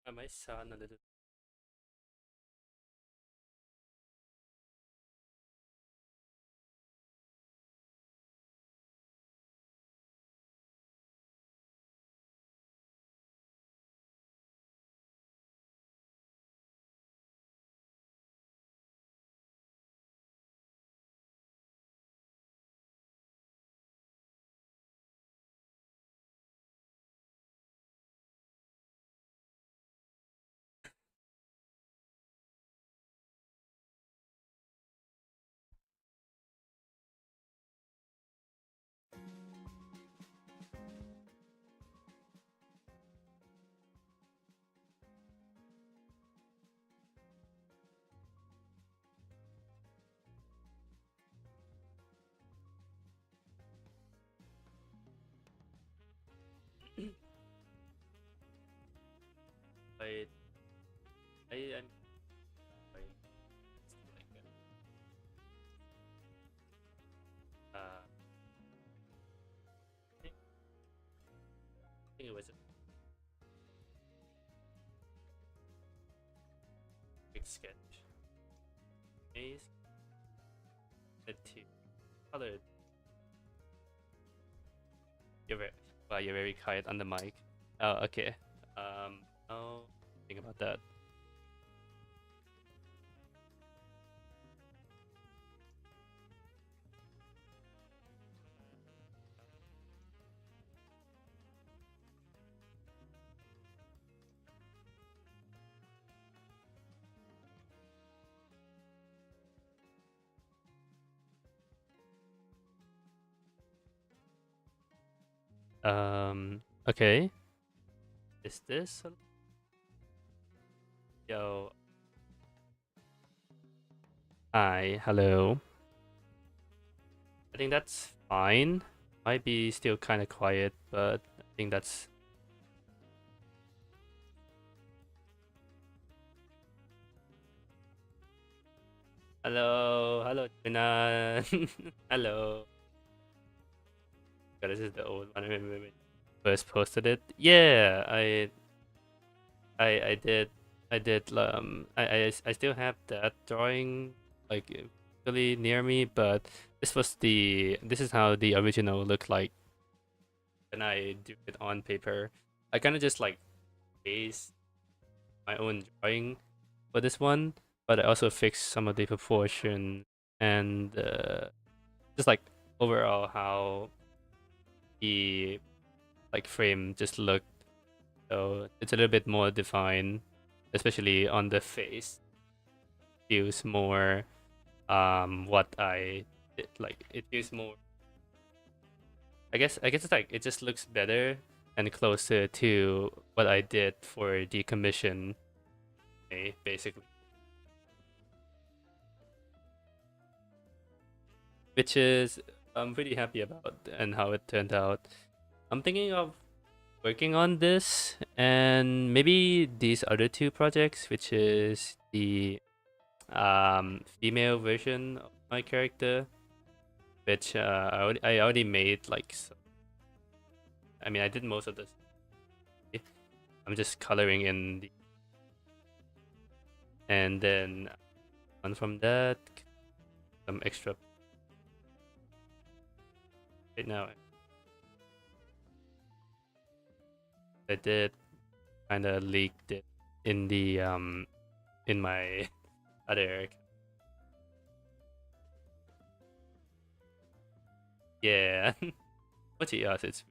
I might sound a little. I I'm quite like I think it was a big sketch. Maze the two colored. You're very wow, you're very quiet on the mic. Oh, okay. Oh, think about that. Okay. Is this yo? Hi, hello. I think that's fine. Might be still kind of quiet, but I think that's hello, hello, Tuna. Hello. God, this is the old one. I remember when we first posted it. Yeah, I did, I still have that drawing like really near me, but this is how the original looked like when I do it on paper. I kind of just like base my own drawing for this one, but I also fixed some of the proportion and just like overall how the like frame just looked. So it's a little bit more defined, especially on the face. Feels more what I did. Like it feels more. I guess it's like it just looks better and closer to what I did for the commission, basically, which is I'm pretty happy about and how it turned out. I'm thinking of working on this and maybe these other two projects, which is the female version of my character, which I already made like I mean I did most of this. I'm just coloring in the and then on from that some extra right now I did kind of leaked it in my other yeah. What you asked it's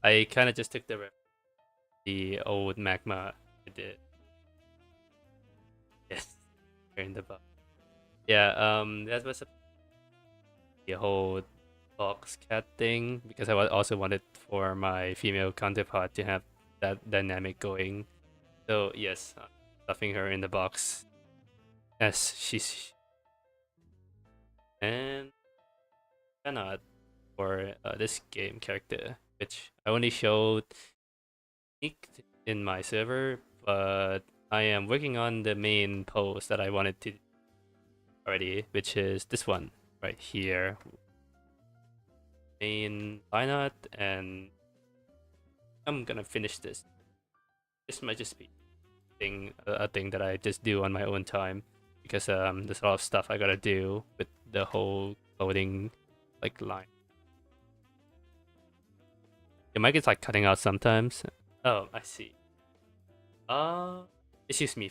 I kind of just took the old magma I did. Yes, in the box. Yeah, that was the whole box cat thing because also wanted for my female counterpart to have that dynamic going. So yes, stuffing her in the box as she's and cannot for this game character, which I only showed leaked in my server, but I am working on the main pose that I wanted to already, which is this one right here. Main line art and I'm gonna finish this. This might just be a thing that I just do on my own time because there's a lot of stuff I gotta do with the whole clothing like line. Your mic is like cutting out sometimes. Oh, I see. Uh, excuse me.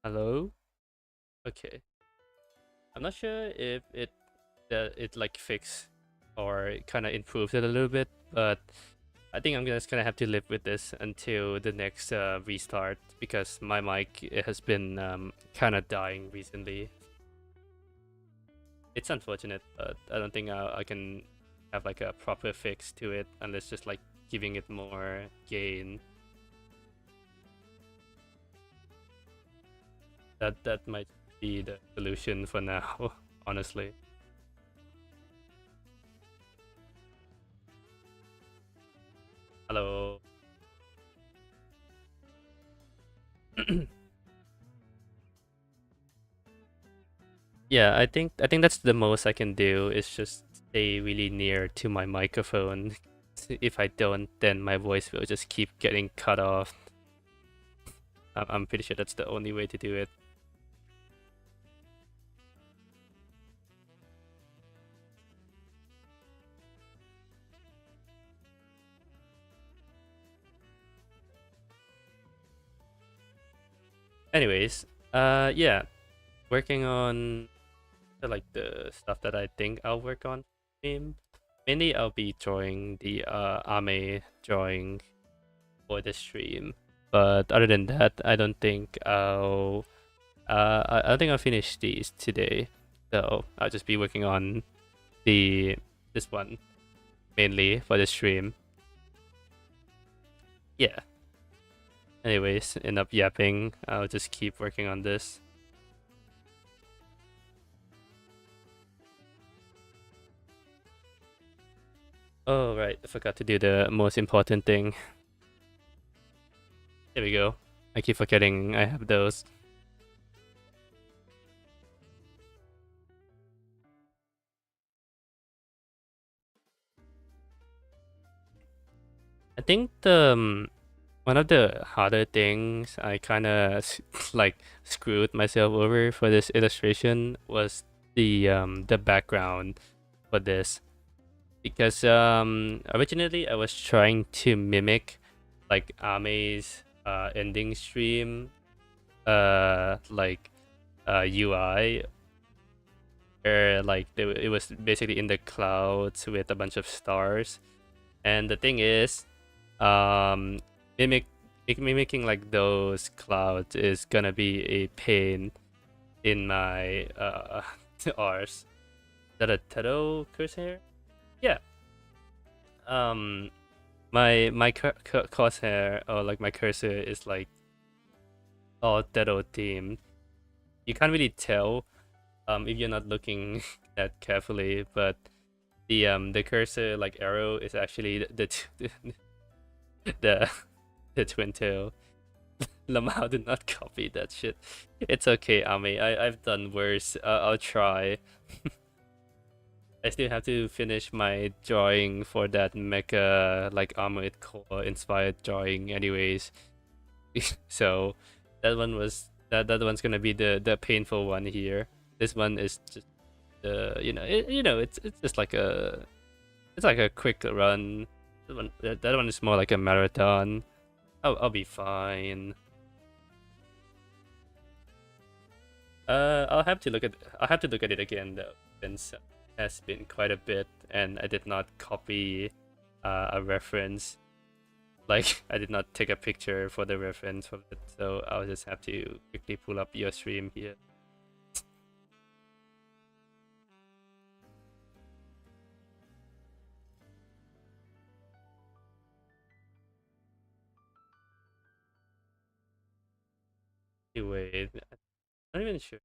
Hello. Okay. I'm not sure if it like fixed or kind of improved it a little bit, but I think I'm just gonna have to live with this until the next restart because my mic it has been kind of dying recently. It's unfortunate, but I don't think I can have like a proper fix to it unless just like giving it more gain. That might be the solution for now, honestly. Hello. Yeah, I think that's the most I can do is just stay really near to my microphone. If I don't, then my voice will just keep getting cut off. I'm pretty sure that's the only way to do it. Anyways, yeah, working on like the stuff that I think I'll work on stream. Mainly I'll be drawing the anime drawing for the stream. But other than that, I don't think I don't think I'll finish these today. So I'll just be working on the this one mainly for the stream. Yeah. Anyways, enough yapping. I'll just keep working on this. Oh right, I forgot to do the most important thing. There we go. I keep forgetting I have those. I think the one of the harder things I kind of like screwed myself over for this illustration was the background for this, because originally I was trying to mimic like Ame's ending stream like UI, where like it was basically in the clouds with a bunch of stars. And the thing is, um mimic mimicking like those clouds is gonna be a pain in my R's. Is that a Taro cursor? Yeah. Um my crosshair, or like my cursor, is like all Taro themed. You can't really tell if you're not looking that carefully, but the cursor like arrow is actually the the twin tail. Lamau did not copy that shit. It's okay, Ami. I've done worse. I'll try. I still have to finish my drawing for that mecha like Armored Core inspired drawing, anyways. So that one was that one's gonna be the painful one here. This one is just it's just like a quick run. That one is more like a marathon. I'll be fine. I'll have to look at it again though, since it has been quite a bit, and I did not copy a reference. Like I did not take a picture for the reference of it, so I'll just have to quickly pull up your stream here. Wait, I'm not even sure.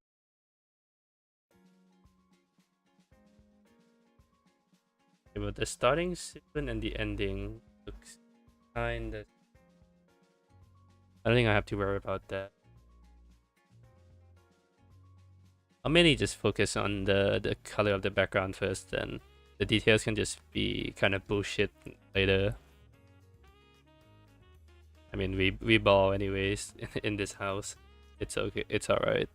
Okay, but the starting sequence and the ending looks kinda. I don't think I have to worry about that. I'll mainly just focus on the color of the background first, then the details can just be kind of bullshit later. I mean, we ball anyways in this house. It's okay. It's all right.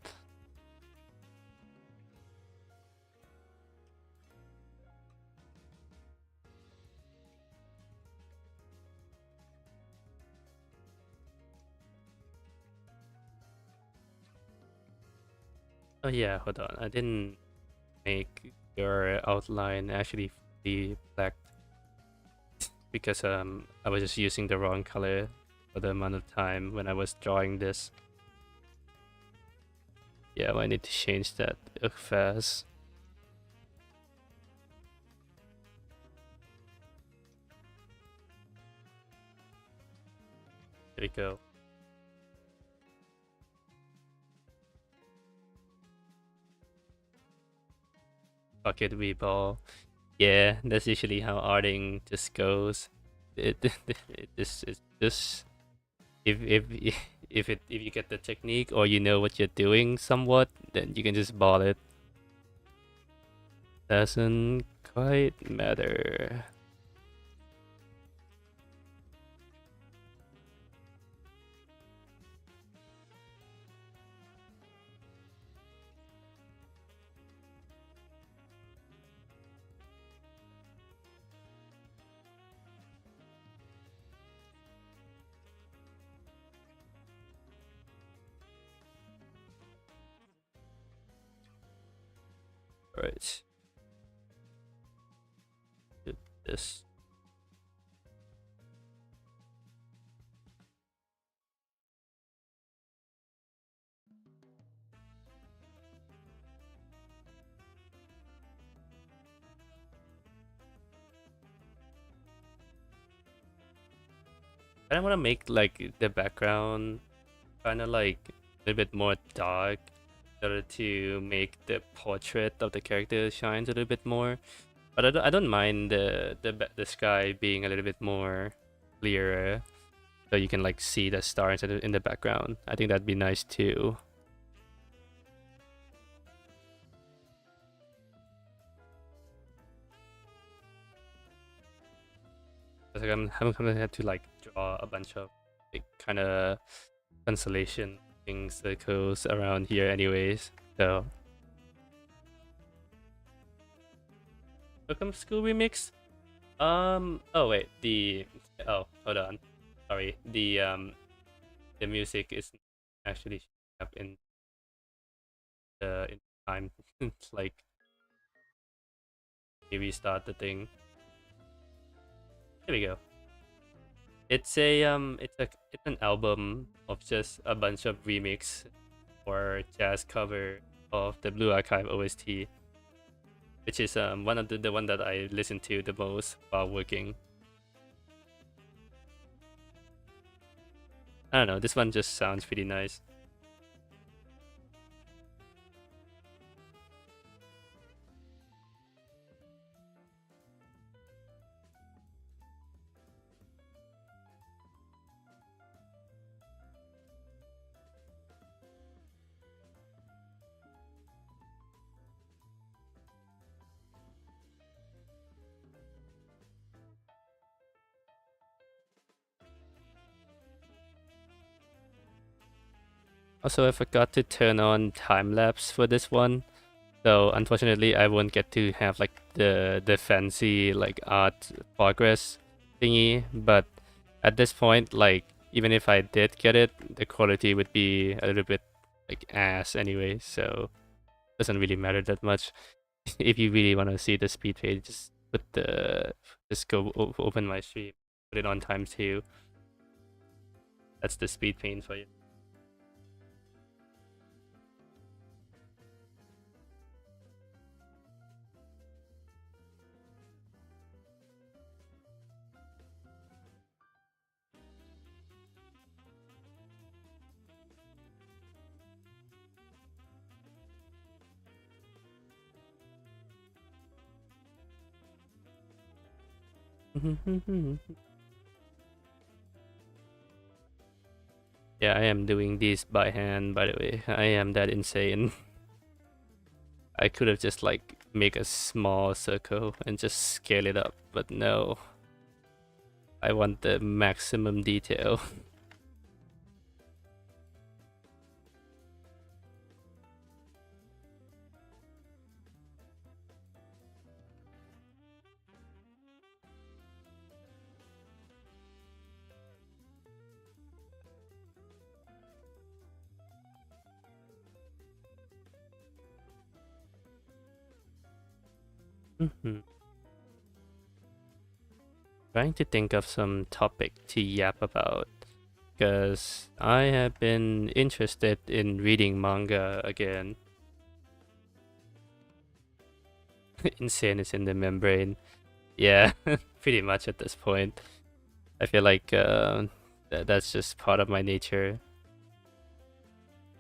Oh yeah, hold on. I didn't make your outline actually fully black because I was just using the wrong color for the amount of time when I was drawing this. Yeah, well, I need to change that fast. There we go. Bucket ball. Yeah, that's usually how arting just goes. It just if if you get the technique, or you know what you're doing somewhat, then you can just ball it. Doesn't quite matter. Right. Do this. I want to make like the background kind of like a little bit more dark in order to make the portrait of the character shines a little bit more. But I don't mind the sky being a little bit more clearer, so you can like see the stars in the background. I think that'd be nice too. Like I'm gonna have to like draw a bunch of like kind of constellation circles around here, anyways. So, welcome school remix. Oh wait, hold on. Sorry, the music is actually showing up in time. It's like maybe restart the thing. Here we go. It's it's an album of just a bunch of remix or jazz cover of the Blue Archive OST, which is one of the one that I listen to the most while working. I don't know, this one just sounds pretty nice. Also, I forgot to turn on time lapse for this one, so unfortunately, I won't get to have like the fancy like art progress thingy. But at this point, like even if I did get it, the quality would be a little bit like ass anyway, so it doesn't really matter that much. If you really want to see the speed fade, just go open my stream, put it on ×2. That's the speed fade for you. Yeah, I am doing these by hand, by the way. I am that insane. I could have just like make a small circle and just scale it up, but no. I want the maximum detail. Trying to think of some topic to yap about, because I have been interested in reading manga again. Insane is in the membrane. Yeah, pretty much at this point. I feel like that's just part of my nature.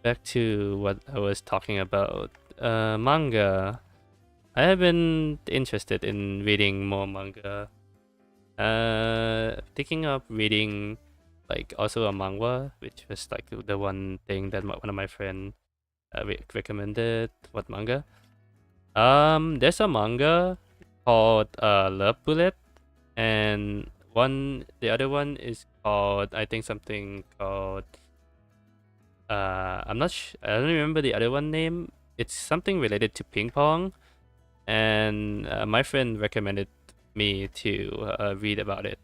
Back to what I was talking about. Manga. I have been interested in reading more manga. Thinking of reading like also a manga, which was like the one thing that one of my friends recommended. What manga? There's a manga called Love Bullet, and the other one is called, I think something called I'm not I don't remember the other one name. It's something related to ping pong, and my friend recommended me to read about it.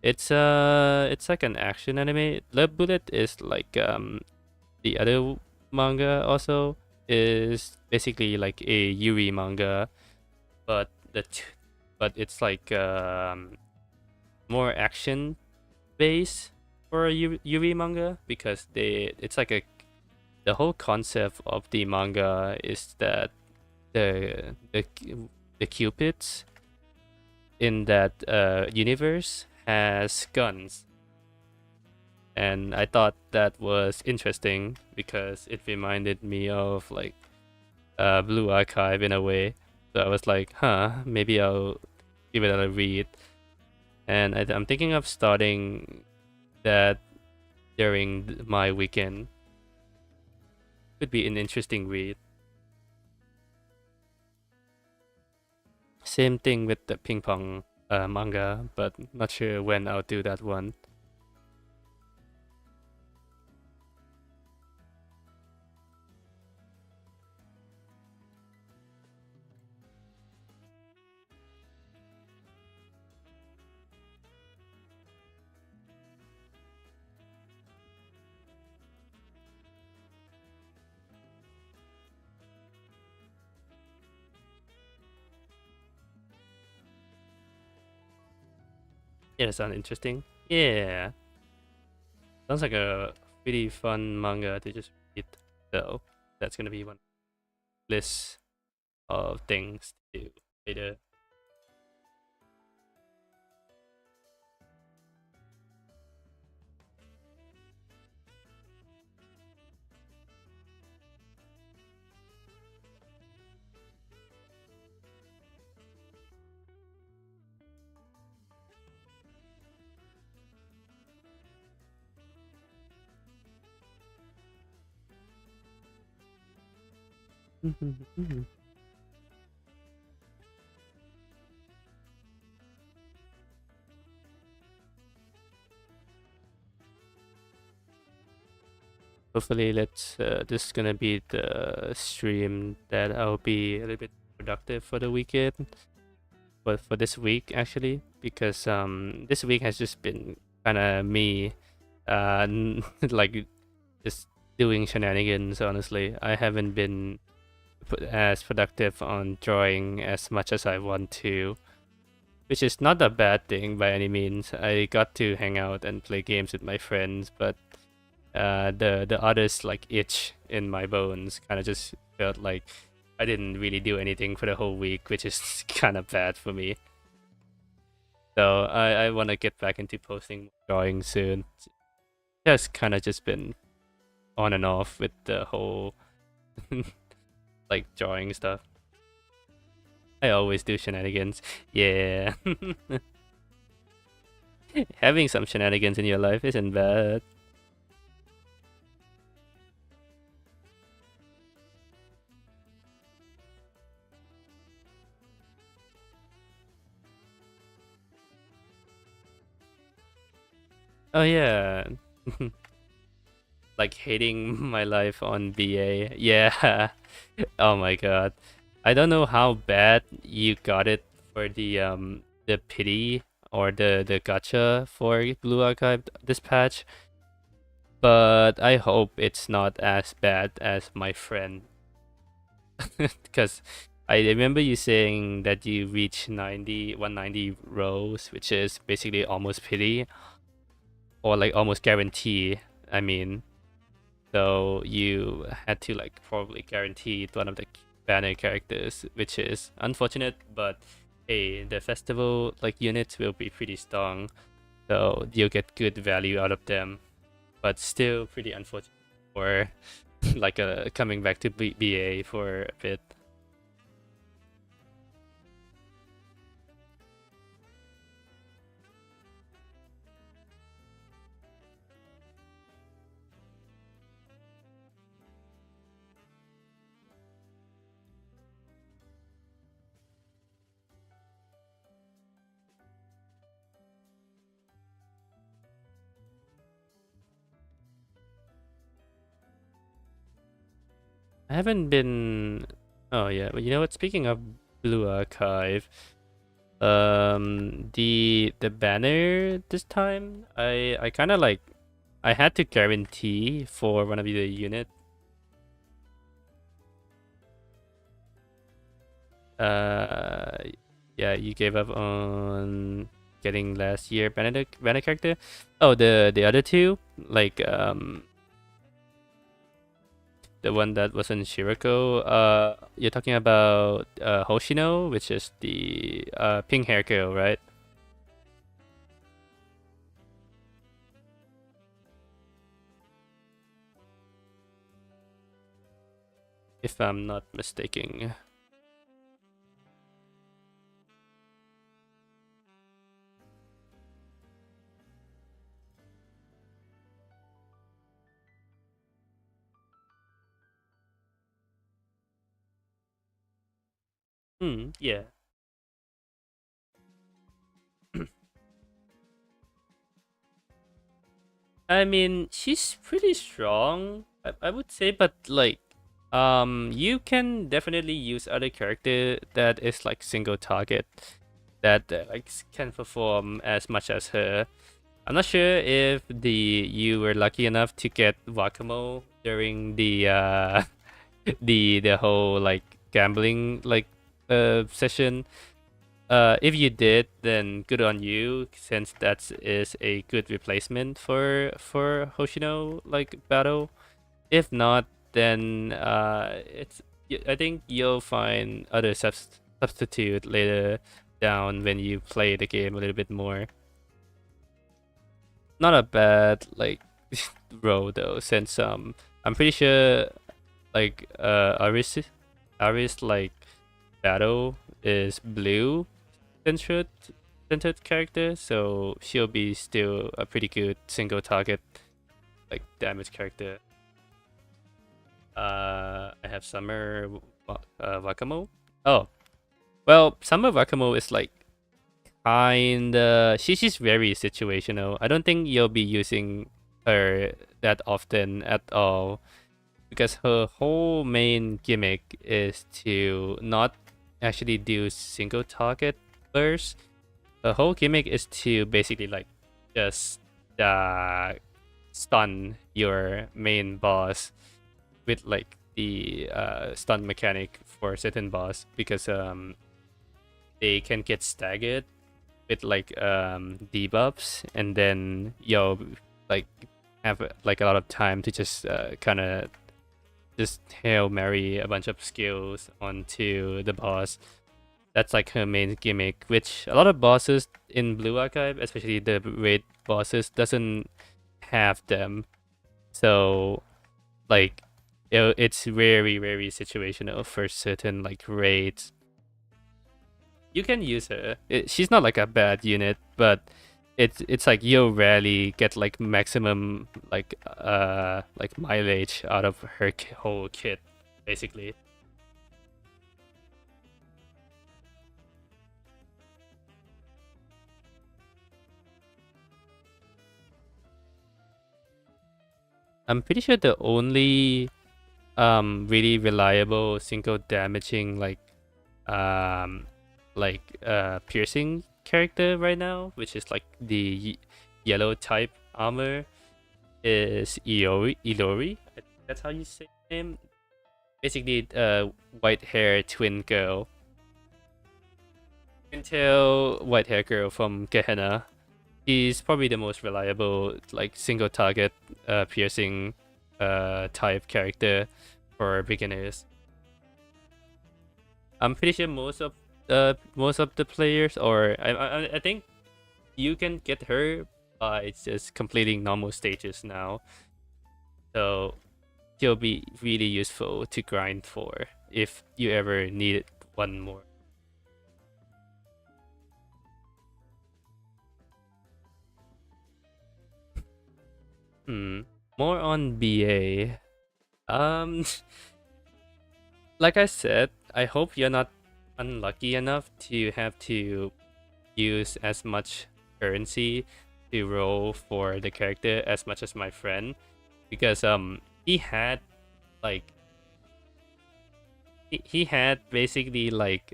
It's like an action anime. Love Bullet is like the other manga also. is basically like a Yuri manga, but but it's like more action based for a Yuri manga because it's like a the whole concept of the manga is that the cupids in that universe has guns, and I thought that was interesting because it reminded me of like Blue Archive in a way. So I was like, huh, maybe I'll give it a read. And I'm thinking of starting that during my weekend. Could be an interesting read. Same thing with the ping pong manga, but not sure when I'll do that one. Yeah, that sounds interesting. Yeah, sounds like a pretty fun manga to just read. So that's gonna be one list of things to do later. Hopefully, this is gonna be the stream that I'll be a little bit productive for the weekend, but for this week actually, because this week has just been kind of me, like just doing shenanigans. Honestly, I haven't been as productive on drawing as much as I want to, which is not a bad thing by any means. I got to hang out and play games with my friends, but the others like itch in my bones kind of just felt like I didn't really do anything for the whole week, which is kind of bad for me. So I want to get back into posting drawing soon. Just kind of just been on and off with the whole like drawing stuff. I always do shenanigans. Yeah. Having some shenanigans in your life isn't bad. Oh yeah. Like hating my life on BA. Yeah. Oh my god. I don't know how bad you got it for the pity or the gacha for Blue Archive this patch, but I hope it's not as bad as my friend. Because I remember you saying that you reached 190 rows, which is basically almost pity, or like almost guarantee. I mean, so you had to like probably guarantee one of the banner characters, which is unfortunate, but hey, the festival like units will be pretty strong, so you'll get good value out of them, but still pretty unfortunate for like coming back to BA for a bit. I haven't been. Oh yeah, but you know what? Speaking of Blue Archive, the banner this time, I kind of like I had to guarantee for one of the unit. Uh, yeah, you gave up on getting last year Benedict character. Oh, the other two, like the one that was in Shirako. You're talking about Hoshino, which is the pink hair girl, right? If I'm not mistaken. Yeah. I mean, she's pretty strong, I would say, but like, you can definitely use other character that is like single target that can perform as much as her. I'm not sure if you were lucky enough to get Wakamo during the the whole like gambling session. If you did, then good on you, since that is a good replacement for Hoshino like battle. If not, then I think you'll find other substitute later down when you play the game a little bit more. Not a bad like role though, since I'm pretty sure like Aris like battle is blue centered character, so she'll be still a pretty good single target like damage character. I have Summer Wakamo. Oh, well, Summer Wakamo is like kinda she's very situational. I don't think you'll be using her that often at all, because her whole main gimmick is to not actually do single target bursts. The whole gimmick is to basically like just stun your main boss with like the stun mechanic for certain boss, because they can get staggered with like debuffs, and then you'll like have like a lot of time to just kind of just Hail Mary a bunch of skills onto the boss. That's like her main gimmick, which a lot of bosses in Blue Archive, especially the raid bosses, doesn't have them. So like it's very very situational for certain like raids. You can use her. She's not like a bad unit, but it's like you'll rarely get like maximum like mileage out of her whole kit, basically. I'm pretty sure the only really reliable single damaging um piercing character right now, which is like the yellow type armor, is Ilori. I think that's how you say her name. Basically, white hair twin girl. Twin tail white hair girl from Gehenna. She's probably the most reliable like single target piercing type character for beginners. I'm pretty sure most of the players, or I think you can get her by just completing normal stages now. So she'll be really useful to grind for if you ever need one more. Hmm. More on BA. Um, like I said, I hope you're not unlucky enough to have to use as much currency to roll for the character as much as my friend, because he had like he had basically like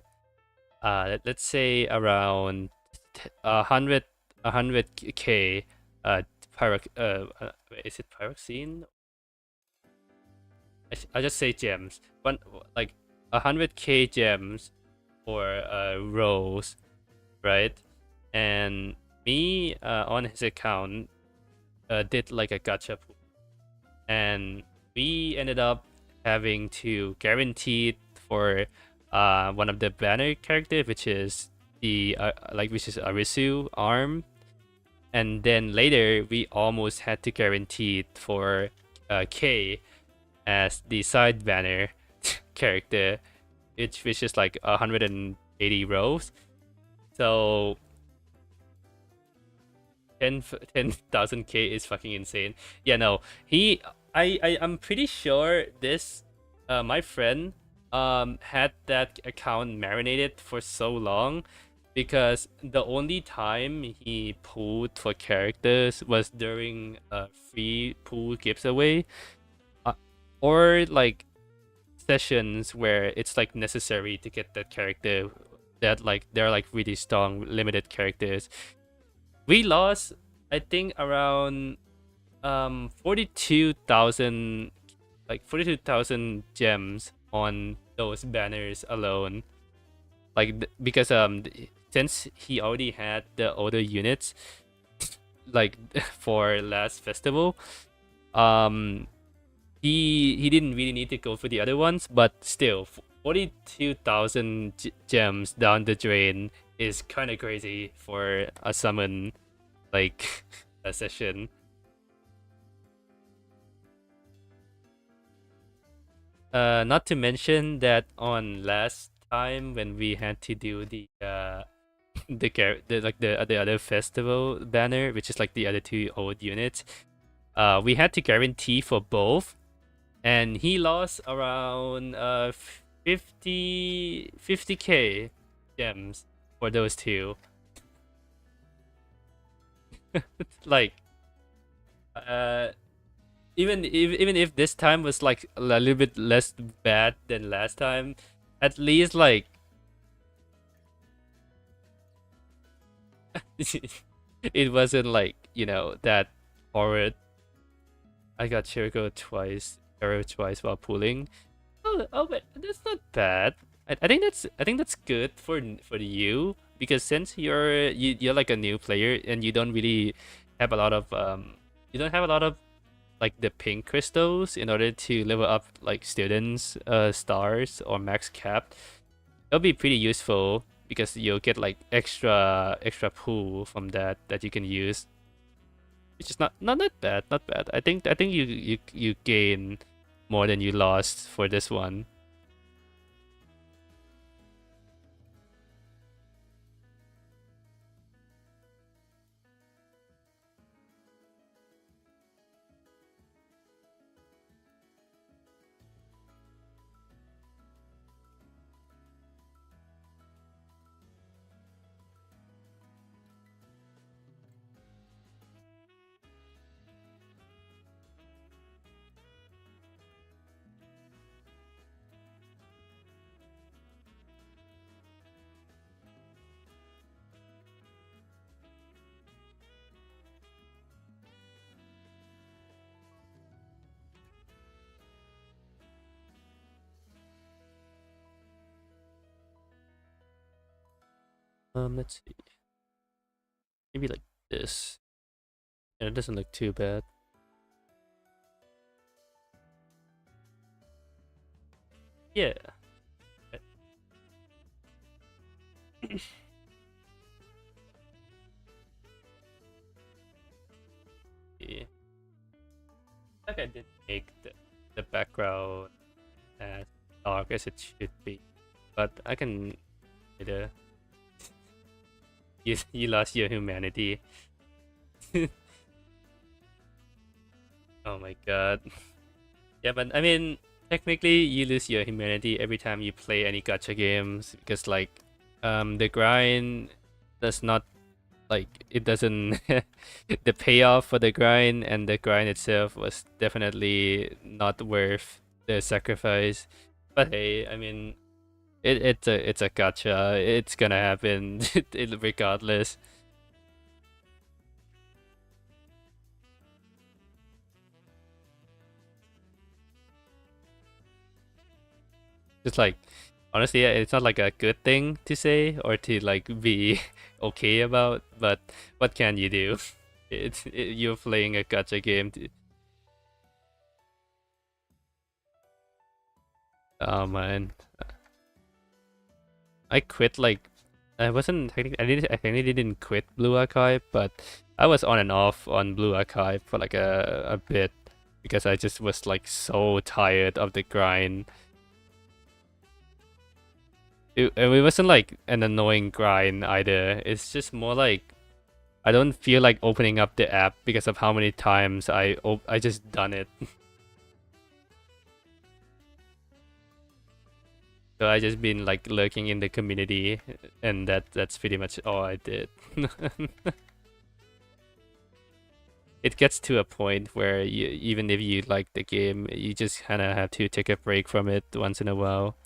let's say around a hundred k is it pyroxene? I'll just say gems. One like 100k gems for roles, right? And me on his account did like a gacha pool, and we ended up having to guarantee it for one of the banner character, which is the which is Arisu arm, and then later we almost had to guarantee it for K as the side banner character, which is like 180 rows. So 10,000K is fucking insane. Yeah, no, I'm pretty sure this my friend had that account marinated for so long because the only time he pulled for characters was during free pool giveaway, uh, or like sessions where it's like necessary to get that character that like they're like really strong limited characters. We lost, I think, around 42,000, like 42,000 gems on those banners alone. Like because since he already had the older units like for last festival, um he didn't really need to go for the other ones, but still 42,000 gems down the drain is kind of crazy for a summon like a session. Not to mention that on last time when we had to do the the other festival banner, which is like the other two old units, we had to guarantee for both, and he lost around 50k gems for those two. Like uh even if this time was like a little bit less bad than last time, at least like it wasn't like, that horrid. I got Chirico twice, Arrow twice while pulling. Oh, but that's not bad. I think that's good for you because since you're like a new player and you don't really have a lot of you don't have a lot of like the pink crystals in order to level up like students stars or max cap. It'll be pretty useful because you'll get like extra pool from that you can use, which is not that bad, not bad. I think you gain more than you lost for this one. Let's see. Maybe like this. Yeah, it doesn't look too bad. Yeah. Yeah. Like I did make the background as dark as it should be, but I can either you lost your humanity. Oh my god. Yeah, but I mean, technically, you lose your humanity every time you play any gacha games because, like, the grind does not like it doesn't. The payoff for the grind and the grind itself was definitely not worth the sacrifice. But hey, I mean, it's a gacha. It's gonna happen regardless. Just like Honestly, it's not like a good thing to say or to like be okay about, but what can you do? You're playing a gacha game. Oh man, I quit like I wasn't technically I technically didn't quit Blue Archive, but I was on and off on Blue Archive for like a bit because I just was like so tired of the grind. It wasn't like an annoying grind either. It's just more like I don't feel like opening up the app because of how many times I just done it. So I just been like lurking in the community, and that's pretty much all I did. It gets to a point where even if you like the game, you just kind of have to take a break from it once in a while.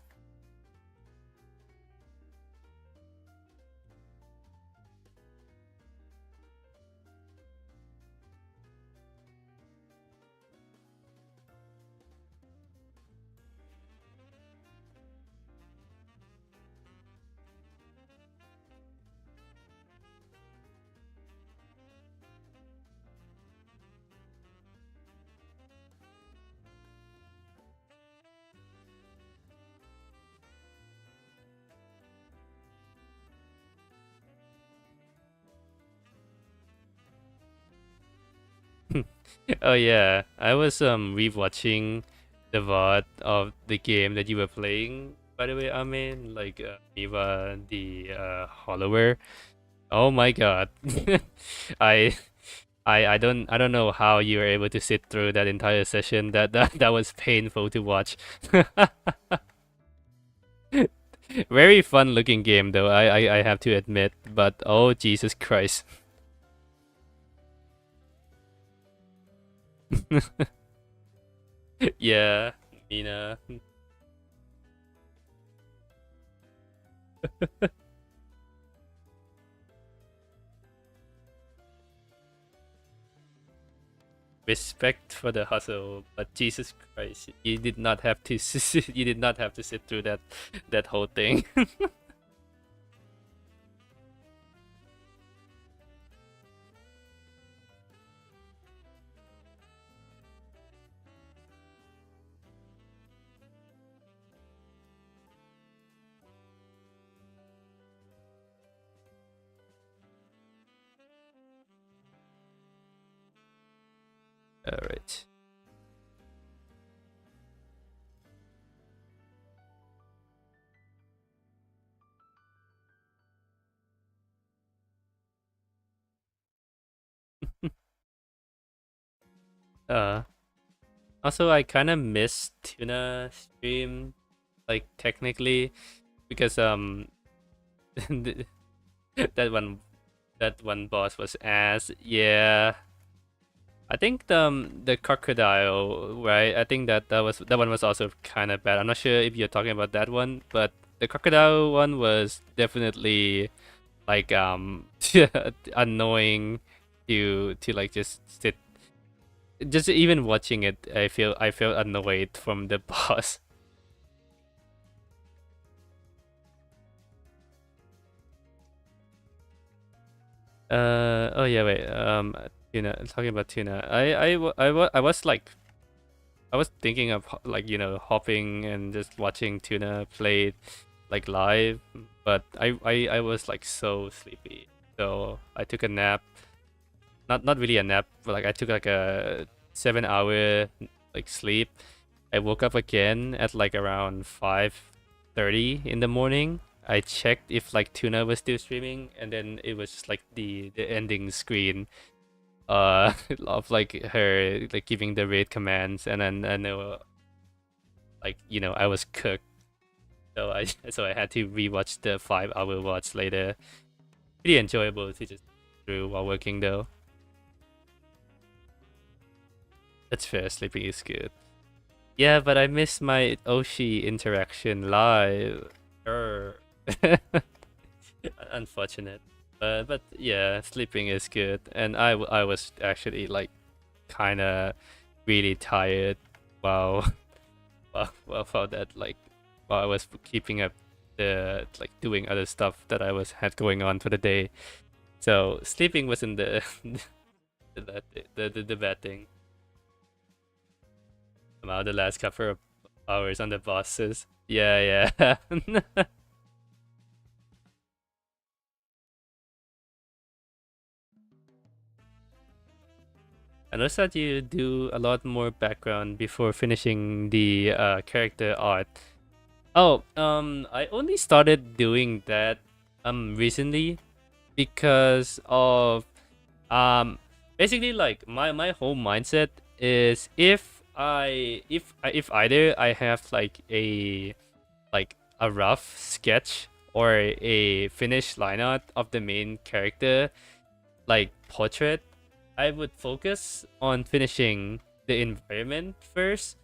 Oh yeah, I was rewatching the VOD of the game that you were playing. By the way, I mean like Eva the Hollower. Oh my god, I I don't know how you were able to sit through that entire session. That was painful to watch. Very fun looking game though. I have to admit, but oh Jesus Christ. Yeah, Mina. Respect for the hustle, but Jesus Christ, you did not have to you did not have to sit through that whole thing. All right. Uh, Also I kind of missed Tuna stream, like technically, because that one that one boss was ass. Yeah, I think the crocodile, right? I think that one was also kind of bad. I'm not sure if you're talking about that one, but the crocodile one was definitely like annoying to like just sit. Just even watching it, I felt annoyed from the boss. Oh yeah, wait. Tuna. Talking about tuna. I was like, I was thinking of like hopping and just watching tuna play like live, but I was like so sleepy, so I took a nap. Not really a nap, but like I took like a 7 hour like sleep. I woke up again at like around 5:30 in the morning. I checked if like Tuna was still streaming, and then it was just like the ending screen of like her like giving the raid commands, and then I know like I was cooked, so I so I had to rewatch the 5 hour watch later. Pretty enjoyable to just through while working though. That's fair. Sleeping is good. Yeah, but I missed my Oshi interaction live. Err. Unfortunate. But yeah, sleeping is good, and I was actually like kind of really tired while while that like while I was keeping up the like doing other stuff that I was had going on for the day. So sleeping wasn't the the bad thing. Somehow the last couple of hours on the bosses. Yeah, yeah. I noticed that you do a lot more background before finishing the character art. Oh, I only started doing that recently because of basically like my whole mindset is if either I have like a rough sketch or a finished line art of the main character like portrait, I would focus on finishing the environment first,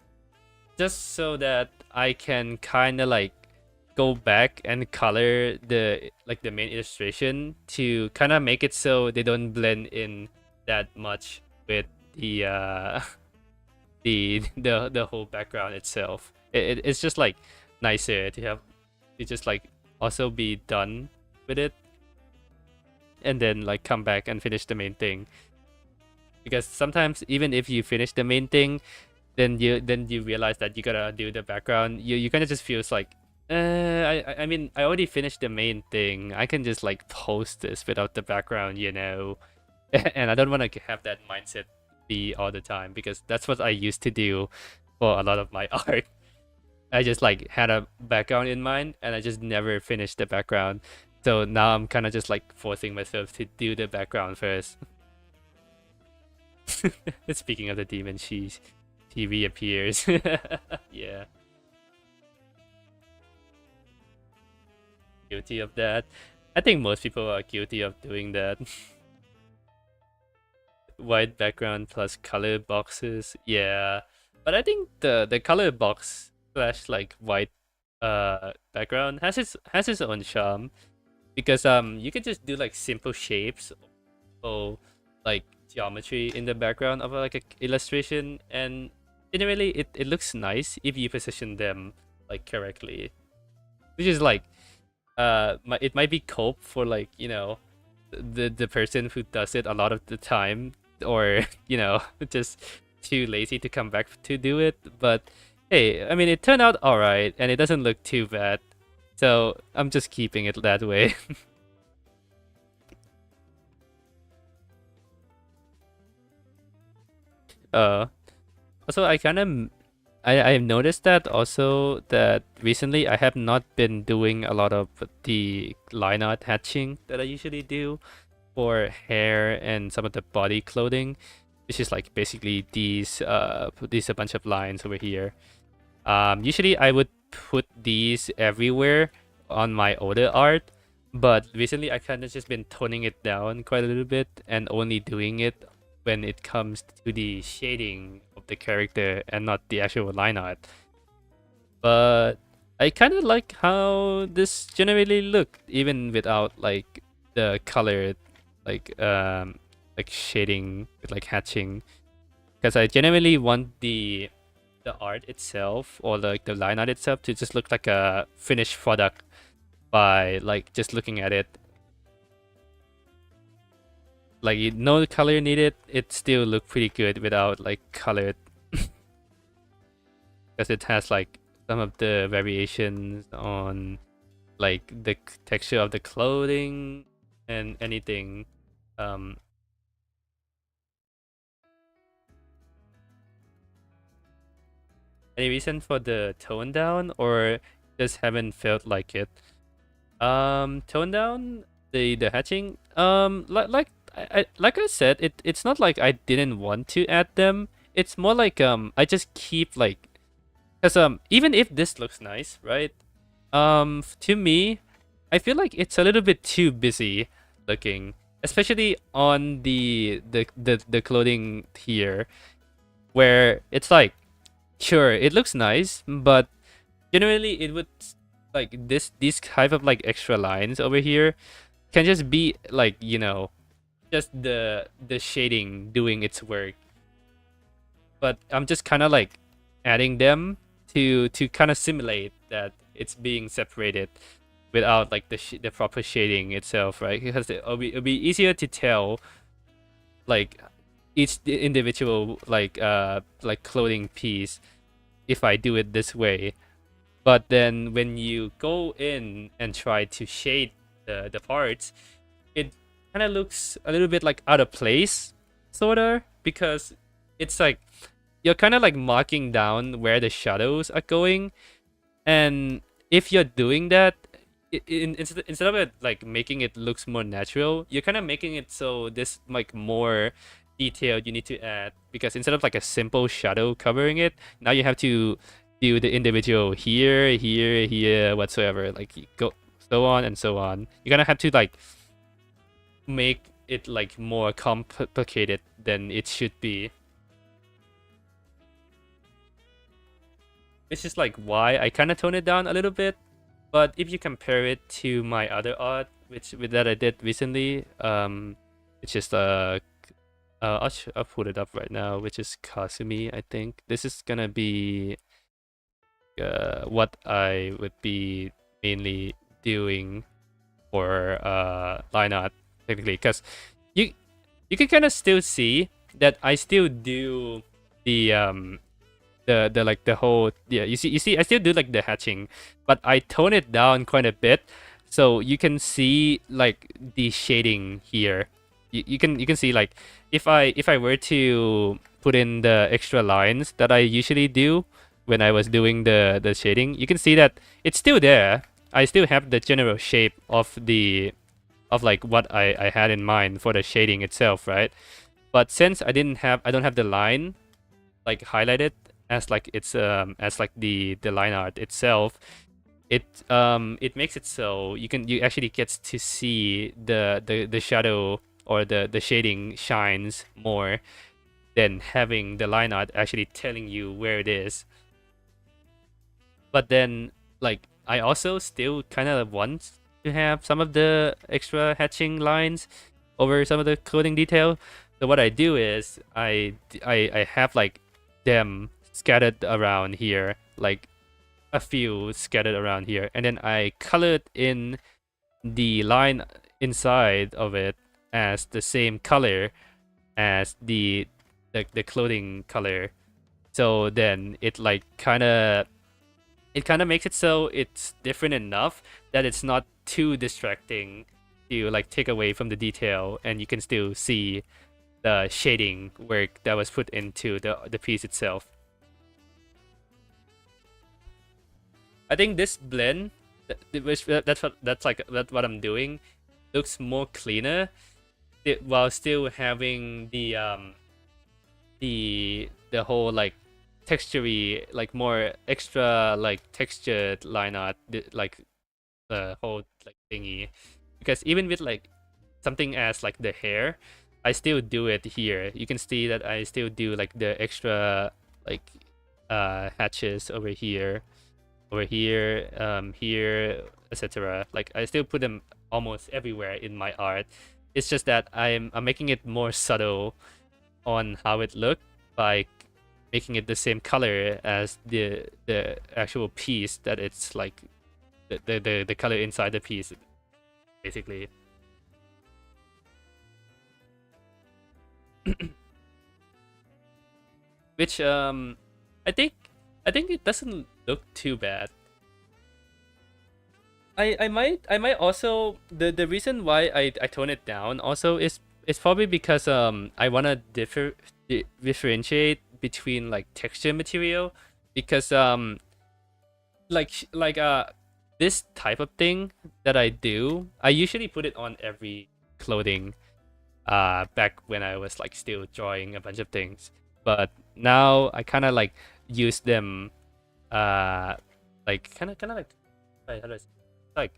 just so that I can kind of like go back and color the main illustration to kind of make it so they don't blend in that much with the the whole background itself. It's just like nicer to have to just like also be done with it and then like come back and finish the main thing, because sometimes even if you finish the main thing, then you realize that you gotta do the background. You kind of just feels like I mean I already finished the main thing, I can just like post this without the background, you know. And I don't want to have that mindset be all the time, because that's what I used to do for a lot of my art. I just like had a background in mind and I just never finished the background. So now I'm kind of just like forcing myself to do the background first. Speaking of the demon, she reappears. Yeah, guilty of that. I think most people are guilty of doing that. White background plus color boxes. Yeah, but I think the color box slash like white background has its own charm, because you can just do like simple shapes or like geometry in the background of like a illustration, and generally it looks nice if you position them like correctly, which is like it might be cope for like, you know, the person who does it a lot of the time, or you know, just too lazy to come back to do it. But hey, I mean it turned out all right and it doesn't look too bad, so I'm just keeping it that way. uh Also, I've noticed that also that recently I have not been doing a lot of the line art hatching that I usually do for hair and some of the body clothing, which is like basically these a bunch of lines over here. Usually I would put these everywhere on my older art, but recently I kind of just been toning it down quite a little bit and only doing it when it comes to the shading of the character and not the actual line art. But I kind of like how this generally looked, even without like the color, like shading with like hatching, because I genuinely want the art itself or like the line art itself to just look like a finished product by like just looking at it. Like no color needed, it still look pretty good without like color, because it has like some of the variations on like the texture of the clothing and anything. Um, any reason for the tone down, or just haven't felt like it? Tone down the hatching. Like I said, it's not like I didn't want to add them. It's more like I just keep like, because even if this looks nice, right? To me, I feel like it's a little bit too busy looking, especially on the clothing here, where it's like, sure, it looks nice, but generally it would like these type of like extra lines over here can just be like, you know, just the shading doing its work. But I'm just kind of like adding them to kind of simulate that it's being separated without like the proper shading itself, right? Because it'll be easier to tell like each individual like clothing piece if I do it this way. But then when you go in and try to shade the parts, it kind of looks a little bit like out of place, sorta, because it's like you're kind of like marking down where the shadows are going, and if you're doing that, instead of it like making it looks more natural, you're kind of making it so this like more detailed you need to add, because instead of like a simple shadow covering it, now you have to do the individual here, here, here, whatsoever, like you go so on and so on. You're gonna have to like make it like more complicated than it should be. It's just like why I kind of tone it down a little bit. But if you compare it to my other art, that I did recently, it's just I'll put it up right now, which is Kasumi, I think. This is gonna be what I would be mainly doing for line art technically, because you can kind of still see that I still do the like the whole, yeah, you see I still do like the hatching, but I tone it down quite a bit, so you can see like the shading here. You can see like if I were to put in the extra lines that I usually do when I was doing the shading, you can see that it's still there. I still have the general shape of like what I had in mind for the shading itself, right? But since I don't have the line like highlighted as like it's as like the line art itself, it makes it so you actually get to see the shadow or the shading shines more than having the line art actually telling you where it is. But then like I also still kind of want to have some of the extra hatching lines over some of the clothing detail. So what I do is I have like them scattered around here, like a few scattered around here, and then I colored in the line inside of it as the same color as the clothing color. So then it like kind of makes it so it's different enough that it's not too distracting to like take away from the detail, and you can still see the shading work that was put into the piece itself. I think this blend, that's what I'm doing, looks more cleaner, while still having the whole like textury, like more extra like textured line art, like the whole like thingy. Because even with like something as like the hair, I still do it here. You can see that I still do like the extra like hatches over here, here, etc. Like I still put them almost everywhere in my art. It's just that I'm making it more subtle on how it looked by making it the same color as the actual piece that it's like the color inside the piece, basically. Which I think it doesn't look too bad. I might also, the reason why I tone it down also is probably because I wanna differentiate between like texture material, because this type of thing that I do, I usually put it on every clothing back when I was like still drawing a bunch of things. But now I kind of like use them like kind of like, wait, how do I say? Like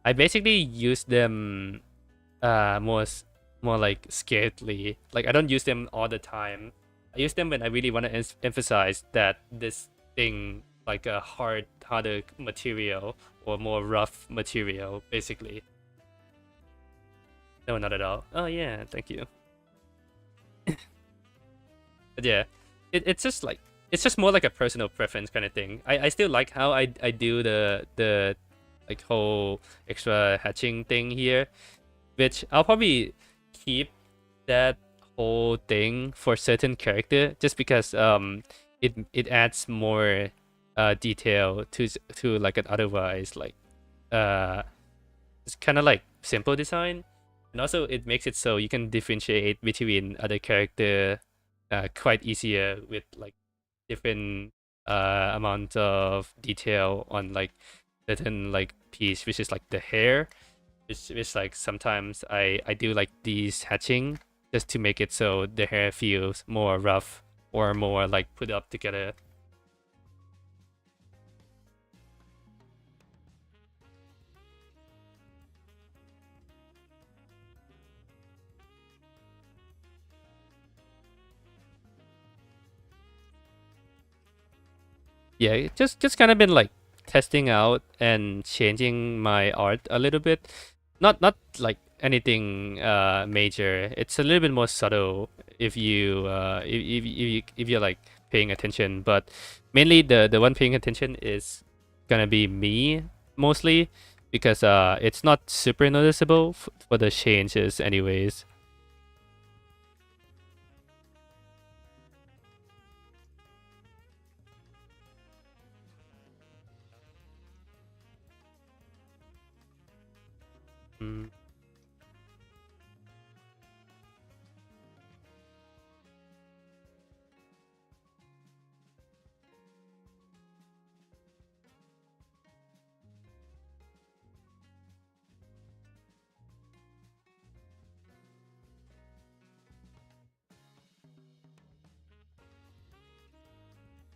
I basically use them more like scarcely. Like I don't use them all the time. I use them when I really want to emphasize that this thing like a harder material or more rough material, basically. No, not at all. Oh yeah, thank you. But yeah, it's just like it's just more like a personal preference kind of thing. I still like how I do the like whole extra hatching thing here, which I'll probably keep that whole thing for certain character just because it adds more detail to like an otherwise like uh it's kind of like simple design, and also it makes it so you can differentiate between other character quite easier with like different amount of detail on like certain like piece, which is like the hair, which like sometimes I do like these hatching just to make it so the hair feels more rough or more like put up together. Yeah, just kind of been like testing out and changing my art a little bit. Not like anything major. It's a little bit more subtle if you if you're like paying attention. But mainly the one paying attention is gonna be me mostly because it's not super noticeable for the changes anyways. Mm.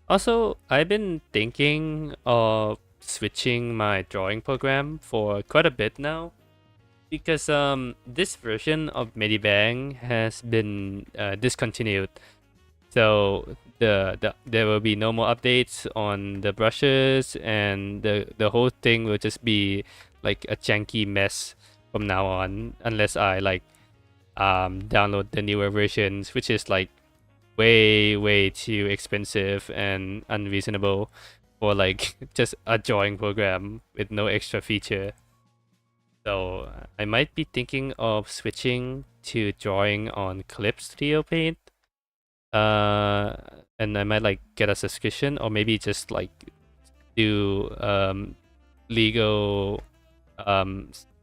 Also, I've been thinking of switching my drawing program for quite a bit now because this version of Medibang has been discontinued. So there will be no more updates on the brushes, and the whole thing will just be like a janky mess from now on unless I like download the newer versions, which is like way too expensive and unreasonable for like just a drawing program with no extra feature. So I might be thinking of switching to drawing on Clip Studio Paint. Uh, and I might like get a subscription or maybe just like do legal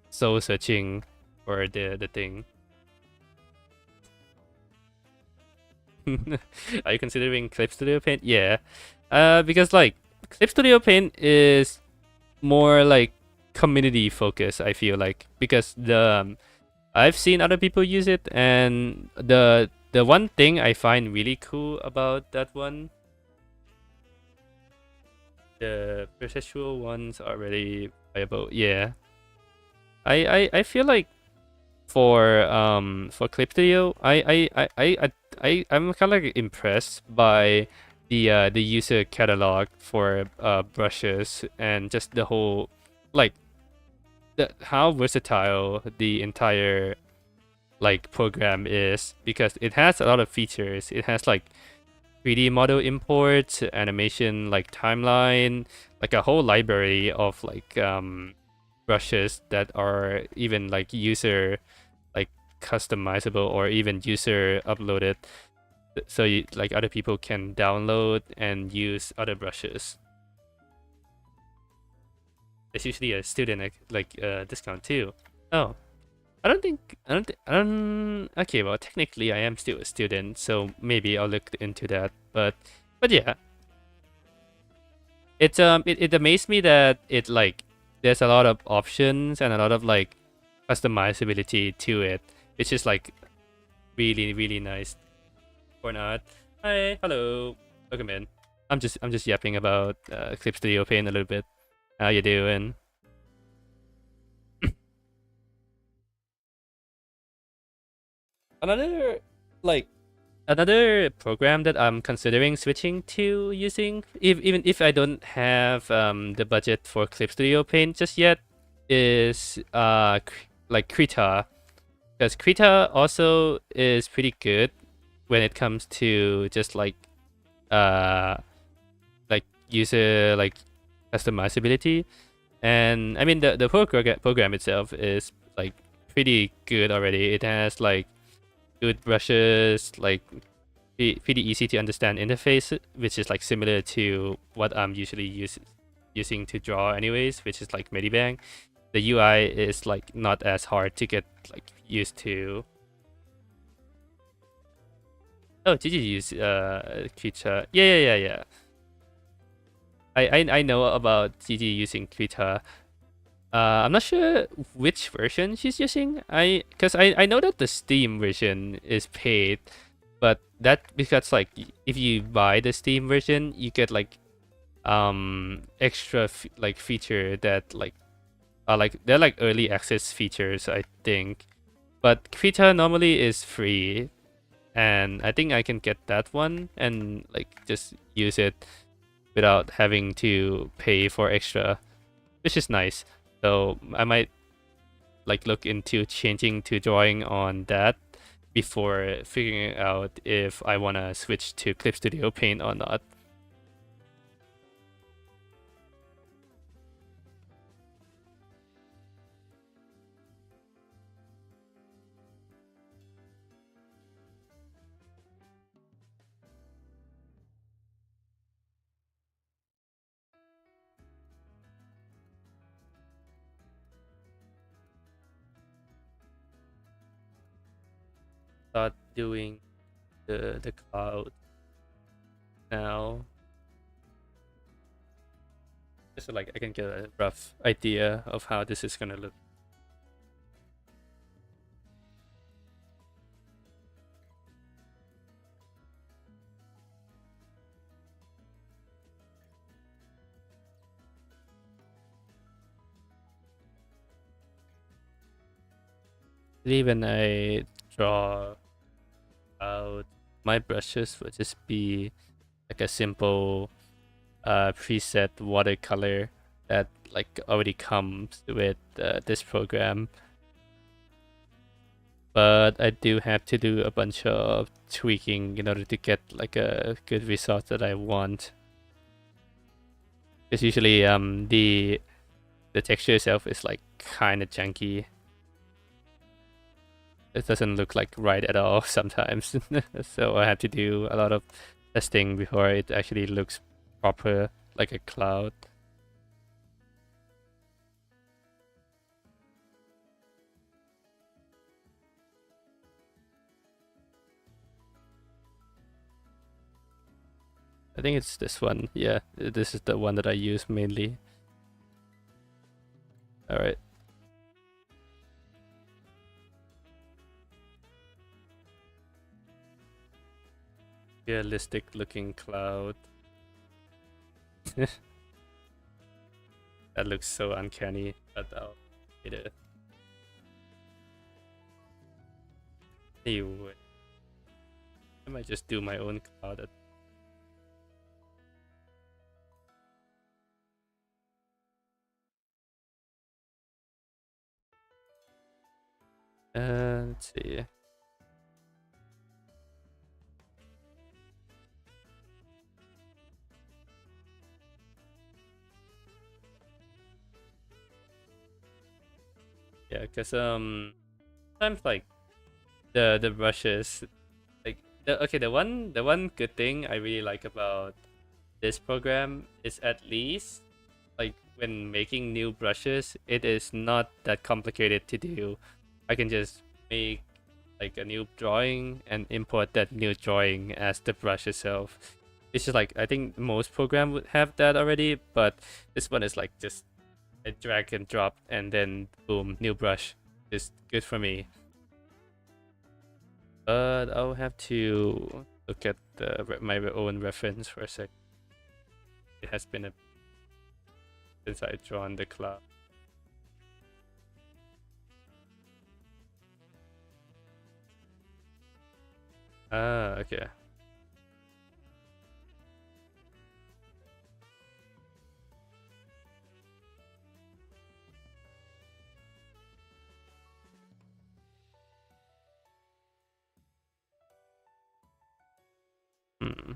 soul searching for the thing. Are you considering Clip Studio Paint? Yeah. Because like Clip Studio Paint is more like community focused, I feel like, because I've seen other people use it, and the one thing I find really cool about that one, the perceptual ones are really viable. Yeah. I feel like for Clip Studio, I'm kind of like impressed by the user catalog for brushes and just the whole like how versatile the entire like program is, because it has a lot of features. It has like 3D model imports, animation like timeline, like a whole library of like brushes that are even like user like customizable or even user uploaded, so you, like other people can download and use other brushes. There's usually a student like discount too. Oh, I don't. Okay, well, technically, I am still a student, so maybe I'll look into that. But yeah, it amazed me that it like there's a lot of options and a lot of like customizability to it, which is like really nice. Or not. Hi, hello, welcome in. I'm just yapping about Clip Studio Paint a little bit. How you doing? Another like another program that I'm considering switching to using, even if I don't have the budget for Clip Studio Paint just yet, is like Krita, because Krita also is pretty good when it comes to just like uh like user like customizability. And I mean the program itself is like pretty good already. It has like good brushes, like pretty easy to understand interface, which is like similar to what I'm usually using to draw anyways, which is like Medibang. The UI is like not as hard to get like used to. Oh, did you use Krita? Yeah. I know about Gigi using Krita. I'm not sure which version she's using. I know that the Steam version is paid, but that because like if you buy the Steam version, you get like extra like feature that like they're like early access features, I think. But Krita normally is free, and I think I can get that one and like just use it without having to pay for extra, which is nice. So I might like look into changing to drawing on that before figuring out if I want to switch to Clip Studio Paint or not. Start doing the cloud now, just so like I can get a rough idea of how this is gonna look. When I draw out, my brushes would just be like a simple preset watercolor that like already comes with this program. But I do have to do a bunch of tweaking in order to get like a good result that I want. Because usually the texture itself is like kind of janky. It doesn't look like right at all sometimes. So I have to do a lot of testing before it actually looks proper like a cloud. I think it's this one. Yeah, this is the one that I use mainly. All right. Realistic looking cloud. That looks so uncanny, but I'll hit it. Anyway, I might just do my own cloud. Let's see. Yeah, cause sometimes like the brushes, like the one good thing I really like about this program is at least like when making new brushes, it is not that complicated to do. I can just make like a new drawing and import that new drawing as the brush itself. It's just like I think most program would have that already, but this one is like just a drag and drop and then boom, new brush. Is good for me. But I'll have to look at my own reference for a sec. It has been a since I drawn the cloud. Ah, okay. Hmm.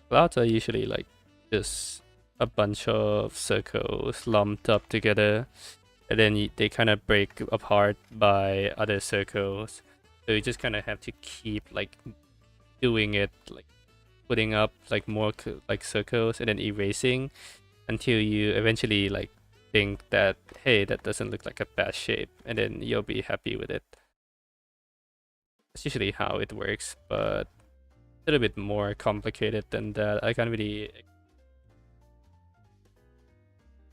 Clouds are usually like just a bunch of circles lumped up together, and then they kind of break apart by other circles. So you just kind of have to keep like doing it, like putting up like more like circles and then erasing until you eventually like think that, hey, that doesn't look like a bad shape, and then you'll be happy with it. That's usually how it works, but a little bit more complicated than that. I can't really.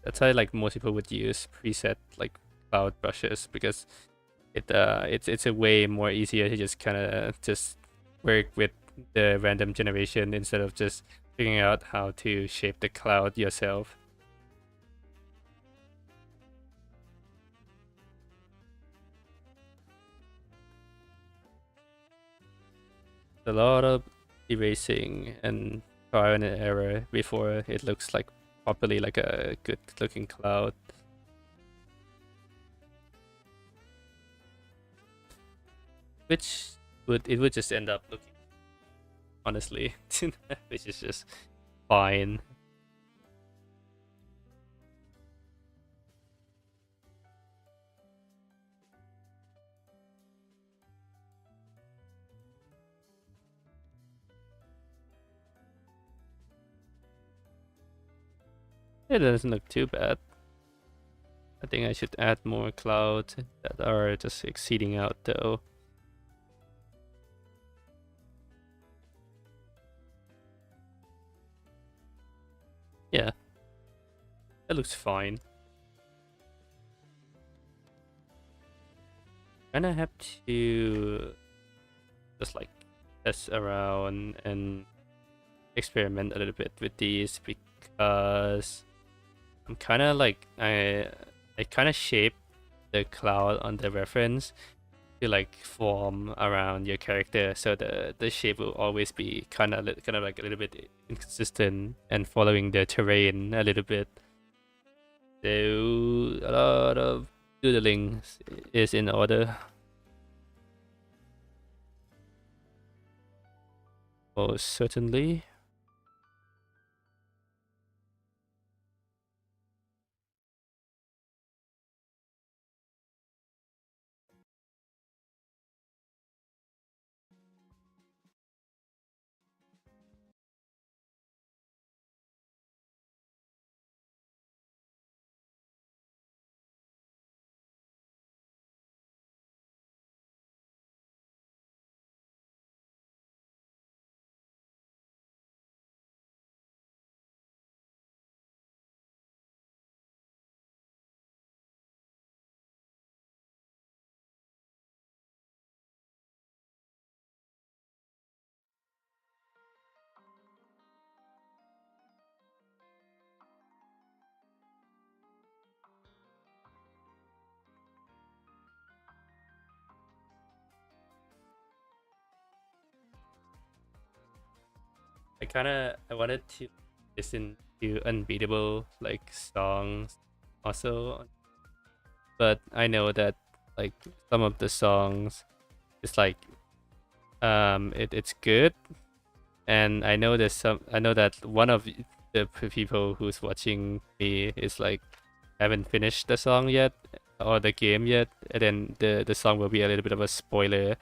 That's why like most people would use preset like cloud brushes, because it's a way more easier to just kind of just work with the random generation instead of just figuring out how to shape the cloud yourself. A lot of erasing and trial and error before it looks like properly like a good looking cloud. Which would just end up looking, honestly, which is just fine. It doesn't look too bad. I think I should add more clouds that are just exceeding out though. Yeah, that looks fine. And I have to just like test around and experiment a little bit with these, because I'm kind of like I kind of shape the cloud on the reference to like form around your character, so the shape will always be kind of like a little bit inconsistent and following the terrain a little bit. So a lot of doodling is in order. Most certainly. I wanted to listen to unbeatable like songs also, but I know that like some of the songs is like it's good, and I know that one of the people who's watching me is like haven't finished the song yet or the game yet, and then the song will be a little bit of a spoiler,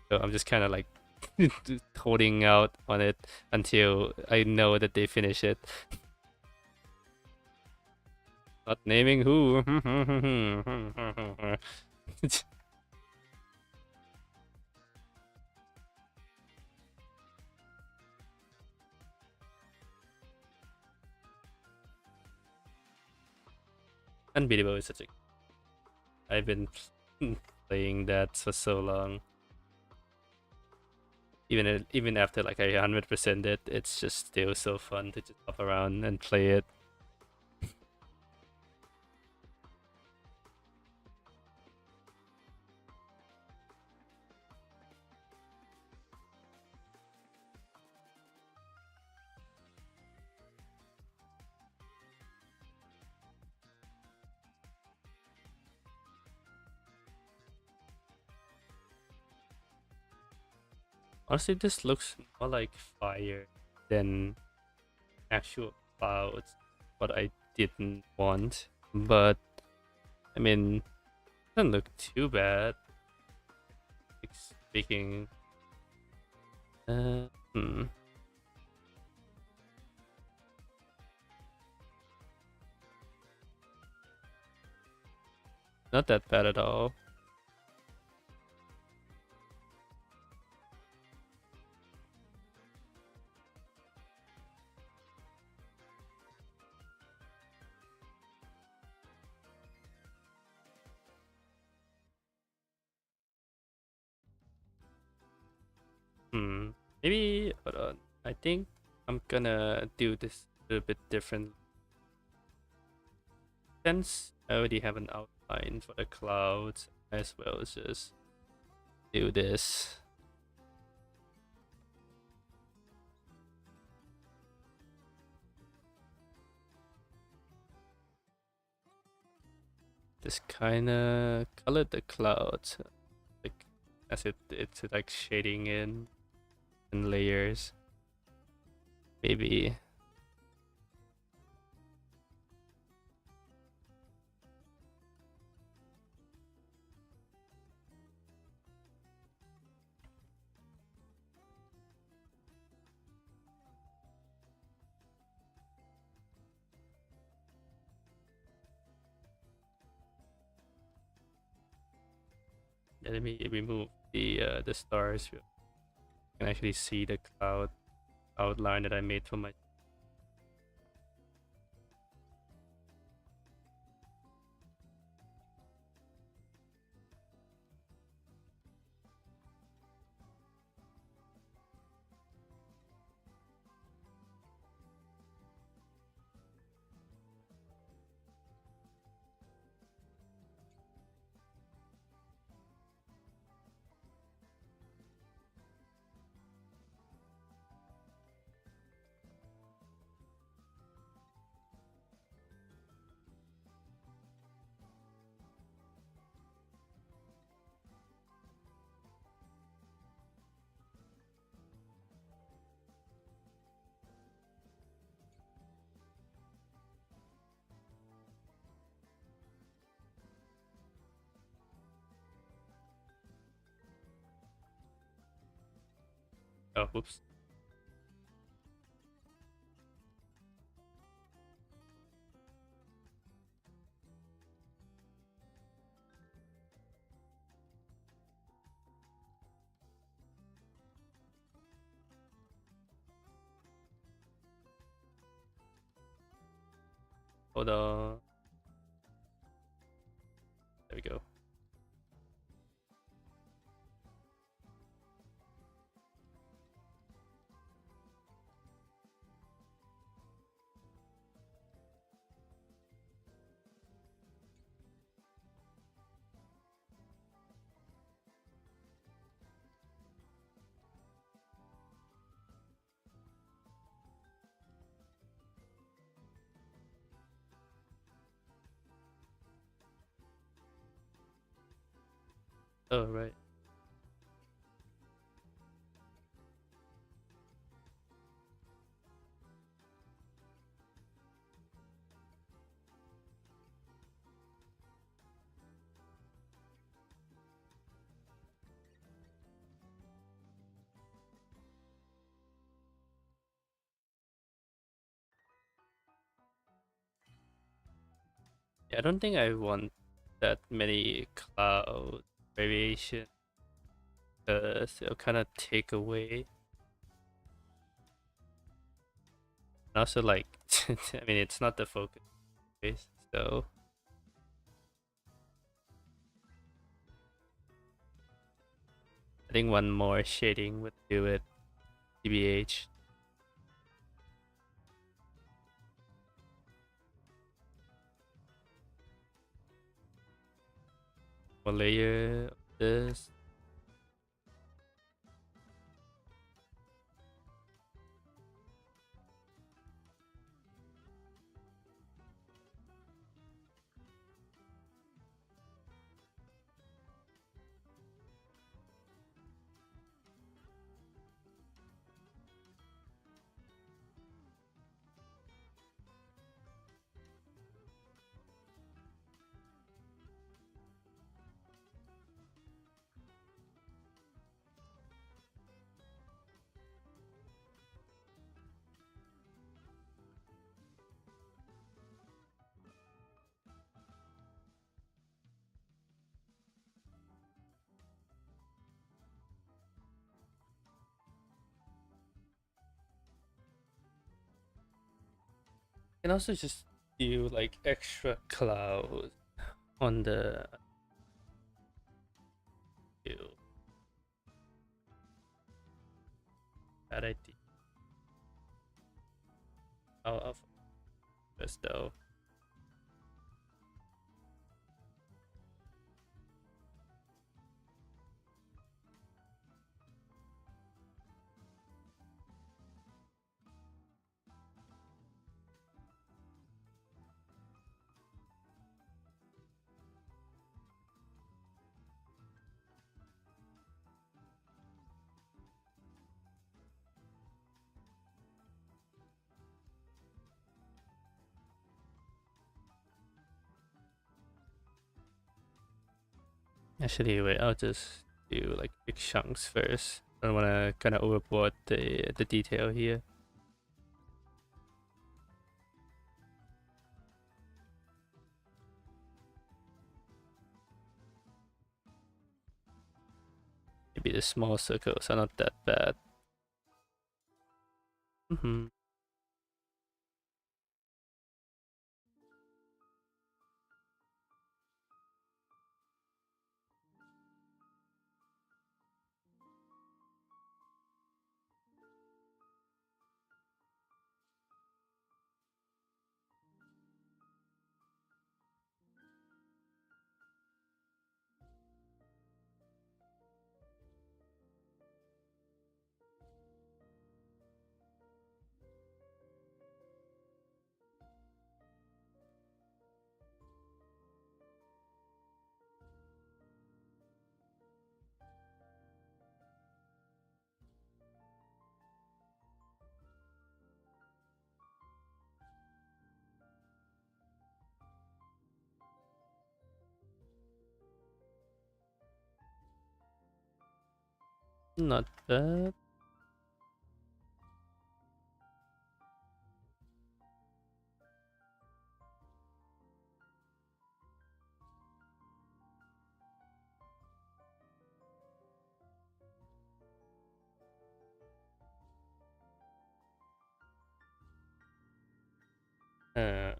so I'm just kind of like holding out on it until I know that they finish it. Not naming who. Unbeatable is such a. I've been playing that for so long. Even after like 100% it, it's just still so fun to just hop around and play it. Honestly, this looks more like fire than actual clouds, what I didn't want. But I mean, it doesn't look too bad. Like, speaking, uh, hmm, not that bad at all. Hmm. Maybe hold on. I think I'm gonna do this a little bit different. Since I already have an outline for the clouds, as well as just do this. Just kind of color the clouds, like as it's like shading in layers. Maybe. Let me remove the stars. You can actually see the cloud outline that I made for my. Oh, whoops. Hold on. There we go. Oh, right. Yeah, I don't think I want that many cloud variation because it'll kind of take away. And also, like, I mean, it's not the focus, space, so I think one more shading would do it. TBH. One layer of this. can also just do like extra clouds on the view. Bad idea. I'll focus though. Actually, wait, I'll just do like big chunks first. I don't want to kind of overboard the detail here. Maybe the small circles are not that bad. Mm-hmm. Not bad. Uh,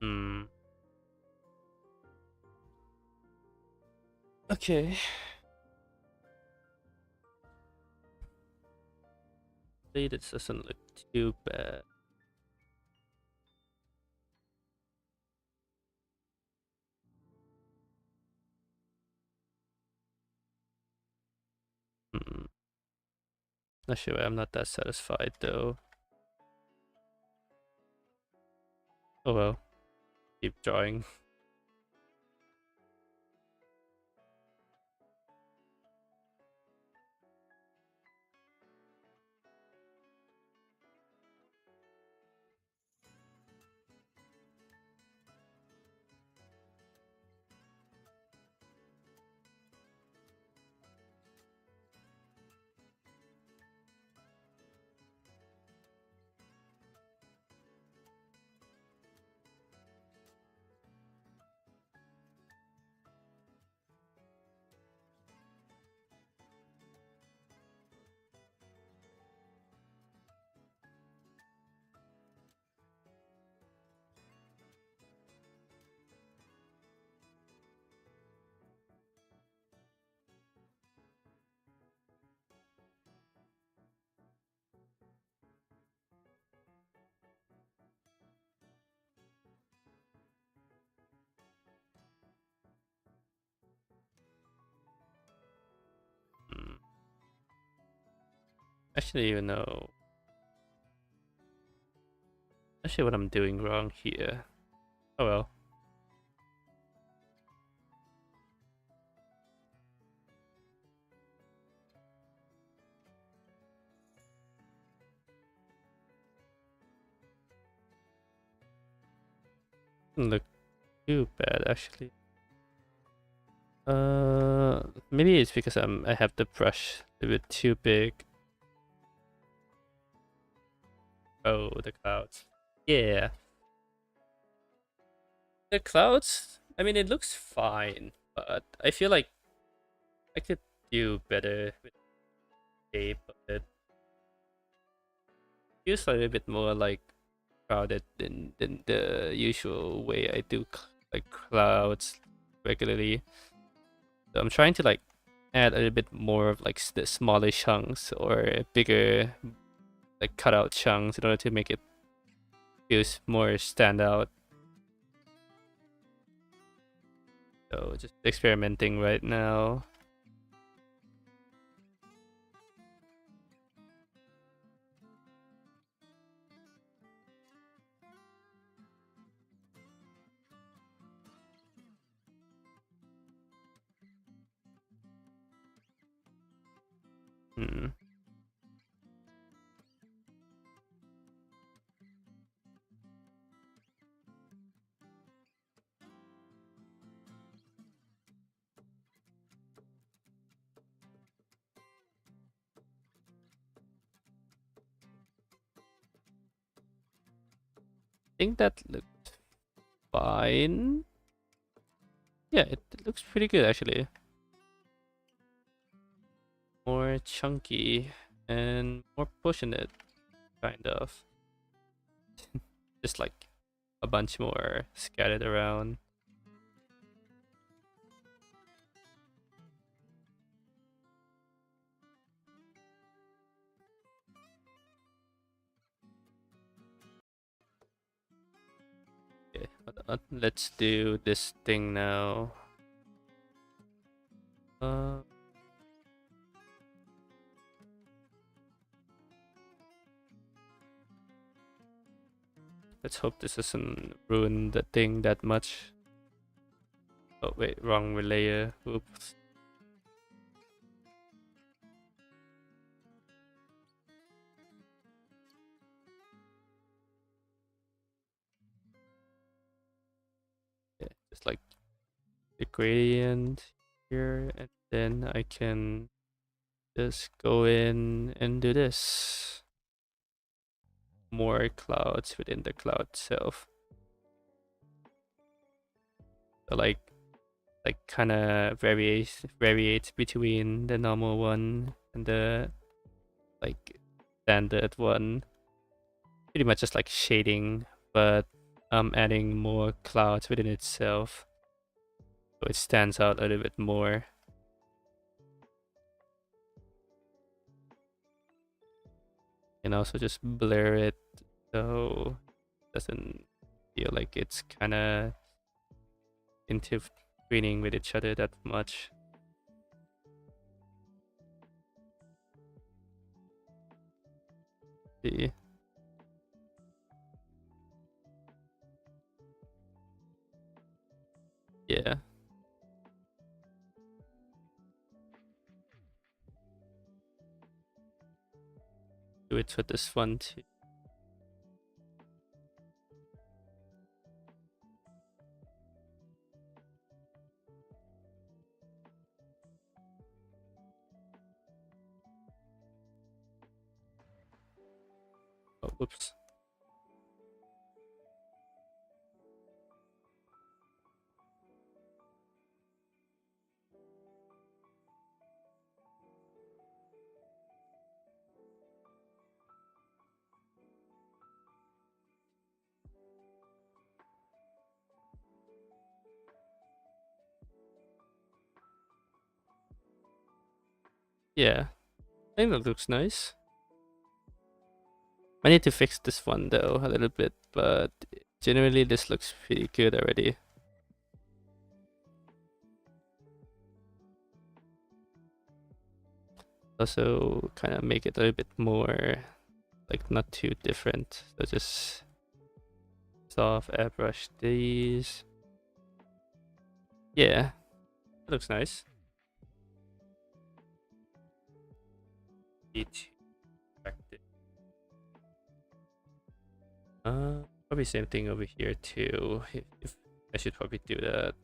hmm. Okay. This doesn't look too bad. Hmm. Not sure. I'm not that satisfied though. Oh well. Keep drawing. Actually, you know, actually what I'm doing wrong here. Oh well. Doesn't look too bad actually. Maybe it's because I have the brush a bit too big. Oh, the clouds. Yeah, the clouds. I mean, it looks fine, but I feel like I could do better with shape of it. Feels a little bit more like crowded than the usual way I do like clouds regularly. So I'm trying to like add a little bit more of like the smaller chunks or bigger like cutout chunks in order to make it feels more standout. So just experimenting right now. Hmm. I think that looks fine. Yeah, it looks pretty good actually. More chunky and more pushing it, kind of. Just like a bunch more scattered around. Okay, let's do this thing now. Uh, let's hope this doesn't ruin the thing that much. Oh wait, wrong layer. Oops. Yeah, just like the gradient here, and then I can just go in and do this. More clouds within the cloud itself. So like kind of variates between the normal one and the like standard one. Pretty much just like shading, but I'm adding more clouds within itself, so it stands out a little bit more. And also just blur it so it doesn't feel like it's kind of intertwining with each other that much. See, yeah, do it for this one too. Oh, whoops. Yeah, I think that looks nice. I need to fix this one though a little bit, but generally this looks pretty good already. Also kind of make it a little bit more like not too different. So just soft airbrush these. Yeah, it looks nice. Need to correct it. Probably same thing over here too. If I should probably do that.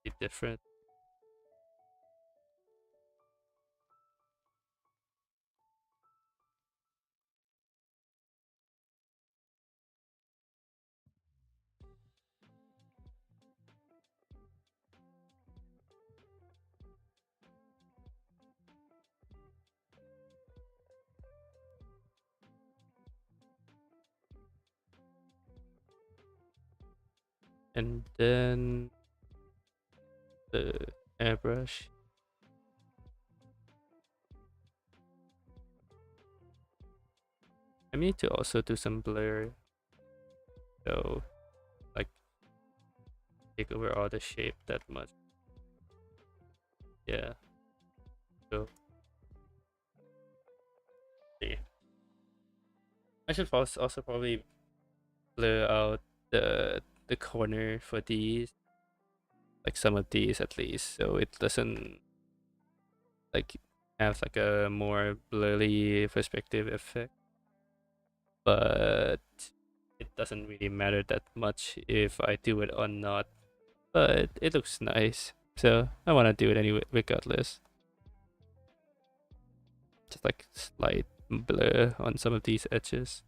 Be different. And then the airbrush. I need to also do some blur. So like take over all the shape that much. Yeah. So yeah. I should also probably blur out the corner for these, like some of these at least, so it doesn't like have like a more blurry perspective effect. But it doesn't really matter that much if I do it or not. But it looks nice, so I want to do it anyway, regardless. Just like slight blur on some of these edges.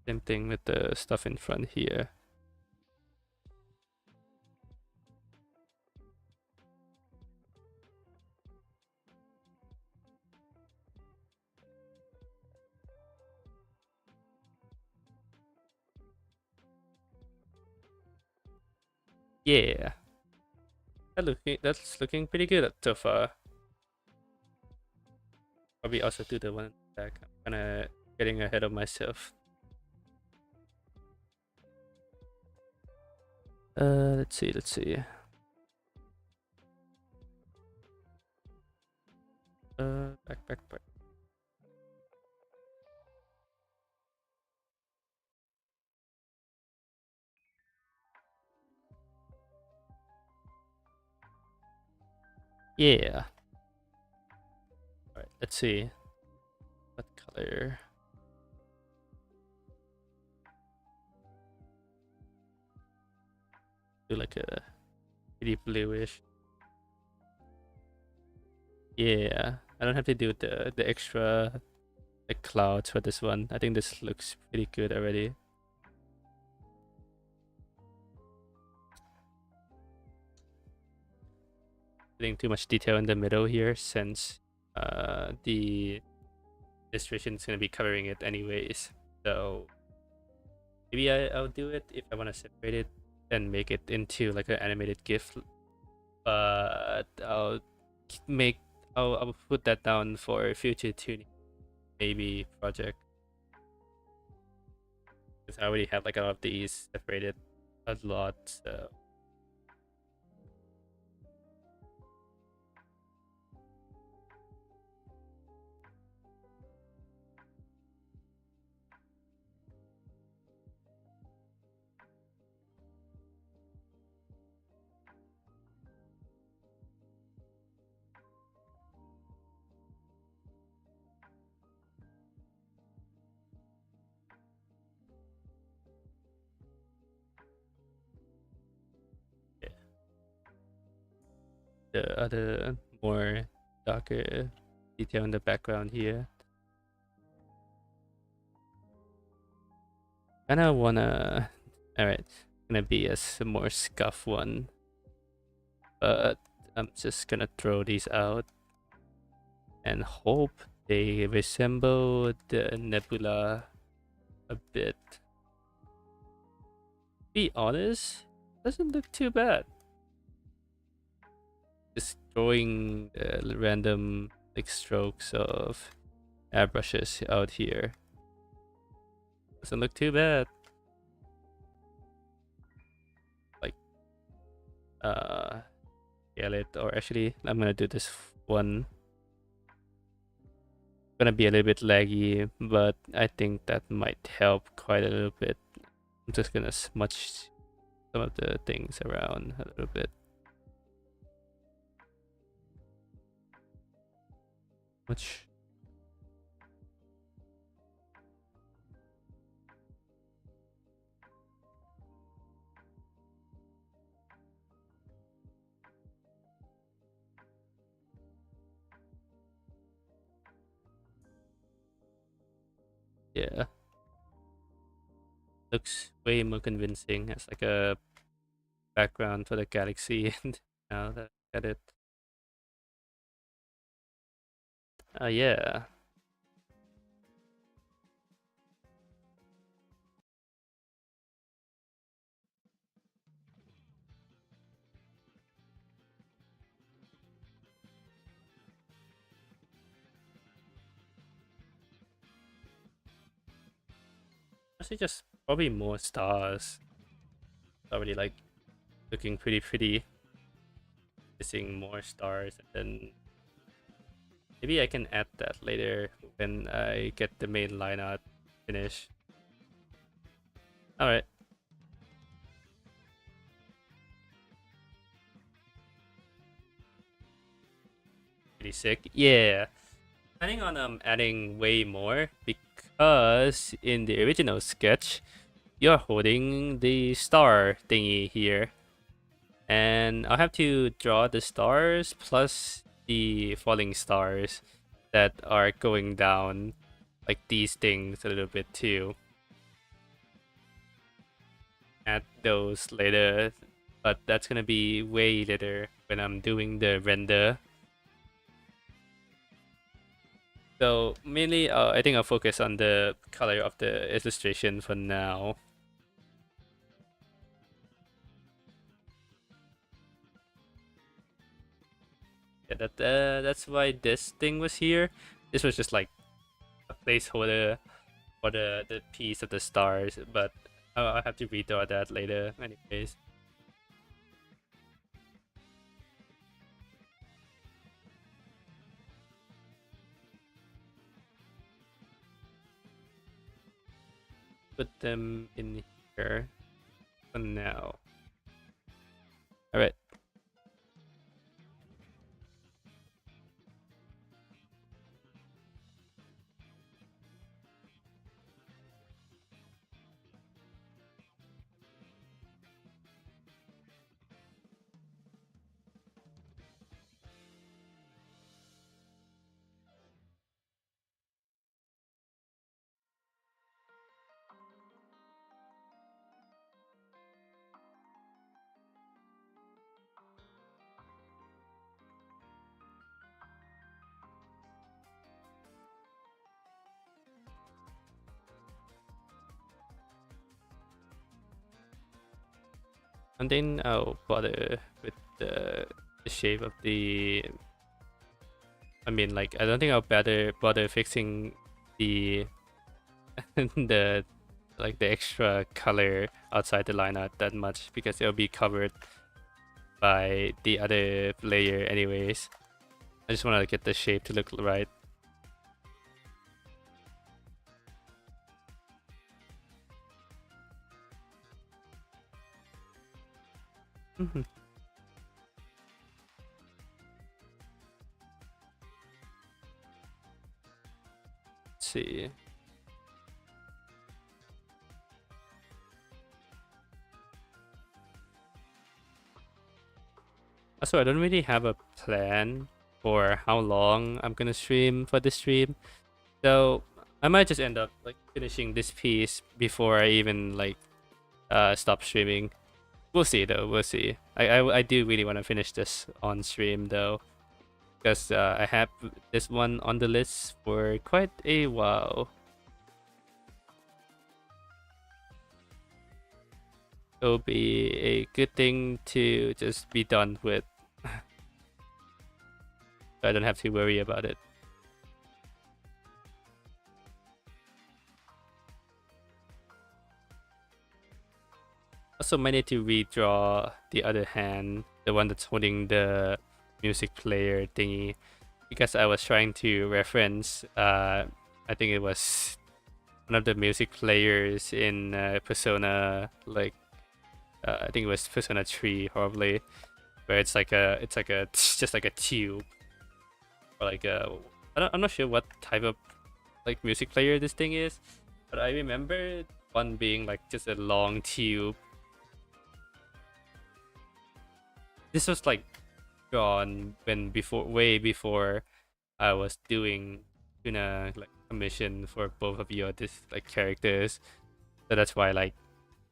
Same thing with the stuff in front here. Yeah, that's looking pretty good so far. Probably also do the one back. I'm kind of getting ahead of myself. Let's see, let's see. Back. Yeah. All right, let's see. What color? Do like a pretty bluish. Yeah, I don't have to do the extra like clouds for this one. I think this looks pretty good already. Putting too much detail in the middle here since the illustration is gonna be covering it anyways. So maybe I'll do it if I want to separate it and make it into like an animated GIF. But make I'll put that down for future tuning maybe project. Because I already have like a lot of these separated a lot, so the other more darker detail in the background here. Kinda wanna, alright, gonna be a more scuff one, but I'm just gonna throw these out and hope they resemble the nebula a bit. Be honest, doesn't look too bad. Just throwing random like strokes of airbrushes out here doesn't look too bad. Like scale it, or actually I'm gonna do this one. Gonna be a little bit laggy, but I think that might help quite a little bit. I'm just gonna smudge some of the things around a little bit. Much. Yeah. Looks way more convincing as like a background for the galaxy. And now that I get it. Yeah. Actually, just probably more stars. Already like looking pretty. Missing more stars, and then maybe I can add that later when I get the main line art finished. Alright. Pretty sick. Yeah. Planning on adding way more because in the original sketch you're holding the star thingy here. And I'll have to draw the stars plus the falling stars that are going down, like these things a little bit too. Add those later, but that's gonna be way later when I'm doing the render. So mainly, I think I'll focus on the color of the illustration for now. Yeah, that's why this thing was here. This was just like a placeholder for the piece of the stars, but I'll have to redraw that later anyways. Put them in here for now. Alright. And then I'll bother with the shape of the. I mean, like, I don't think I'll bother fixing the the like the extra color outside the line art that much because it'll be covered by the other layer anyways. I just want to get the shape to look right. Let's see. Also, I don't really have a plan for how long I'm gonna stream for this stream. So I might just end up like finishing this piece before I even like stop streaming. We'll see though. We'll see. I do really want to finish this on stream though, because I have this one on the list for quite a while. It'll be a good thing to just be done with. So I don't have to worry about it. Also, might need to redraw the other hand, the one that's holding the music player thingy, because I was trying to reference, I think it was one of the music players in Persona, like I think it was Persona 3, probably, where it's like it's just like a tube, or like I'm not sure what type of like music player this thing is, but I remember one being like just a long tube. This was like drawn when way before I was doing like commission for both of your this like characters, so that's why like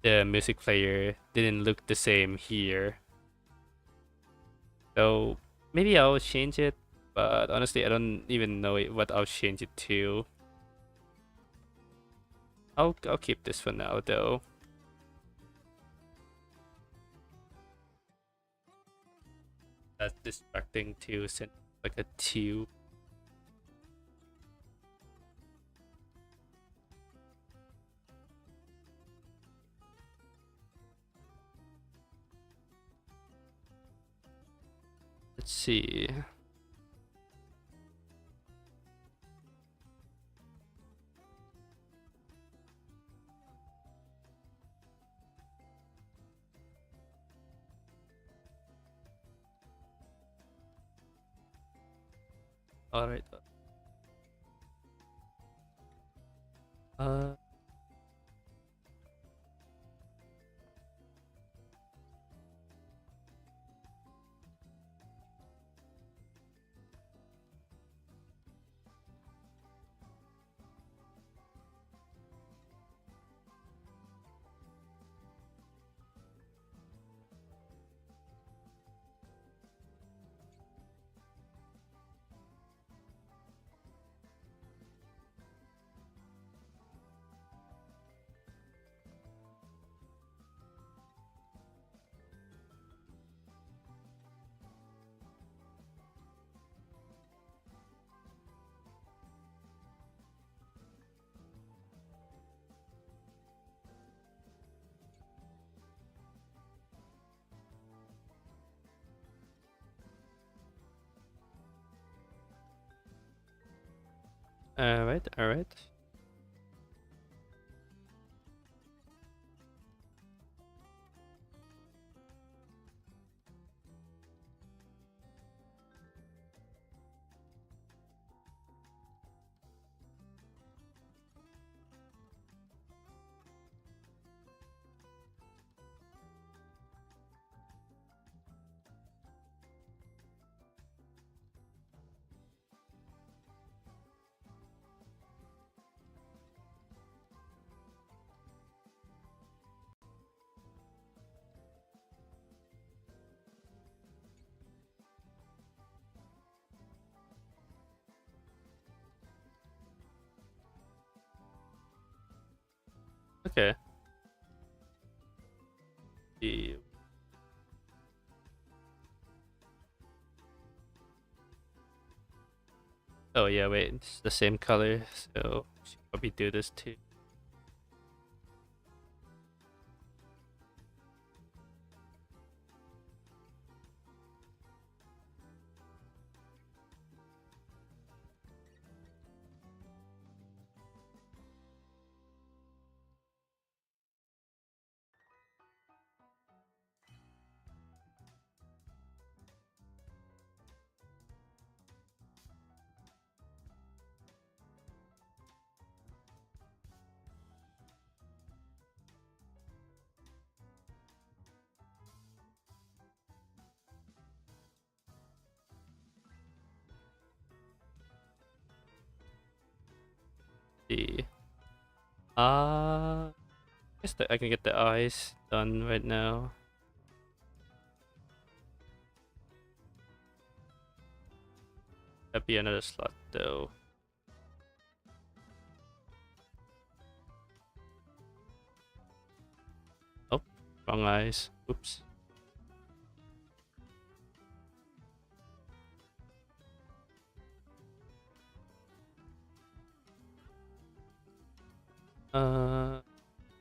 the music player didn't look the same here. So maybe I'll change it, but honestly I don't even know what I'll change it to. I'll keep this for now though. That's distracting too, since like a tube. Let's see. All right. Uh. All right. All right. Okay. The Oh yeah, wait, it's the same color, so we should probably do this too. see. I guess that I can get the eyes done right now. That'd be another slot though. Oh, wrong eyes. Oops.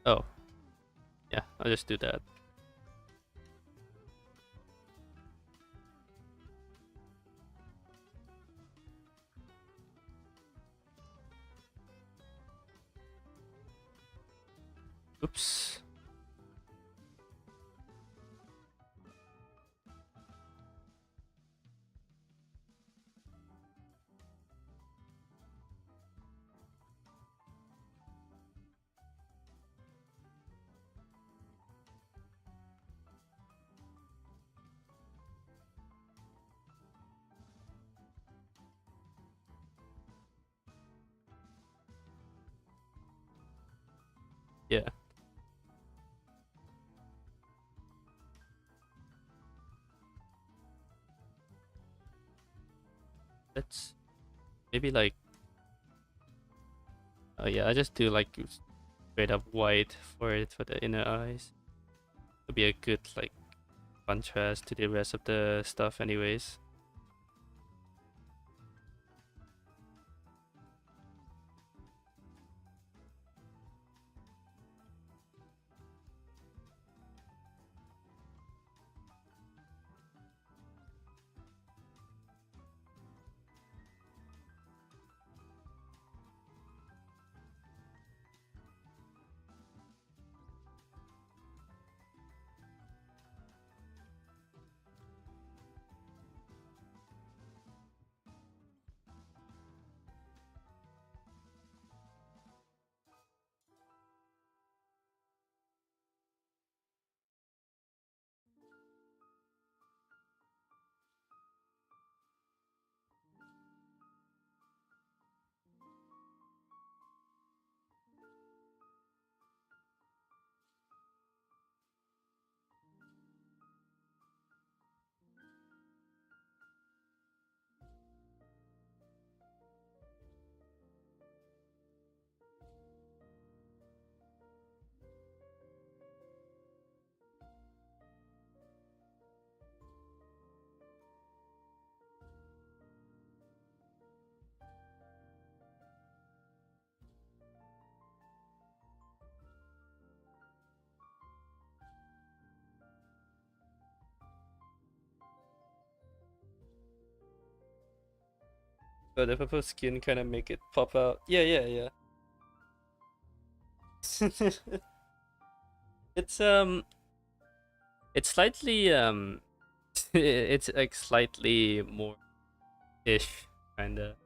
Oh, yeah, I'll just do that. Oops. Yeah, let's maybe like, oh yeah, I just do like straight up white for it for the inner eyes. It'll be a good like contrast to the rest of the stuff anyways. But the purple skin kind of make it pop out. Yeah, yeah, yeah. It's it's slightly it's like slightly more ish kinda.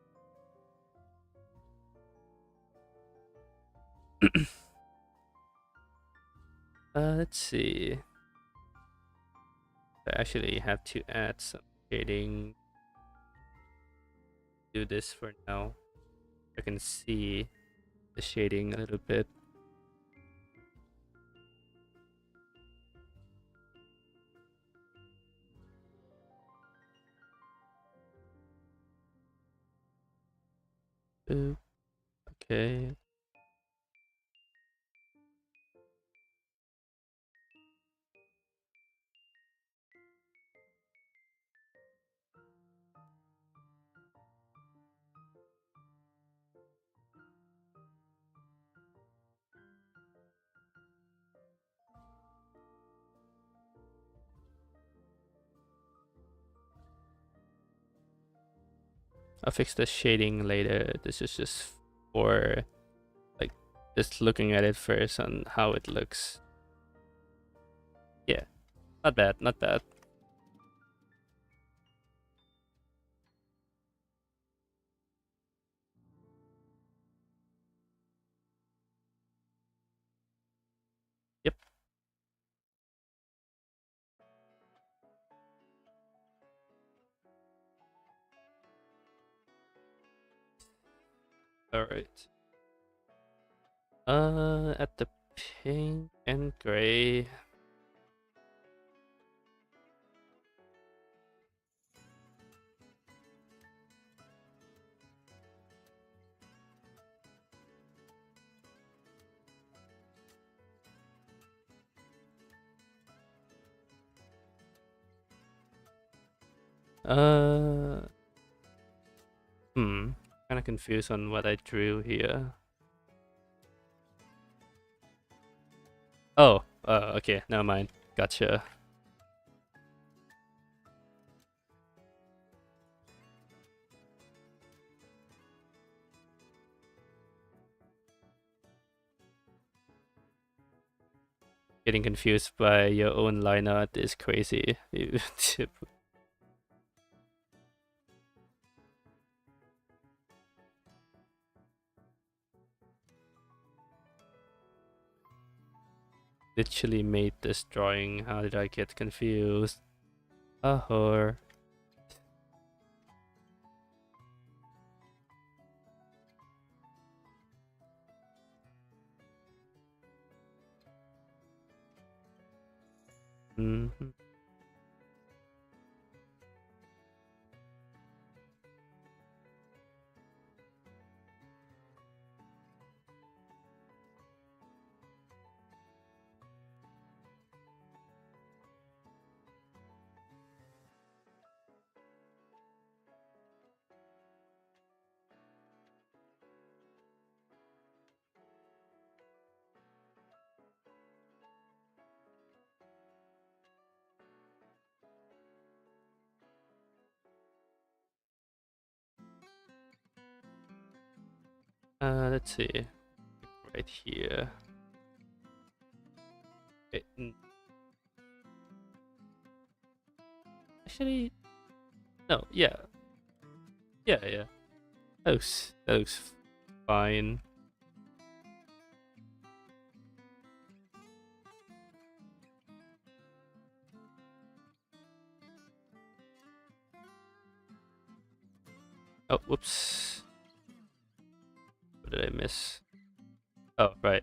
Let's see. I actually have to add some shading. Do this for now. I can see the shading a little bit. Oop, okay. I'll fix the shading later. This is just for like just looking at it first on how it looks. Yeah, not bad, not bad. Yep. All right. At the pink and gray. Uh, kind of confused on what I drew here. Oh, okay, never mind. Gotcha. Getting confused by your own line art is crazy. Literally made this drawing. How did I get confused? Whore. Mm-hmm. Let's see. Right here. Actually, no. Yeah, yeah. That looks fine. Oh, whoops. What did I miss? Oh, right.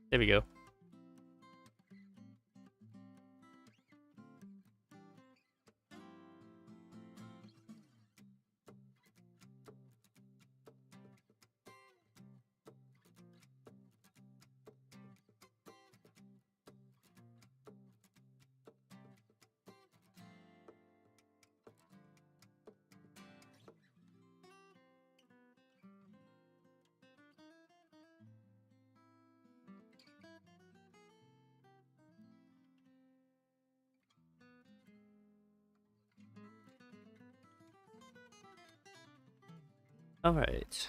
There we go. All right.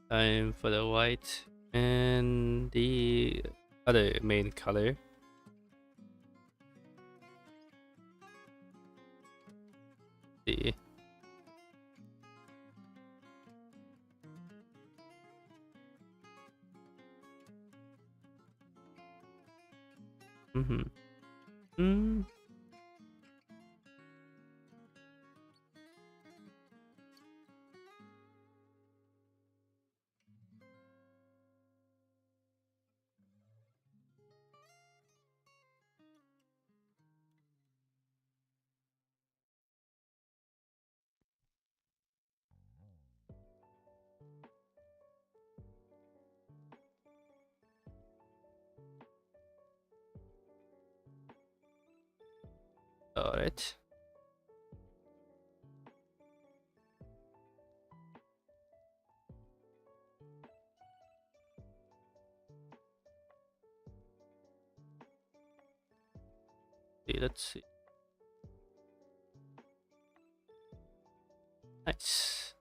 Time for the white and the other main color. The mm-hmm. Mm. All right. Let's see. Nice.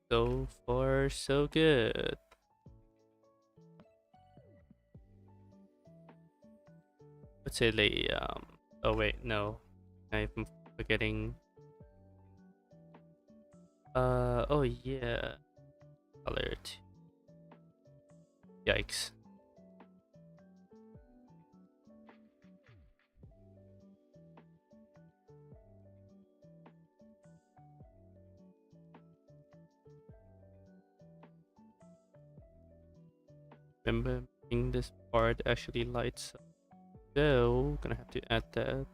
So far, so good. Let's say the Oh wait, no, I'm forgetting. Oh yeah, alert. Yikes. remembering this part actually lights up. So gonna have to add that.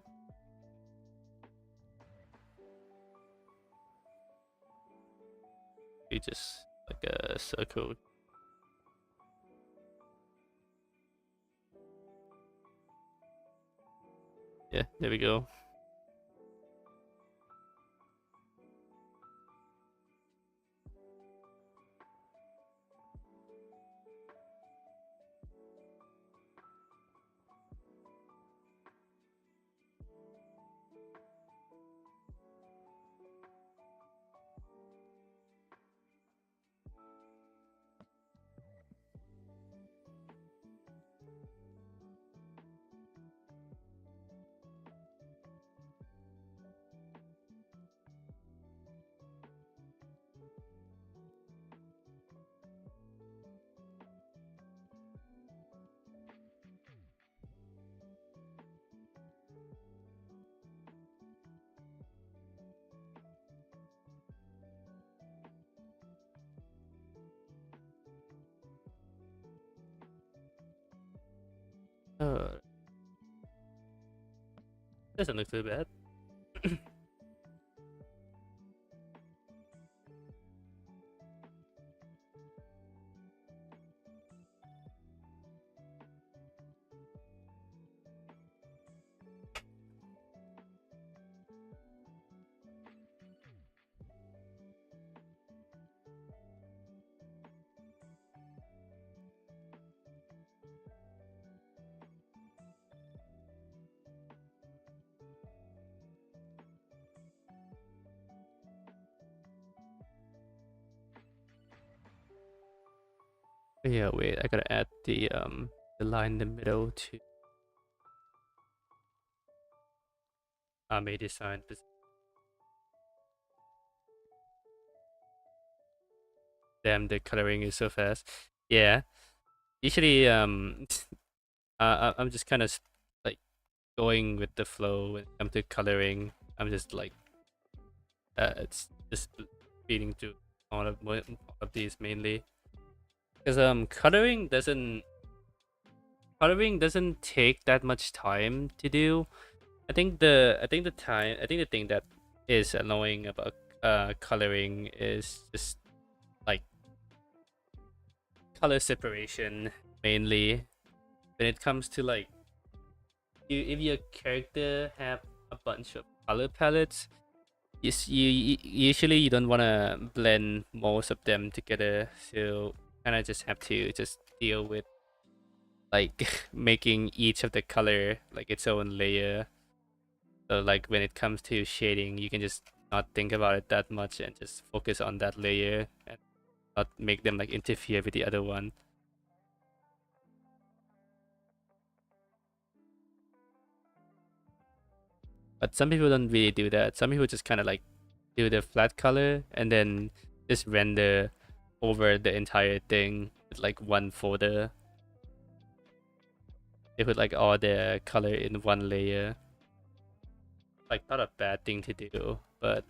We just like a circle. Yeah, there we go. Uh, doesn't look too bad. Yeah, wait, I gotta add the line in the middle to may design. Damn, the coloring is so fast. Yeah, usually I'm just kind of like going with the flow when it comes to coloring. I'm just like it's just feeding to all of these mainly because coloring doesn't take that much time to do. I think the thing that is annoying about coloring is just like color separation mainly when it comes to like if your character have a bunch of color palettes. Usually you don't want to blend most of them together, so kind of just have to just deal with like making each of the color like its own layer. So like when it comes to shading, you can just not think about it that much and just focus on that layer and not make them like interfere with the other one. But some people don't really do that. Some people just kind of like do the flat color and then just render over the entire thing with like one folder. They put like all the color in one layer. Like not a bad thing to do, but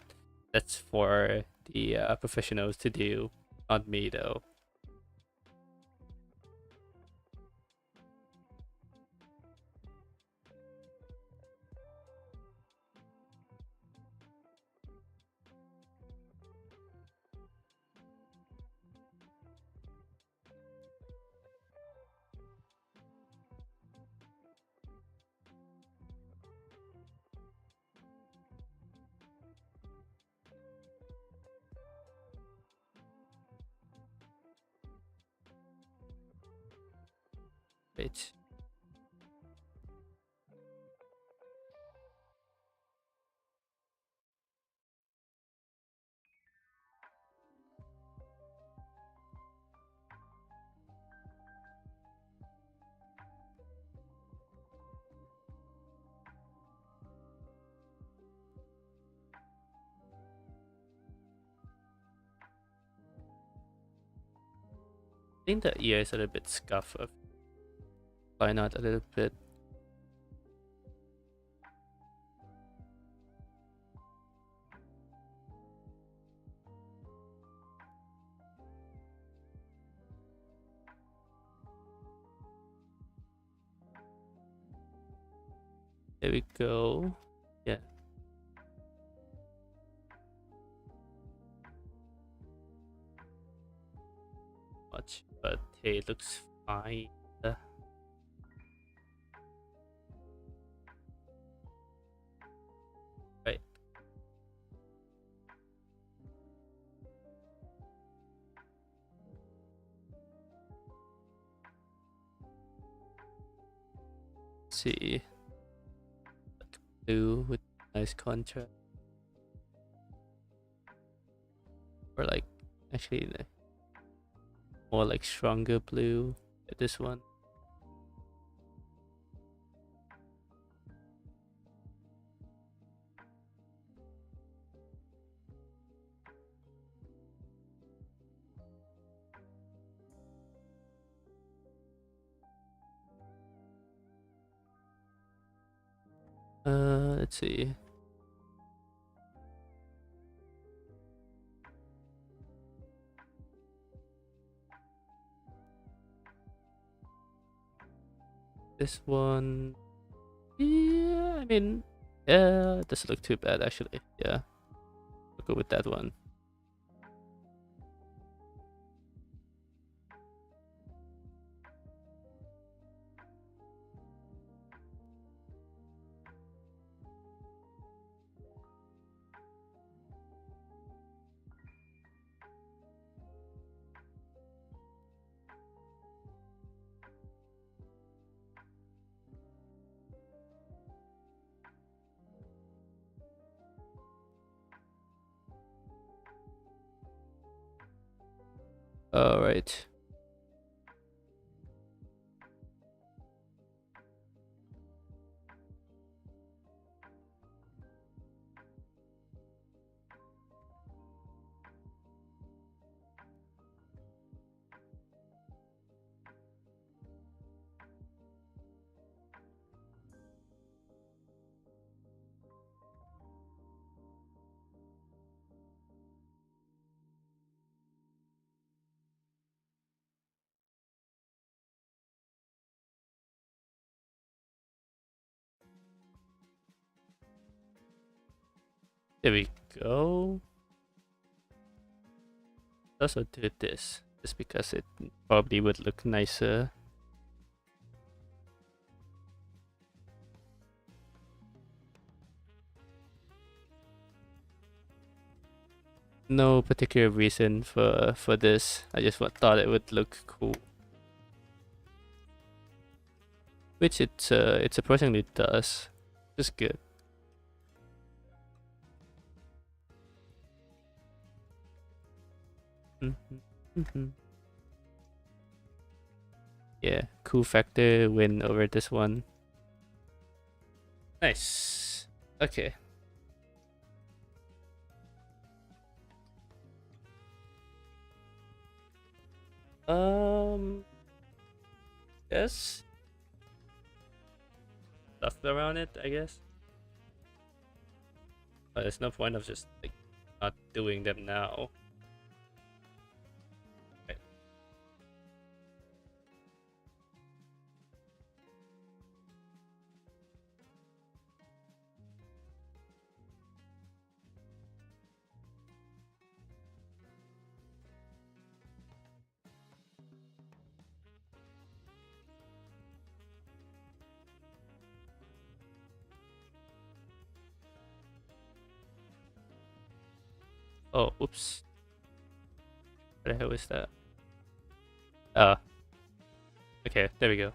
that's for the professionals to do, not me though. Wait. I think the ear is a little bit scuffed. Why not a little bit? There we go. Yeah. Much, but hey, it looks fine. Right. Let's see. Like blue with nice contrast. Or like actually more like stronger blue. This one. Let's see. This one. Yeah, I mean, yeah, it doesn't look too bad actually. Yeah, I'll go with that one. All right. There we go. Also do this just because it probably would look nicer. No particular reason for this. I just thought it would look cool, which it surprisingly does. Just good. Yeah, cool factor win over this one. Nice. Okay. Yes. Stuff around it, I guess. But there's no point of just like not doing them now. Right. Oh, oops. What the hell is that? Okay, there we go.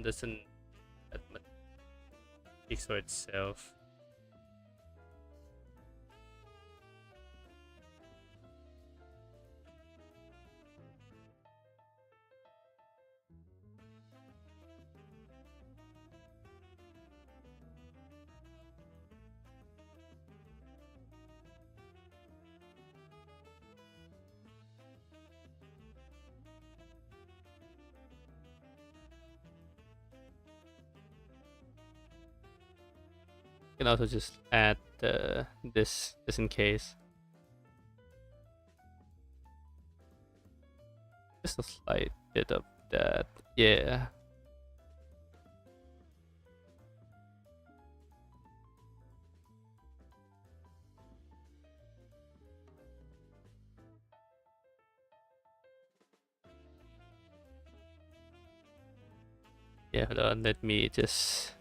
doesn't that much speaks for itself. You can also just add this in case. Just a slight bit of that. Yeah. Yeah, hold on, let me just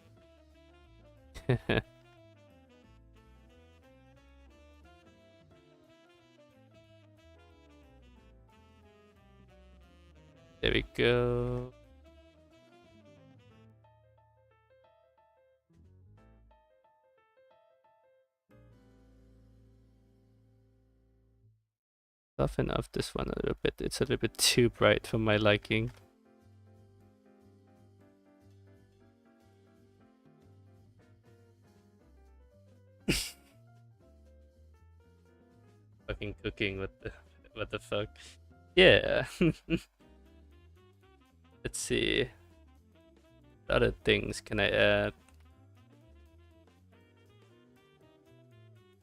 there we go. Soften up this one a little bit. It's a little bit too bright for my liking. Fucking cooking, what the fuck? Yeah. Let's see. What other things can I add?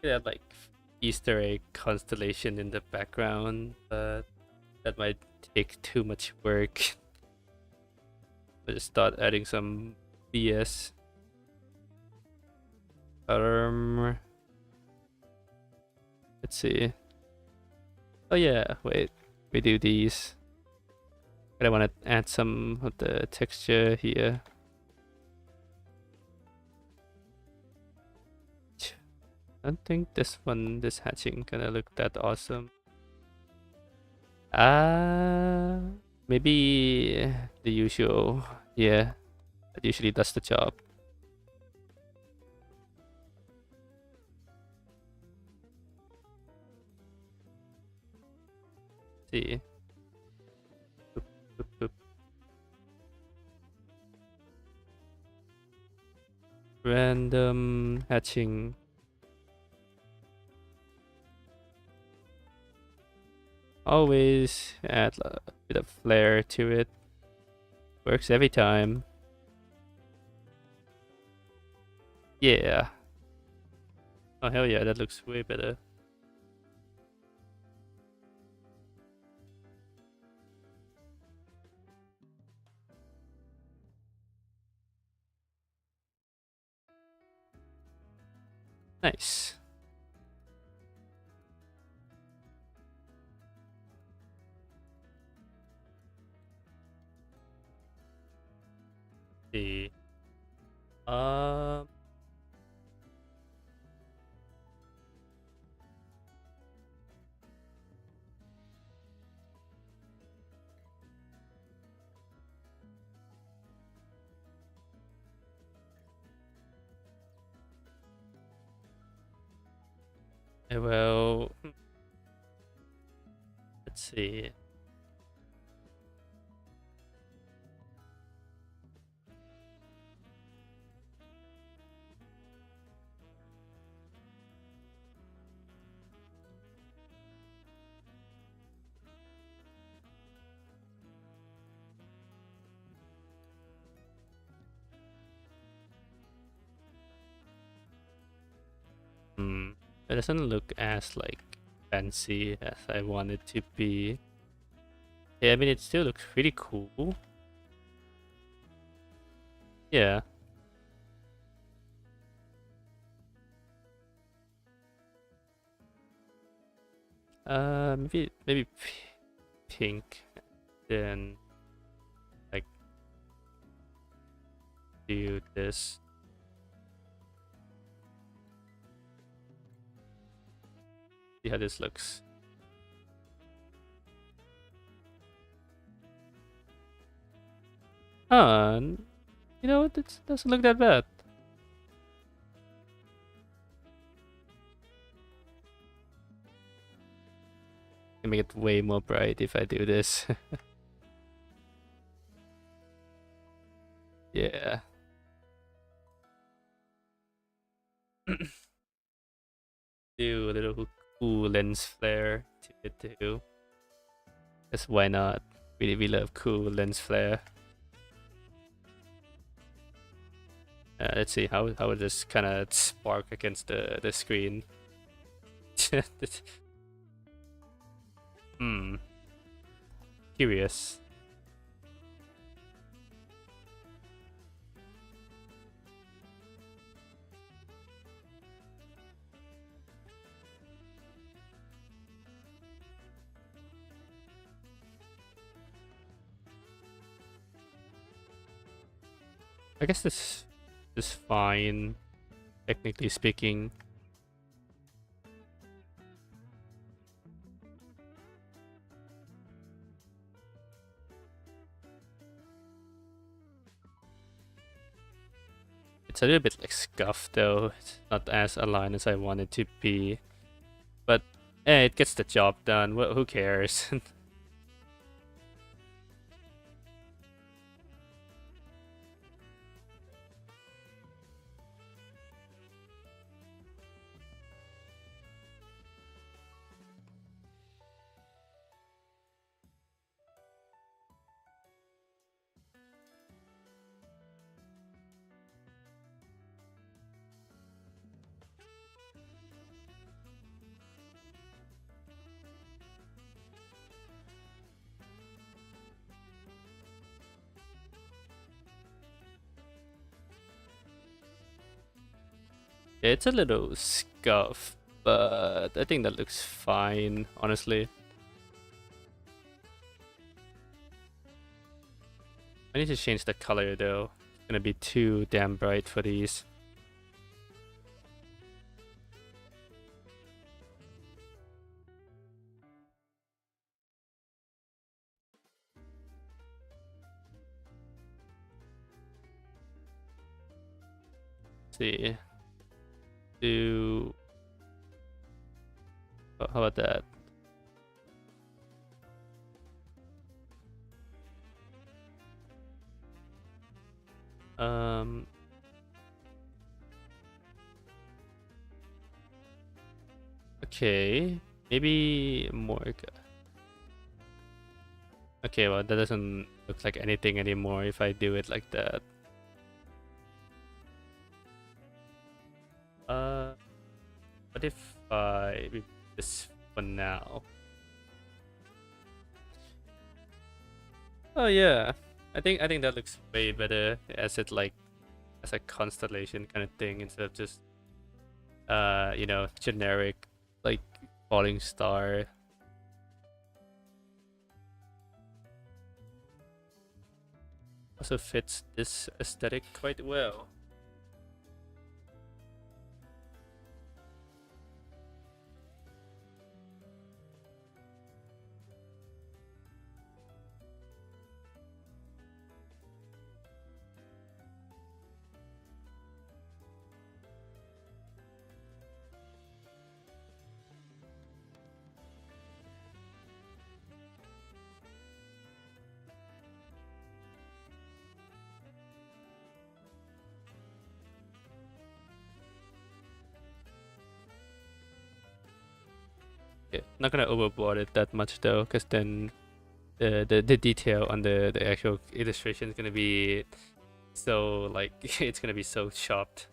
Yeah, like Easter egg constellation in the background, but that might take too much work. I'll just start adding some BS. Let's see. Oh yeah, wait. We do these. But I want to add some of the texture here. I don't think this hatching gonna look that awesome. Maybe the usual. Yeah, that usually does the job. See. Boop, boop, boop. Random hatching. Always add a bit of flair to it. Works every time. Yeah. Oh hell yeah, that looks way better. Nice. See. Well, let's see. It doesn't look as like fancy as I want it to be. Yeah, I mean it still looks pretty cool. Yeah. Maybe pink, then like do this. See how this looks. You know, it doesn't look that bad. Can make it way more bright if I do this. Yeah. Do a little cool lens flare to it too. Because why not? We love cool lens flare. Let's see how it just kind of spark against the screen. Hmm. Curious. I guess this is fine, technically speaking. It's a little bit like scuffed though. It's not as aligned as I want it to be. But it gets the job done. Who cares? It's a little scuffed, but I think that looks fine, honestly. I need to change the color though. It's gonna be too damn bright for these. Let's see. Do how about that? Um okay. Maybe more. Okay, well that doesn't look like anything anymore if I do it like that. What if I leave this for now? Oh yeah, I think that looks way better as it like as a constellation kind of thing instead of just you know, generic like falling star. Also fits this aesthetic quite well. Yeah, not gonna overboard it that much though, because then the detail on the actual illustration is gonna be so like it's gonna be so chopped.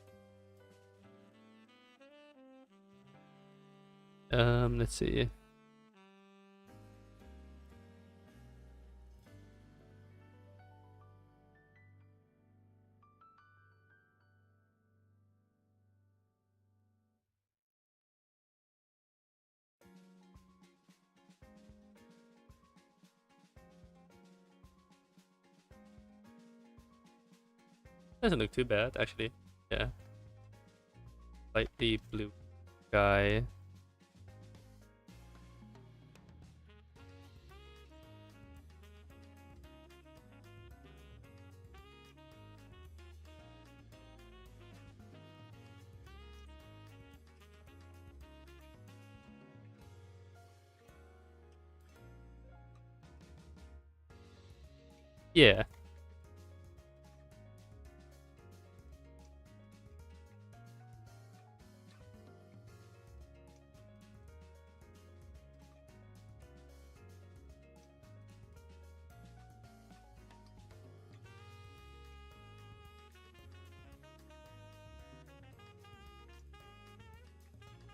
Let's see. Doesn't look too bad actually. Yeah, slightly blue sky. Yeah.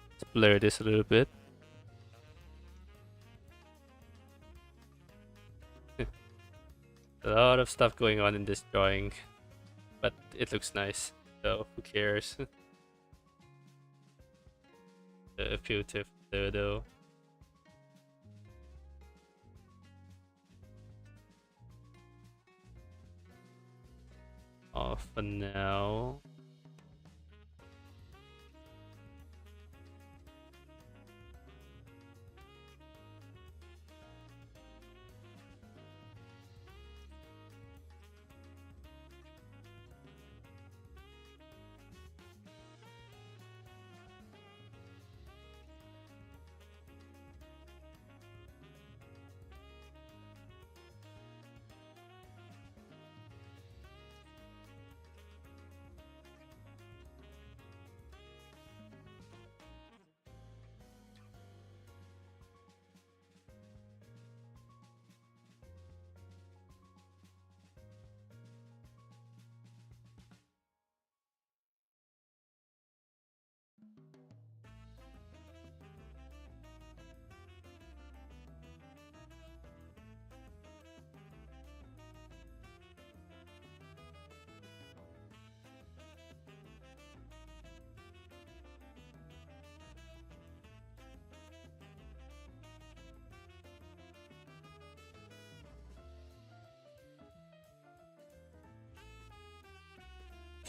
Let's blur this a little bit. A lot of stuff going on in this drawing, but it looks nice, so who cares? A fugitive though. Off for now.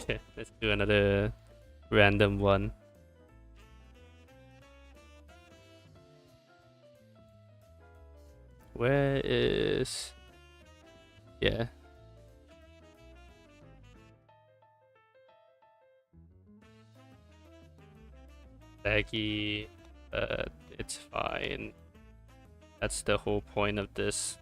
Okay, let's do another random one. Where is... Yeah. Laggy, but it's fine. That's the whole point of this.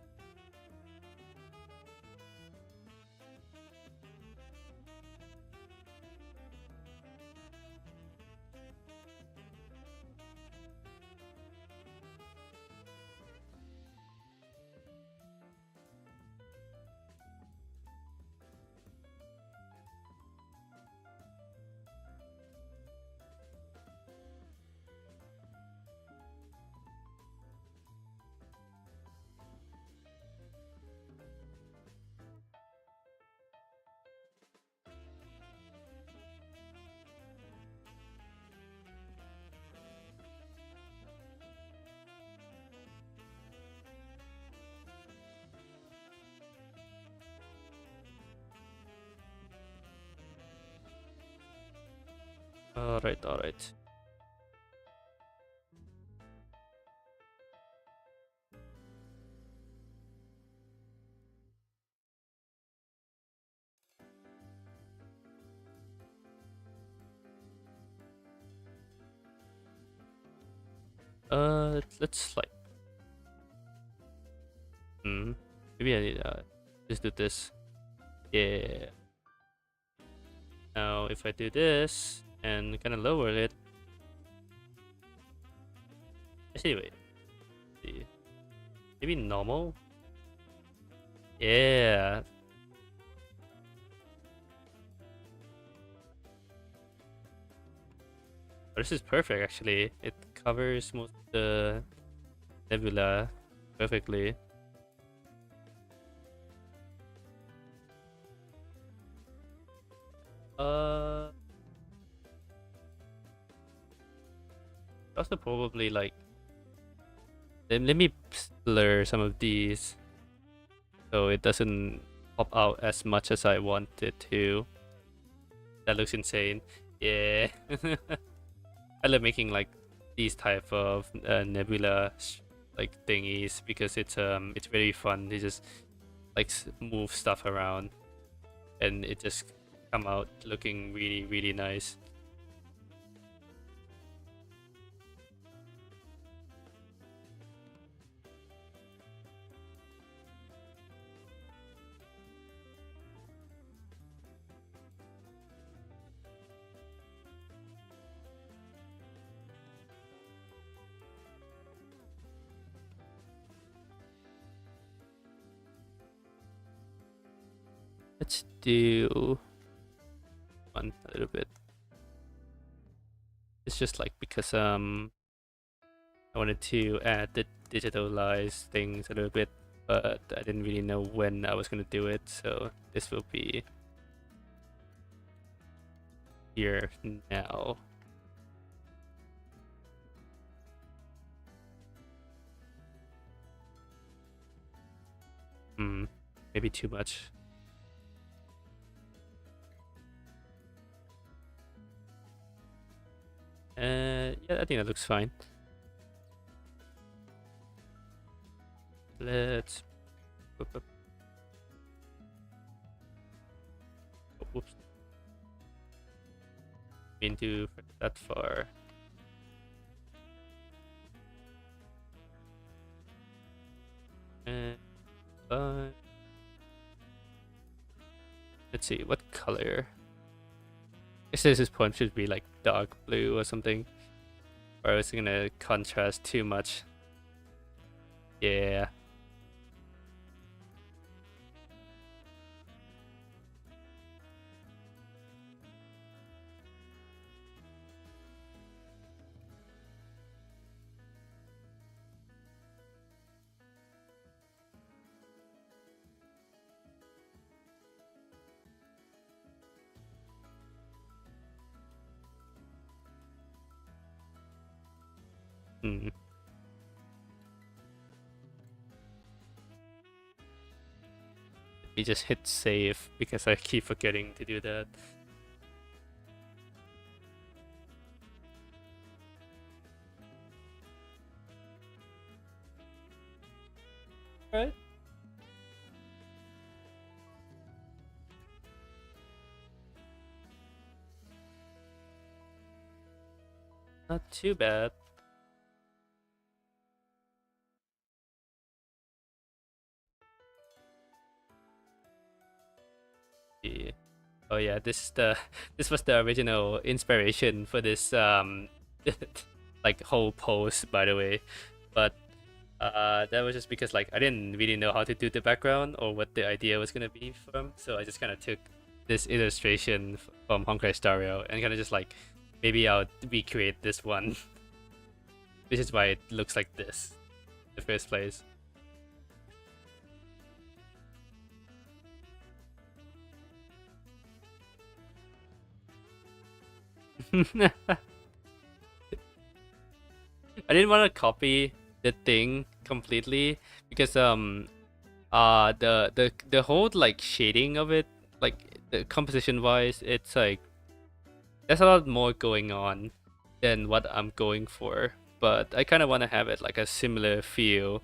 Alright, alright. Let's like... Maybe I need just do this. Yeah. Now if I do this and kind of lower it, actually wait, see, maybe normal. Yeah. This is perfect actually. It covers most of the nebula perfectly. Also probably like let me blur some of these so it doesn't pop out as much as I want it to. That looks insane. Yeah. I love making like these type of nebula like thingies because it's very fun. They just like move stuff around and it just come out looking really nice. do one a little bit. It's just like because I wanted to add the digitalize things a little bit, but I didn't really know when I was gonna do it, so this will be here now. Maybe too much. Yeah, I think that looks fine. Let's. Oh, whoops. Mean to that far. And let's see, what color? I guess this point should be like dark blue or something. Or I was gonna contrast too much. Yeah. Let me just hit save because I keep forgetting to do that. Alright. Not too bad. Oh yeah, this was the original inspiration for this like whole post, by the way. But that was just because like I didn't really know how to do the background or what the idea was gonna be from, so I just kind of took this illustration from Honkai Star Rail and kind of just like maybe I'll recreate this one. This is why it looks like this in the first place. I didn't want to copy the thing completely because the whole like shading of it, like the composition wise, it's like there's a lot more going on than what I'm going for, but I kind of want to have it like a similar feel.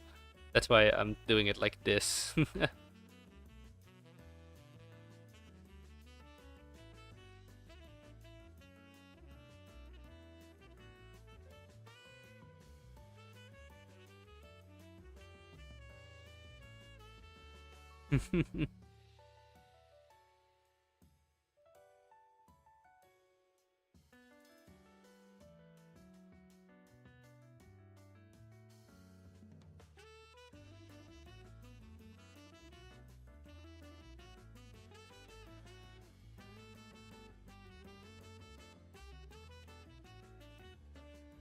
That's why I'm doing it like this.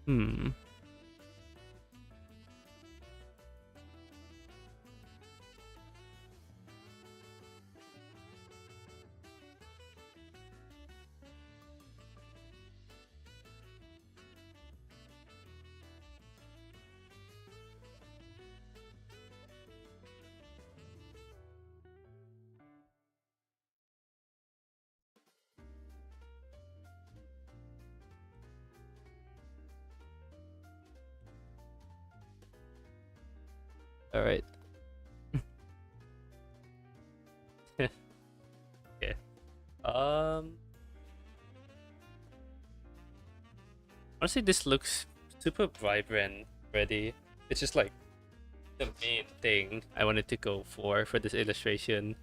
Hmm. All right. Okay. Honestly, this looks super vibrant already. It's just like the main thing I wanted to go for this illustration,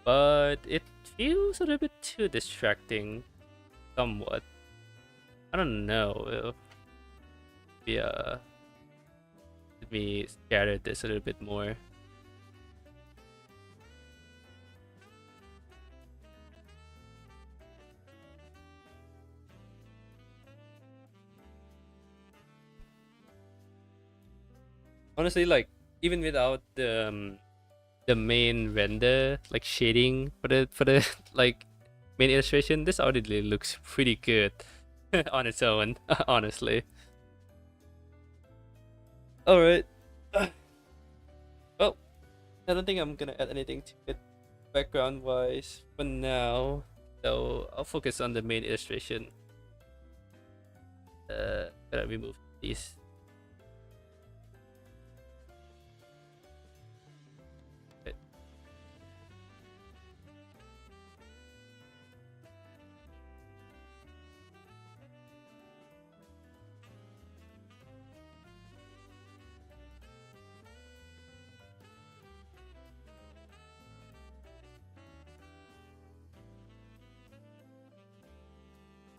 but it feels a little bit too distracting, somewhat. I don't know. Yeah. Let me scatter this a little bit more. Honestly, like even without the main render, like shading for the like main illustration, this already looks pretty good on its own. Honestly. All right. Well, I don't think I'm gonna add anything to it background wise for now. So I'll focus on the main illustration. Gotta remove these. Okay.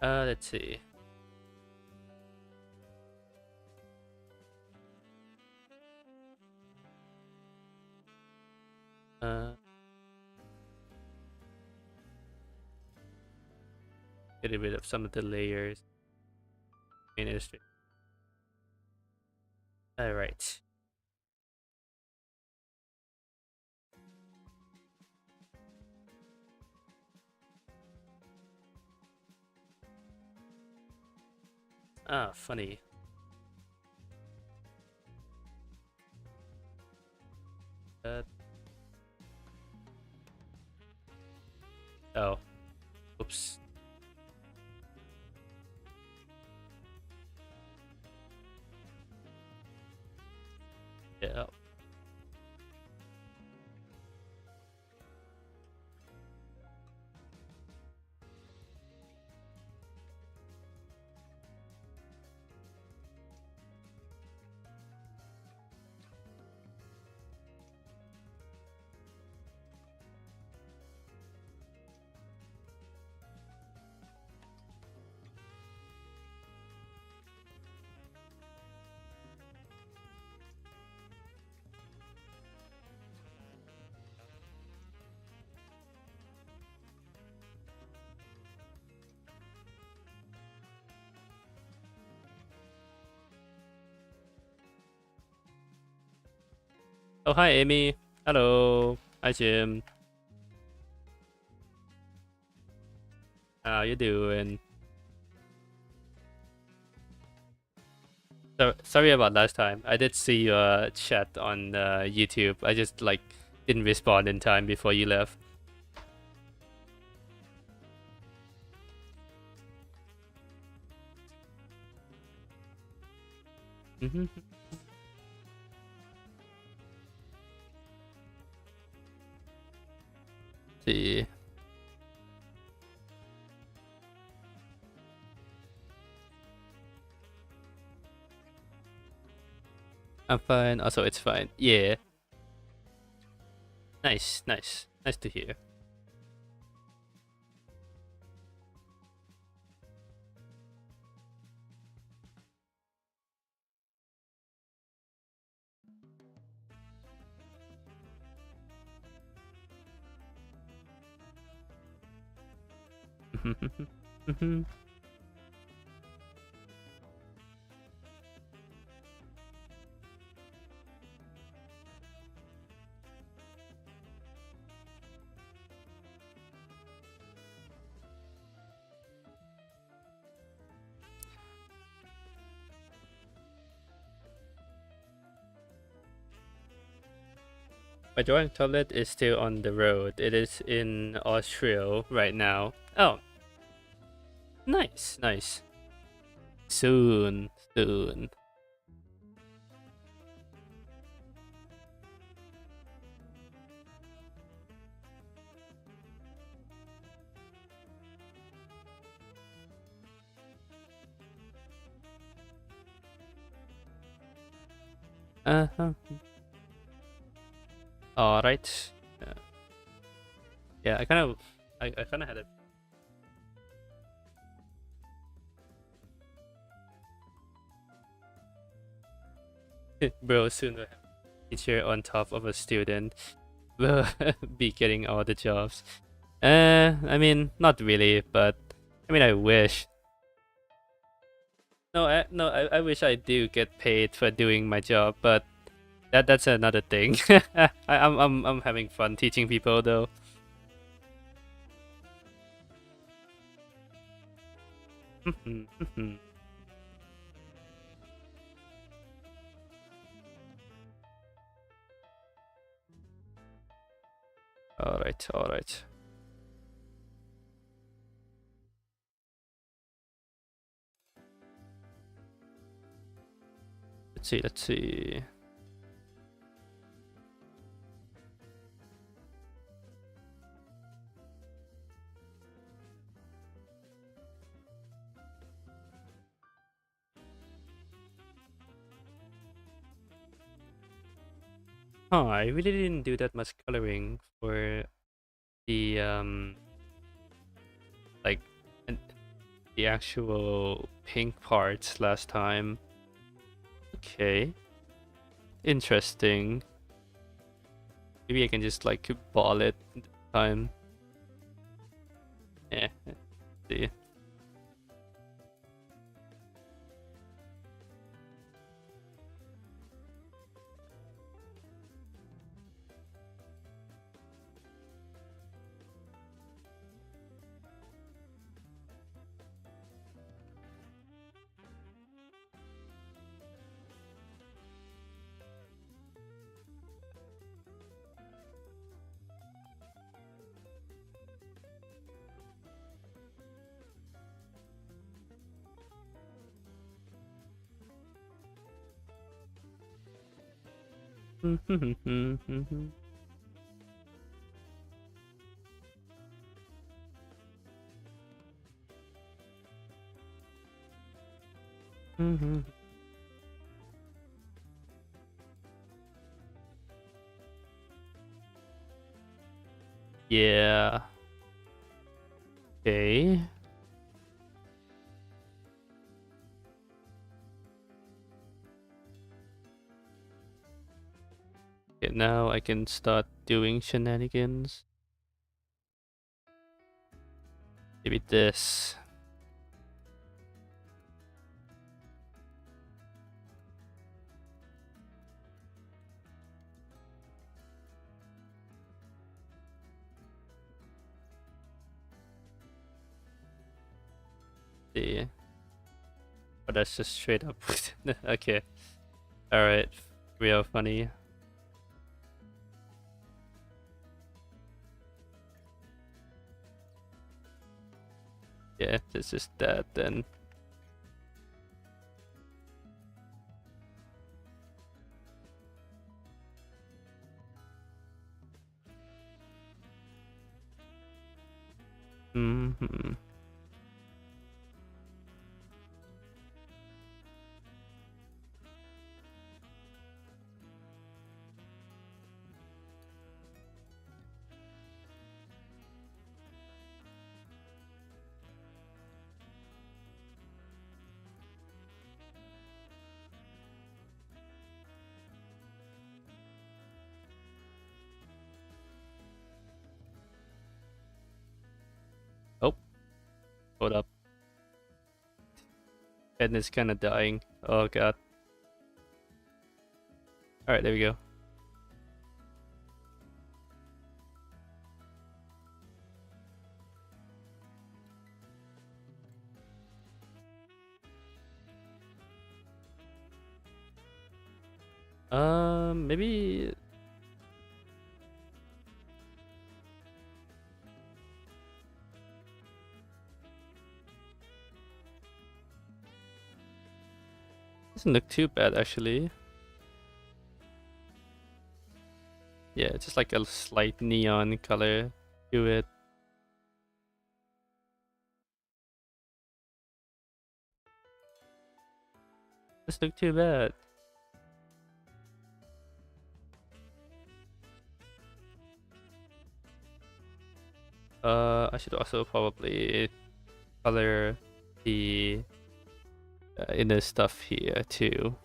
Let's see. Uh, get rid of some of the layers. Main illustration. All right. Ah, funny. Uh, oh, oops. Yeah. Oh, hi, Amy. Hello. Hi, Jim. How you doing? So sorry about last time. I did see your chat on YouTube. I just like didn't respond in time before you left. Mm-hmm. See. I'm fine. Also, it's fine. Yeah. Nice, nice. Nice to hear. My drawing tablet is still on the road. It is in Austria right now. Oh, nice, nice. Soon, soon. Uh-huh. All right. Yeah, I kind of had a bro soon will have a teacher on top of a student will be getting all the jobs. I mean, not really, but I mean, I wish. No, I wish I do get paid for doing my job, but That's another thing. I'm having fun teaching people though. All right, all right. Let's see, let's see. Oh, I really didn't do that much coloring for the like an- the actual pink parts last time. Okay, interesting. Maybe I can just like ball it this time. Yeah, let's see. Yeah. Okay. Okay, now I can start doing shenanigans. Maybe this. See. Oh, that's just straight up. Okay. Alright. Real funny. Yeah, this is that then. Mm-hmm. Oh, hold up. Pen is kinda dying. Oh god. Alright, there we go. Maybe doesn't look too bad actually. Yeah, just like a slight neon color to it. Doesn't look too bad. I should also probably color the inner stuff here too.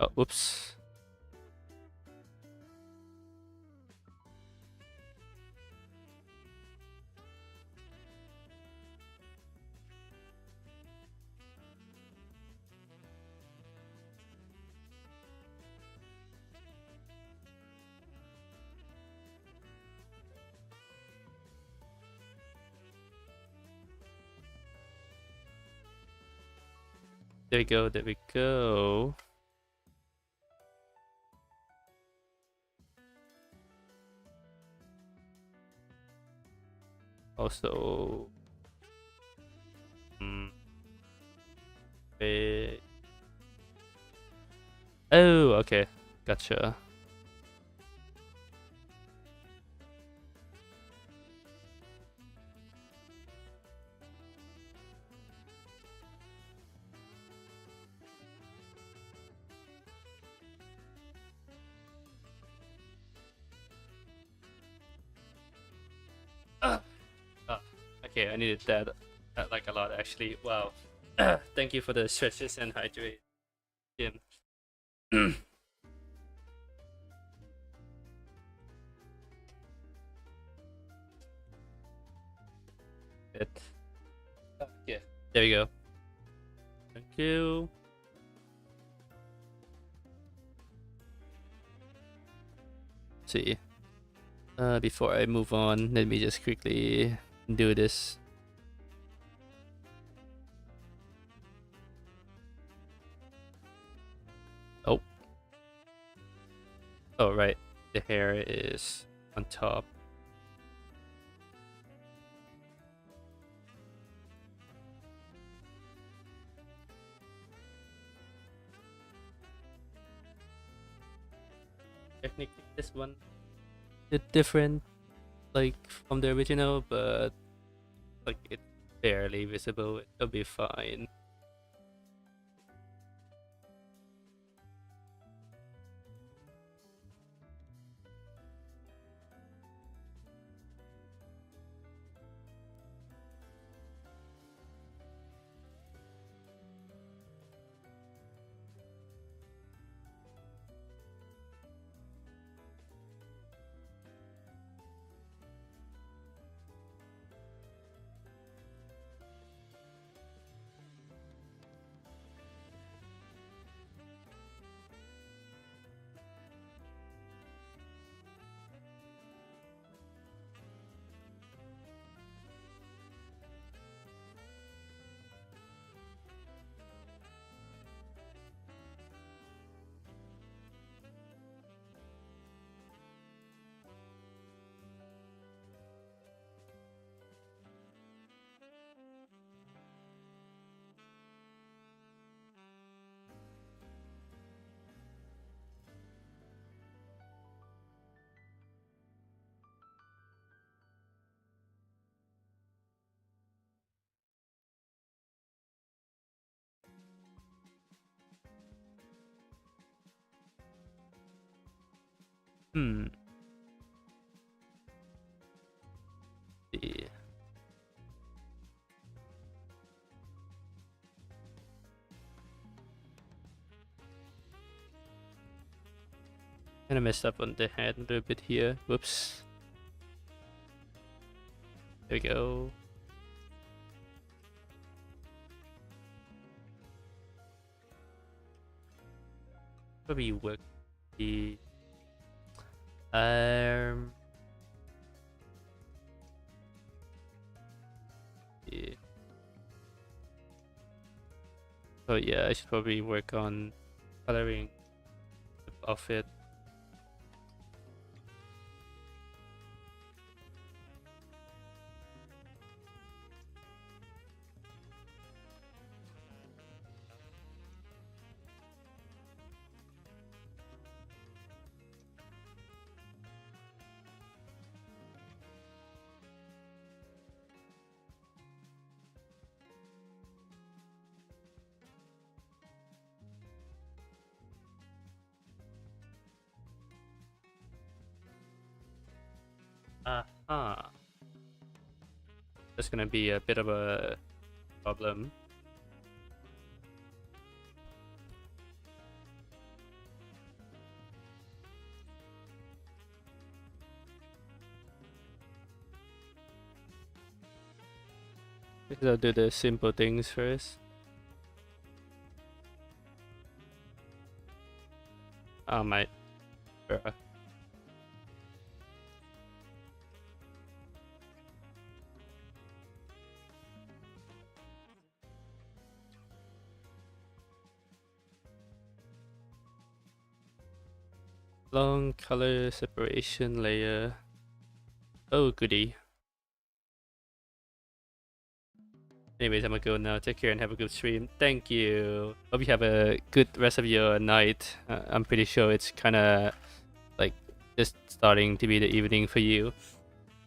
Oh, oops. There we go, there we go. Also, wait. Oh, okay, gotcha. Okay, I needed that like a lot actually. Wow. Thank you for the stretches and hydration. It. Yeah, there we go. Thank you. See. Before I move on, let me just quickly do this. Oh. Oh, right. The hair is on top. Technically, this one is different, like from the original, but like it's barely visible. It'll be fine. Hmm. See. Kind of messed up on the head a little bit here. Whoops. There we go. Probably work the arm. Yeah. Oh yeah, I should probably work on coloring the outfit. Aha. That's gonna be a bit of a problem. Because I'll do the simple things first. Oh my, bruh. Long color separation layer. Oh goody. Anyways, I'm gonna go now. Take care and have a good stream. Thank you. Hope you have a good rest of your night. I'm pretty sure it's kind of like just starting to be the evening for you.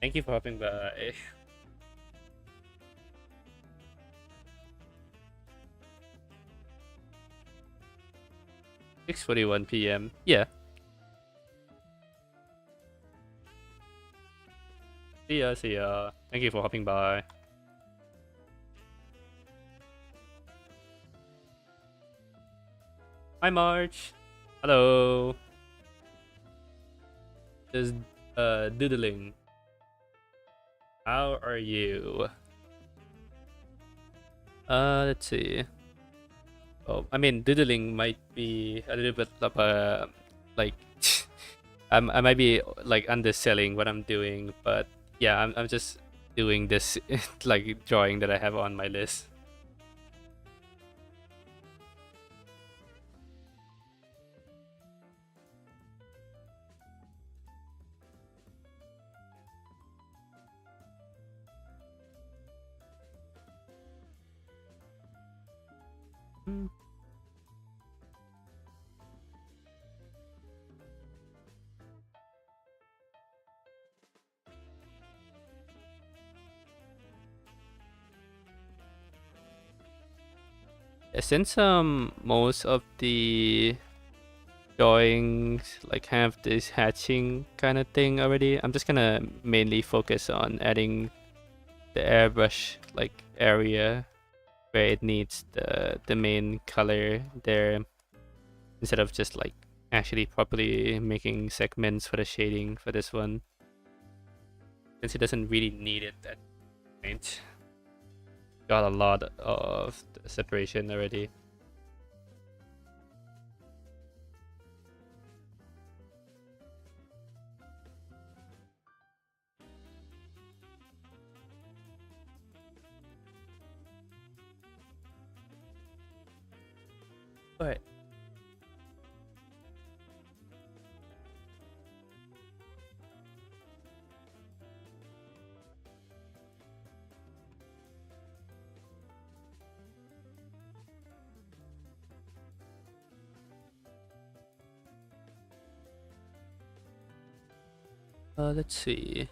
Thank you for hopping by. 6:41 p.m. Yeah. See ya, see ya. Thank you for hopping by. Hi, March. Hello. Just doodling. How are you? Let's see. Oh, I mean, doodling might be a little bit of a like I might be like underselling what I'm doing, but yeah, I'm just doing this like drawing that I have on my list. Since most of the drawings like have this hatching kind of thing already, I'm just gonna mainly focus on adding the airbrush like area where it needs the main color there, instead of just like actually properly making segments for the shading for this one, since it doesn't really need it at point. Got a lot of separation already. But let's see.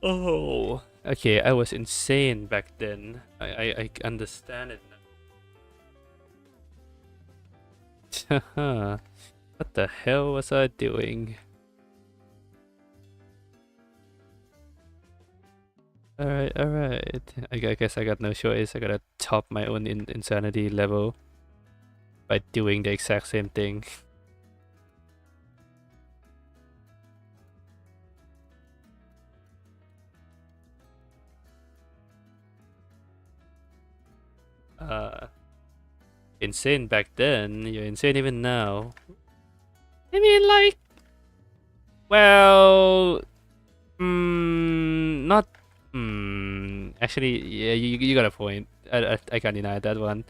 Oh, okay. I was insane back then. I understand it now. What the hell was I doing? Alright, alright. I guess I got no choice. I gotta top my own insanity level by doing the exact same thing. Insane back then. You're insane even now. I mean, like, well, not. Actually, yeah, you got a point. I can't deny that one.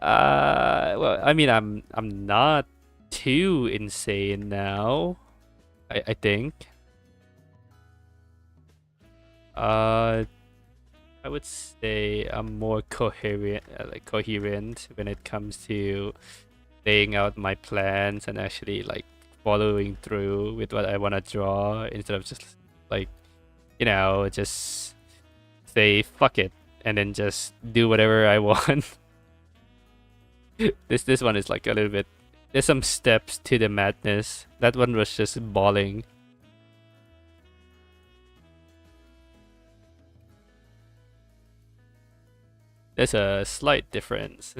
Well, I mean, I'm not too insane now. I think. Uh, I would say I'm more coherent when it comes to laying out my plans and actually like following through with what I want to draw instead of just like just say fuck it and then just do whatever I want. This one is like a little bit. There's some steps to the madness. That one was just bawling. There's a slight difference.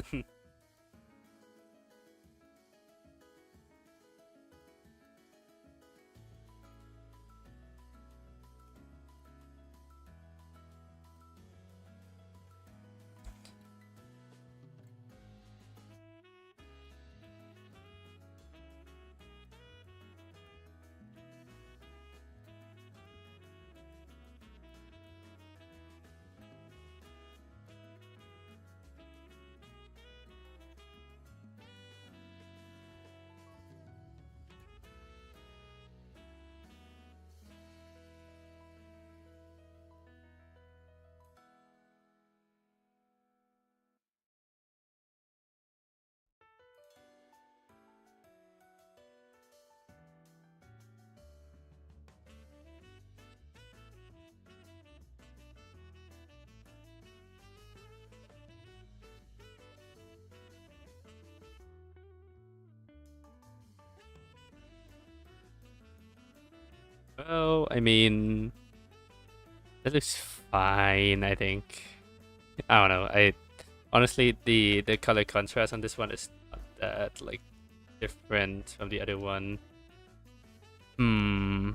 Well, I mean, that looks fine, I think. I don't know. I honestly the color contrast on this one is not that like different from the other one. Hmm.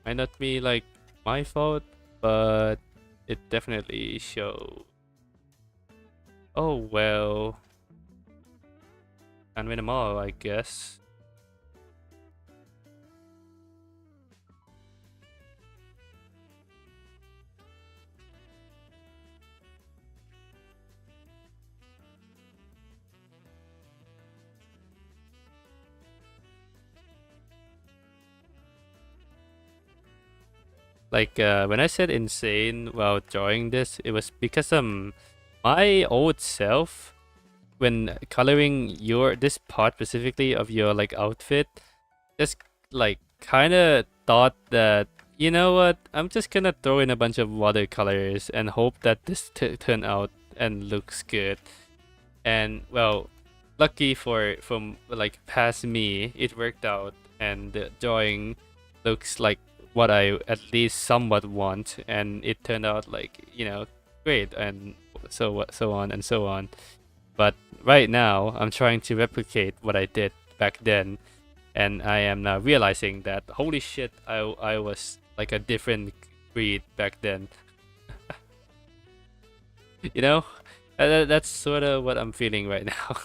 Might not be like my fault, but it definitely show. Oh well. Can't win them all, I guess. Like when I said insane while drawing this, it was because my old self, when coloring this part specifically of your like outfit, just like kind of thought that, you know what, I'm just gonna throw in a bunch of watercolors and hope that this turn out and looks good. And well, lucky from like past me, it worked out, and the drawing looks like what I at least somewhat want, and it turned out like great, and so on and so on. But right now, I'm trying to replicate what I did back then, and I am now realizing that holy shit, I was like a different breed back then. you know, that's sort of what I'm feeling right now.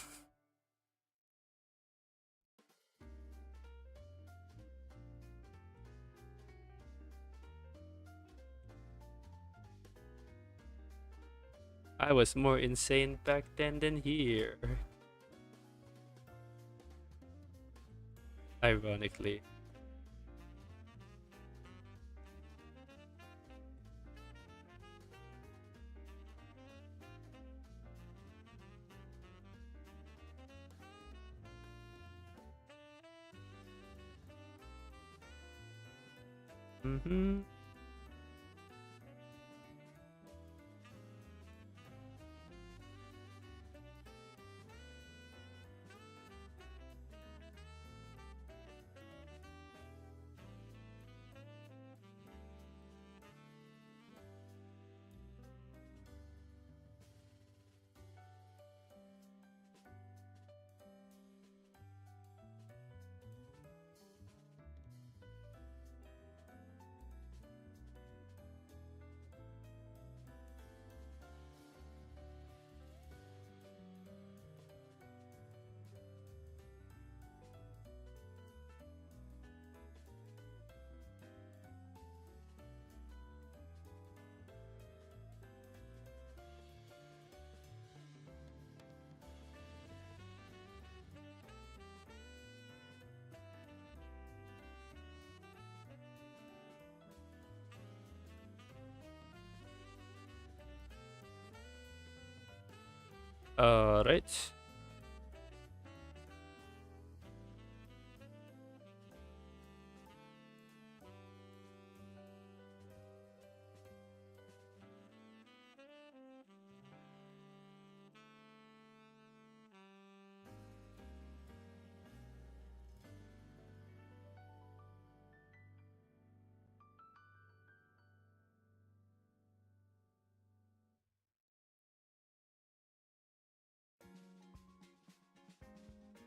I was more insane back then than here. Ironically. Mm-hmm. Right.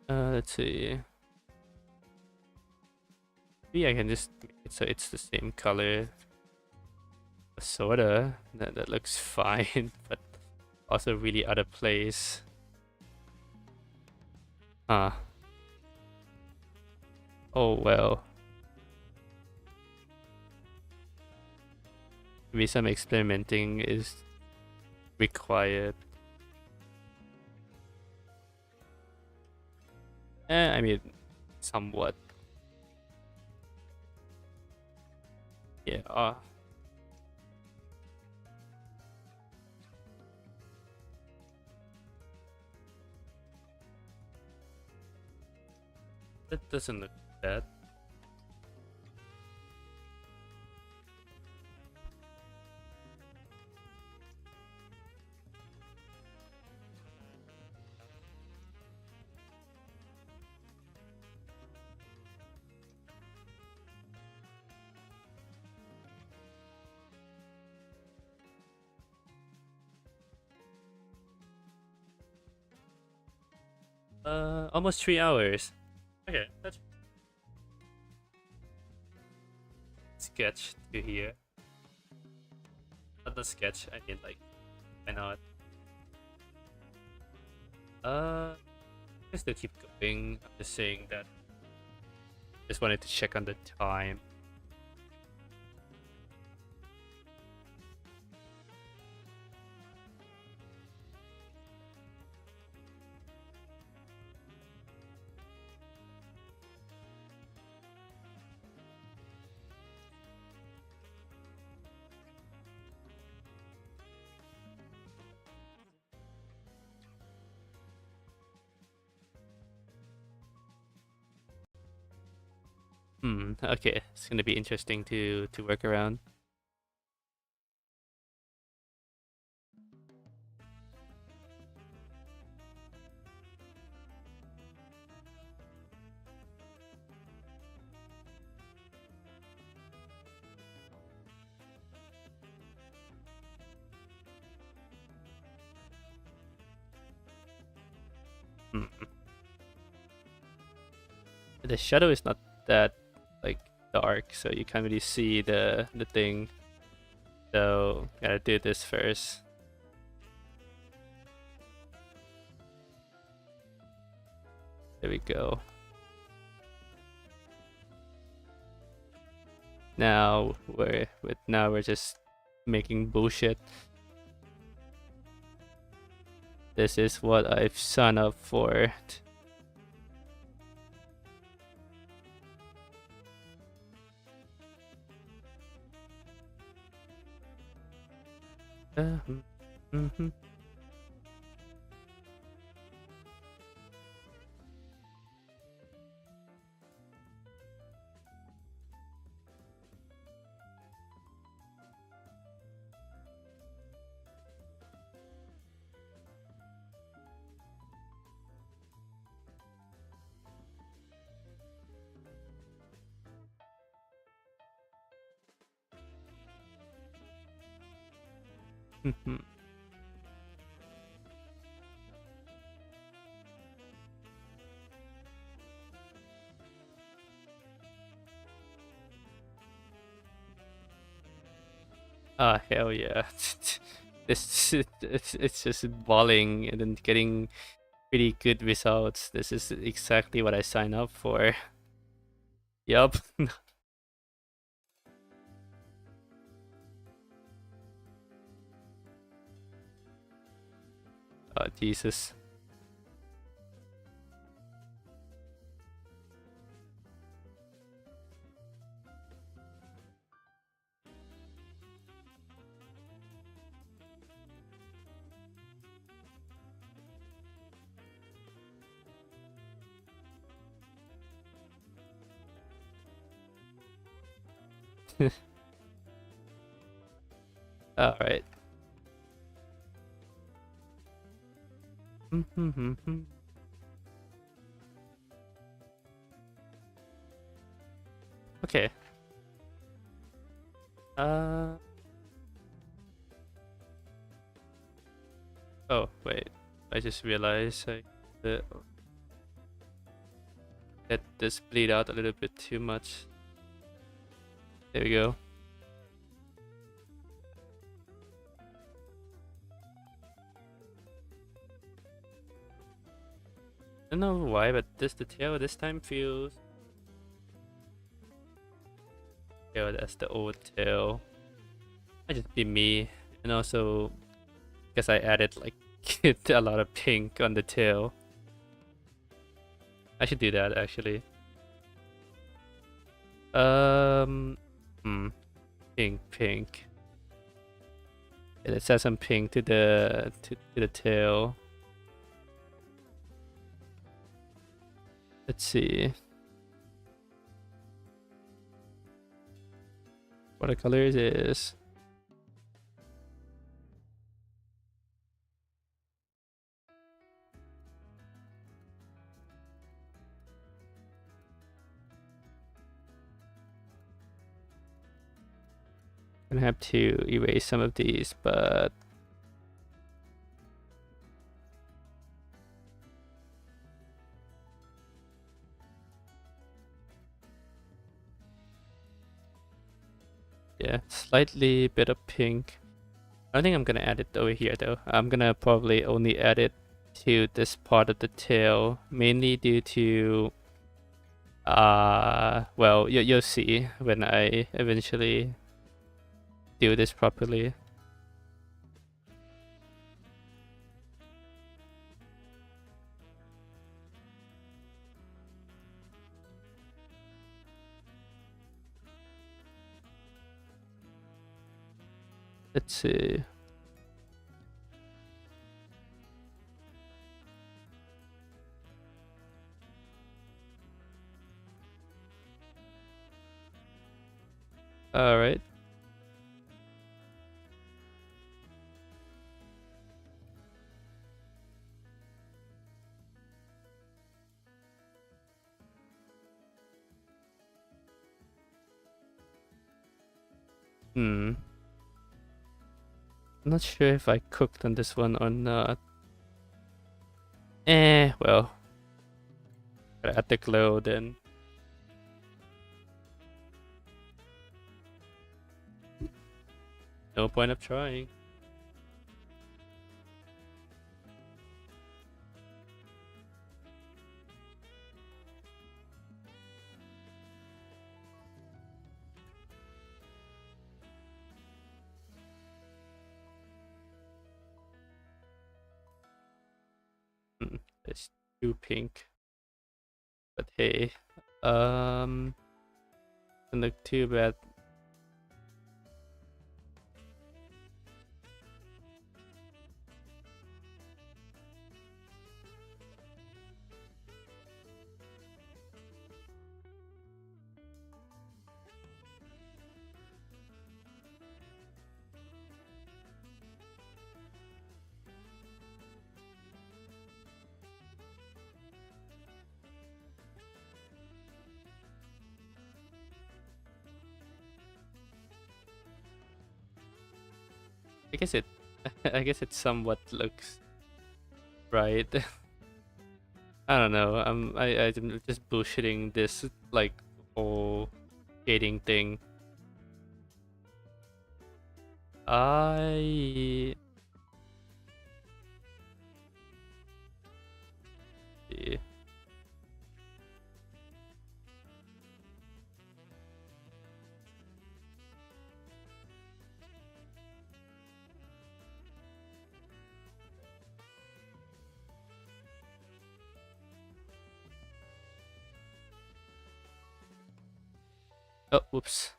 Let's see. Maybe I can just make it so it's the same color. Sorta. That looks fine, but also really out of place. Huh. Oh well. Maybe some experimenting is required. I mean, somewhat. Yeah. That doesn't look bad. Almost 3 hours. Okay, that's sketch to here. Not the sketch. I mean, like, why not? I can still keep going. I'm just saying that. Just wanted to check on the time. Okay, it's gonna be interesting to work around. Hmm. The shadow is not that like dark, so you can't really see the thing. So gotta do this first. There we go. Now we're just making bullshit. This is what I've signed up for. Mhm. Mhm. Ah, hell yeah. It's just balling and then getting pretty good results. This is exactly what I signed up for. Yup. Oh, Jesus. All right. Okay. Oh wait. I just realized I let this bleed out a little bit too much. There we go. I don't know why, but the tail this time feels. Yeah, that's the old tail. Might just be me, and also because I added like a lot of pink on the tail. I should do that actually. Um, pink. Yeah, let's add some pink to the tail. Let's see. What color is this? Gonna have to erase some of these, but yeah, slightly bit of pink. I don't think I'm gonna add it over here though. I'm gonna probably only add it to this part of the tail, mainly due to well, you'll see when I eventually do this properly. Let's see. All right. I'm not sure if I cooked on this one or not. Well, gotta add the glow then. No point of trying. It's too pink. But hey, doesn't look too bad. I guess it, I guess it somewhat looks right. I don't know. I'm just bullshitting this like whole shading thing. I see. Oh, whoops.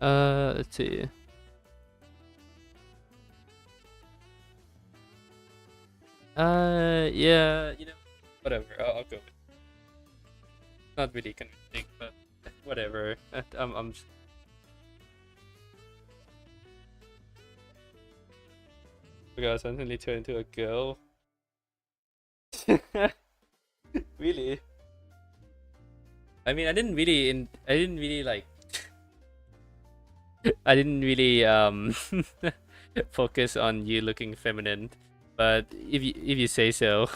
Let's see. Yeah, whatever. I'll go with it. Not really convincing, but whatever. Because I suddenly turned into a girl. Really? I mean, I didn't really like, I didn't really focus on you looking feminine, but if you say so.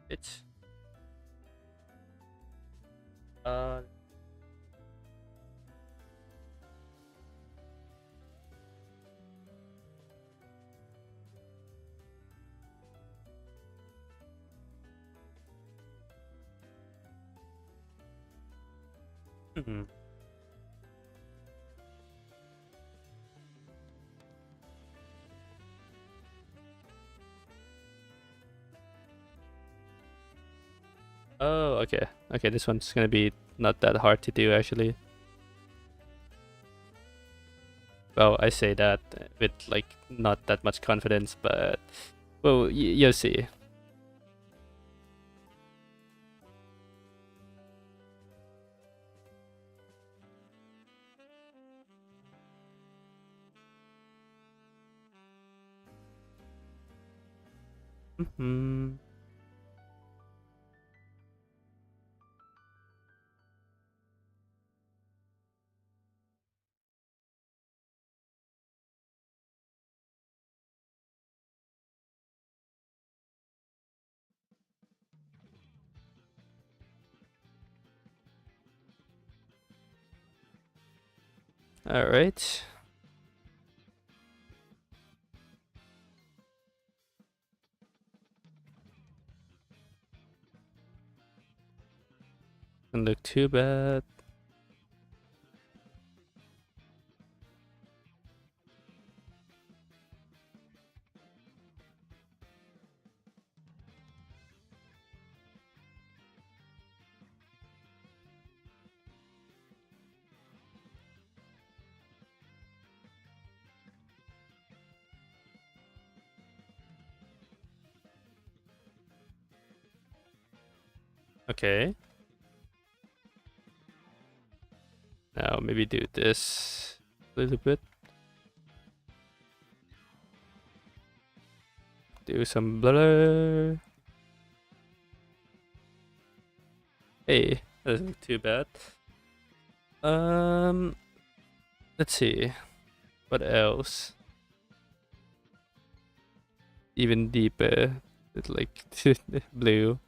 It's uh mhm. Oh, okay. Okay, this one's gonna be not that hard to do actually. Well, I say that with like not that much confidence, but well, you'll see. Hmm. All right. Doesn't look too bad. Okay. Now maybe do this a little bit. Do some blur. Hey, that doesn't look too bad. Um, let's see. What else? Even deeper. It's like blue.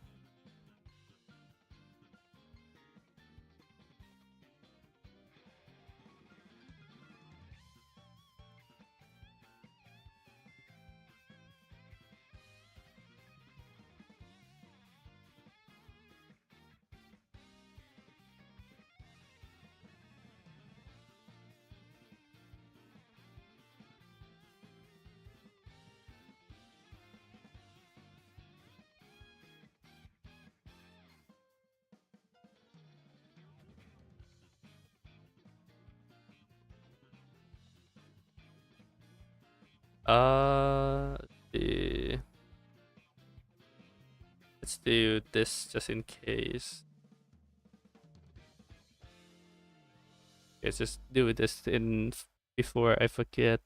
The let's do this just in case. Let's just do this in before I forget.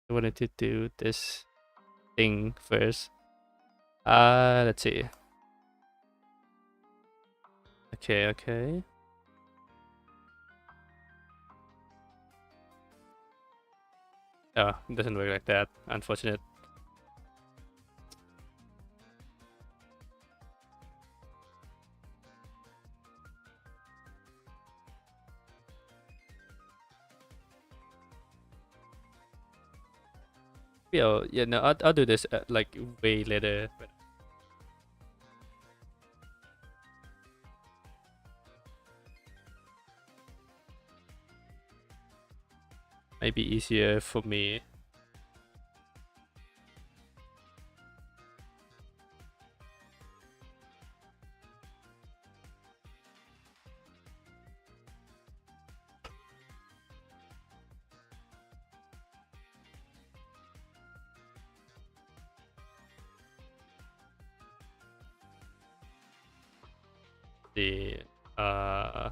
I wanted to do this thing first. Let's see. Okay, okay. Oh, it doesn't work like that. Unfortunate. Yeah, no, I'll do this like way later. Maybe easier for me. The uh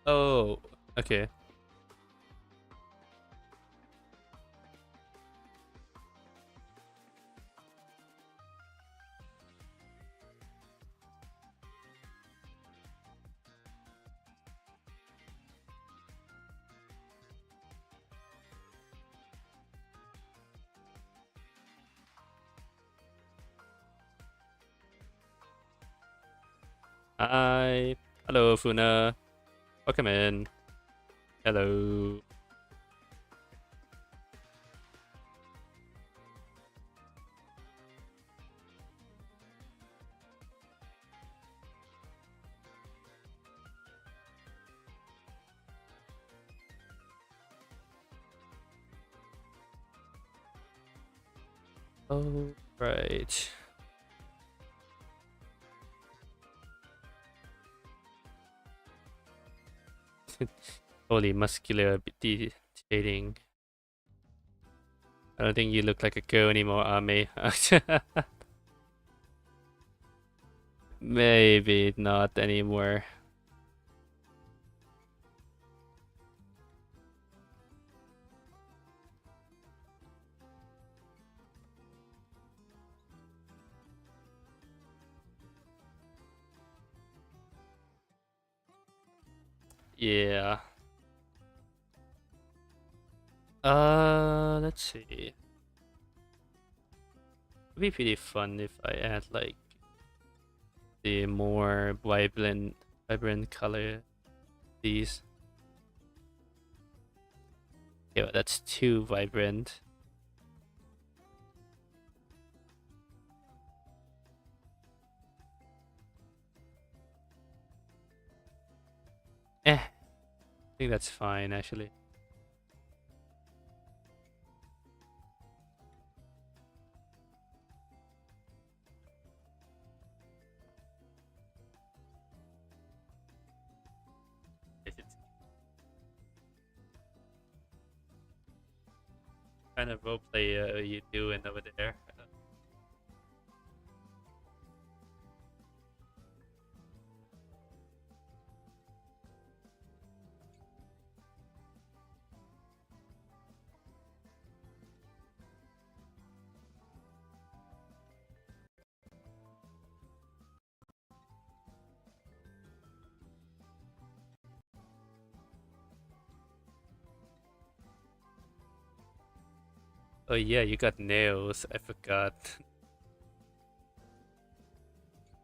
oh, okay. Hi. Hello, Funa. Welcome in. Hello. Oh, right. Holy muscular dating. I don't think you look like a girl anymore, Ame. Maybe not anymore. Yeah. Let's see. It'd be pretty fun if I add like the more vibrant color these. Yeah, that's too vibrant. I think that's fine actually. It's kind of roleplay you doing over there. Oh yeah, you got nails. I forgot.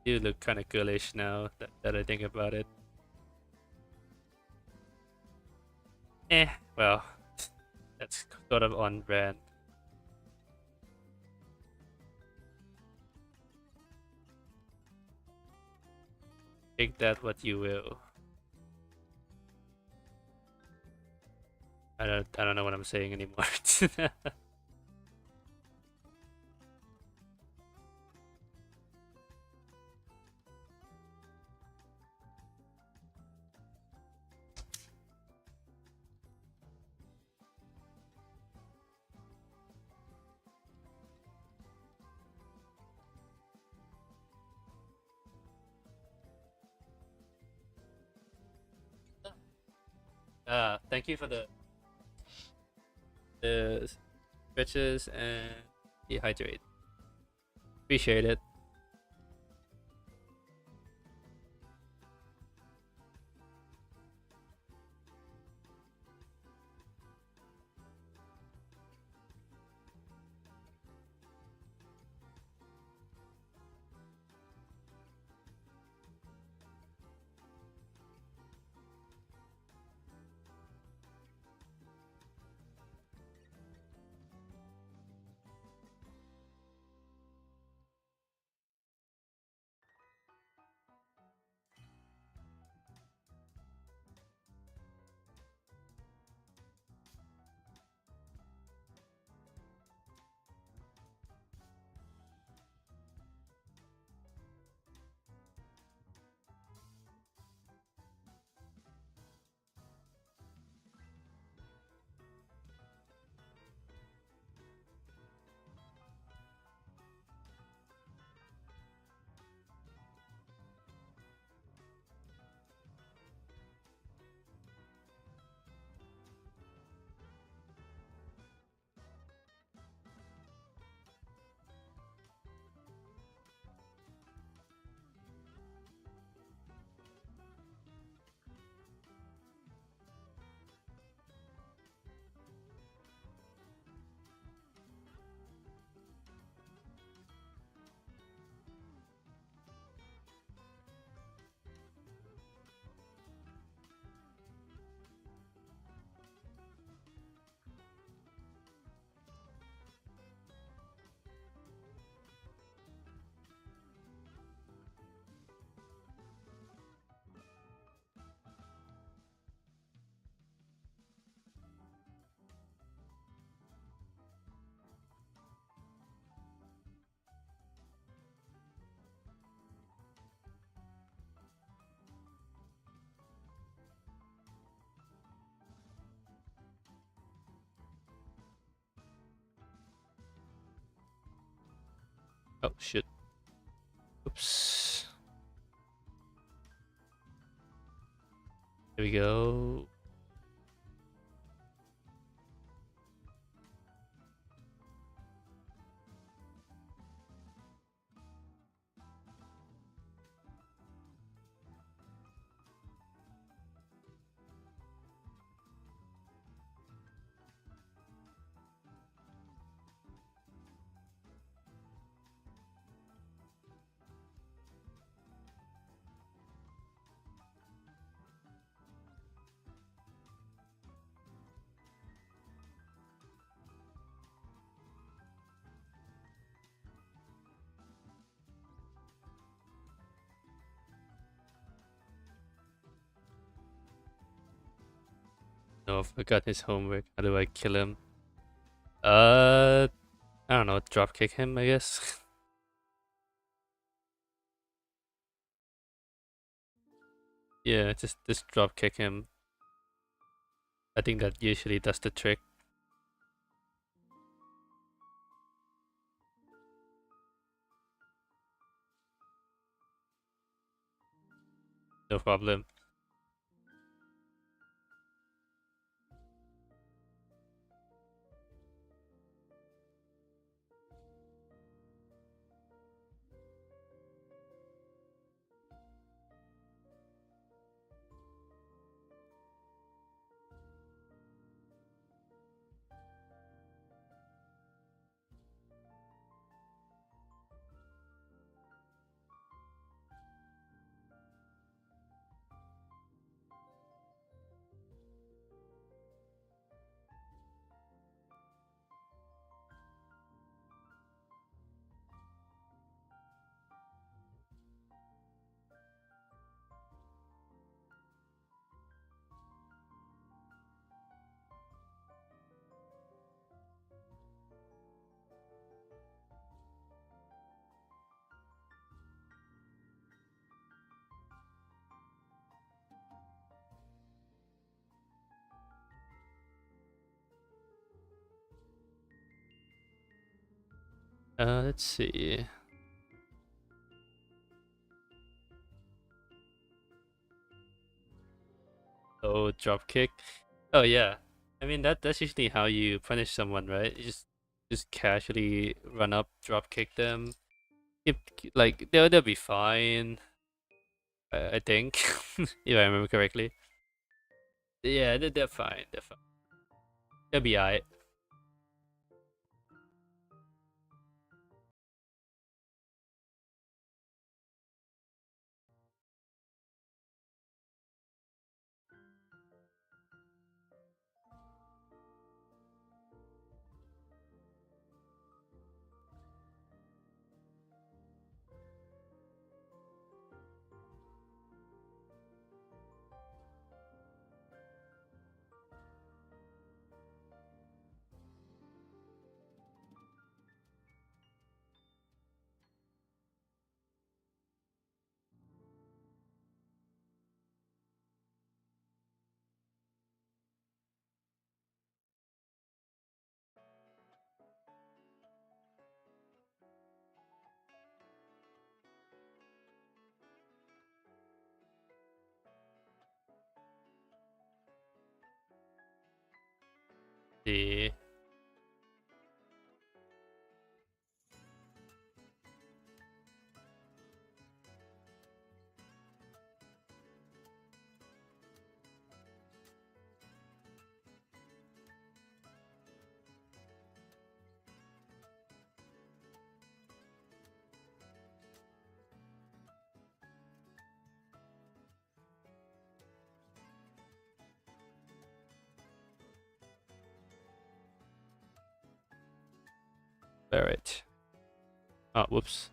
You look kind of girlish now that I think about it. Well, that's sort of on brand. Take that what you will. I don't know what I'm saying anymore. Thank you for the stretches and dehydrate. Appreciate it. Oh shit. Oops. Here we go. No, I forgot his homework. How do I kill him? I don't know. Drop kick him, I guess. Yeah, just drop kick him. I think that usually does the trick. No problem. Let's see. Oh, drop kick. Oh yeah. I mean that's usually how you punish someone, right? You just just casually run up, drop kick them. Like they'll be fine. I think, if I remember correctly. Yeah, they're fine. They're fine. They'll be alright. The Barrett. Oh, whoops.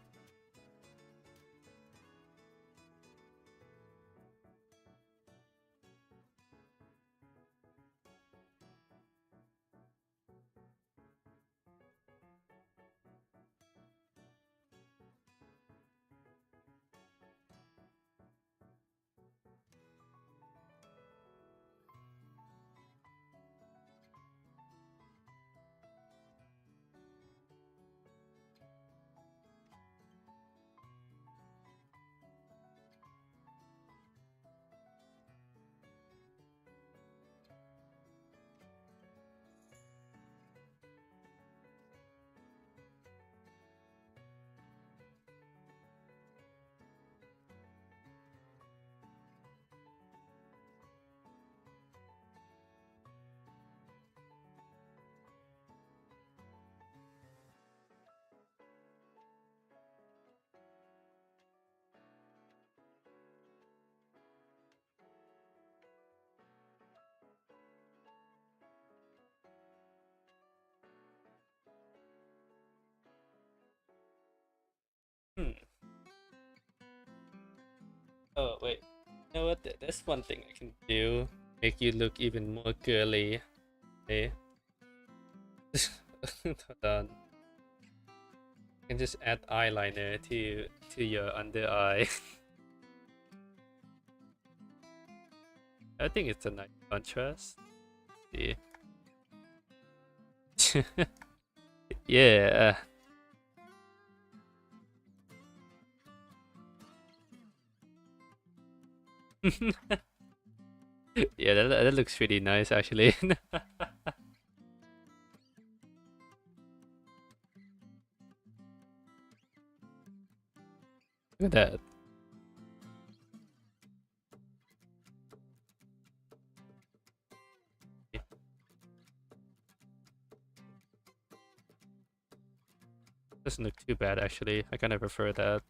Hmm. Oh wait. You know what? There's one thing I can do. Make you look even more girly. Hey. Hold on. I can just add eyeliner to your under eye. I think it's a nice contrast. See. Yeah. Yeah, that looks really nice actually. Look at that. Doesn't look too bad actually. I kind of prefer that.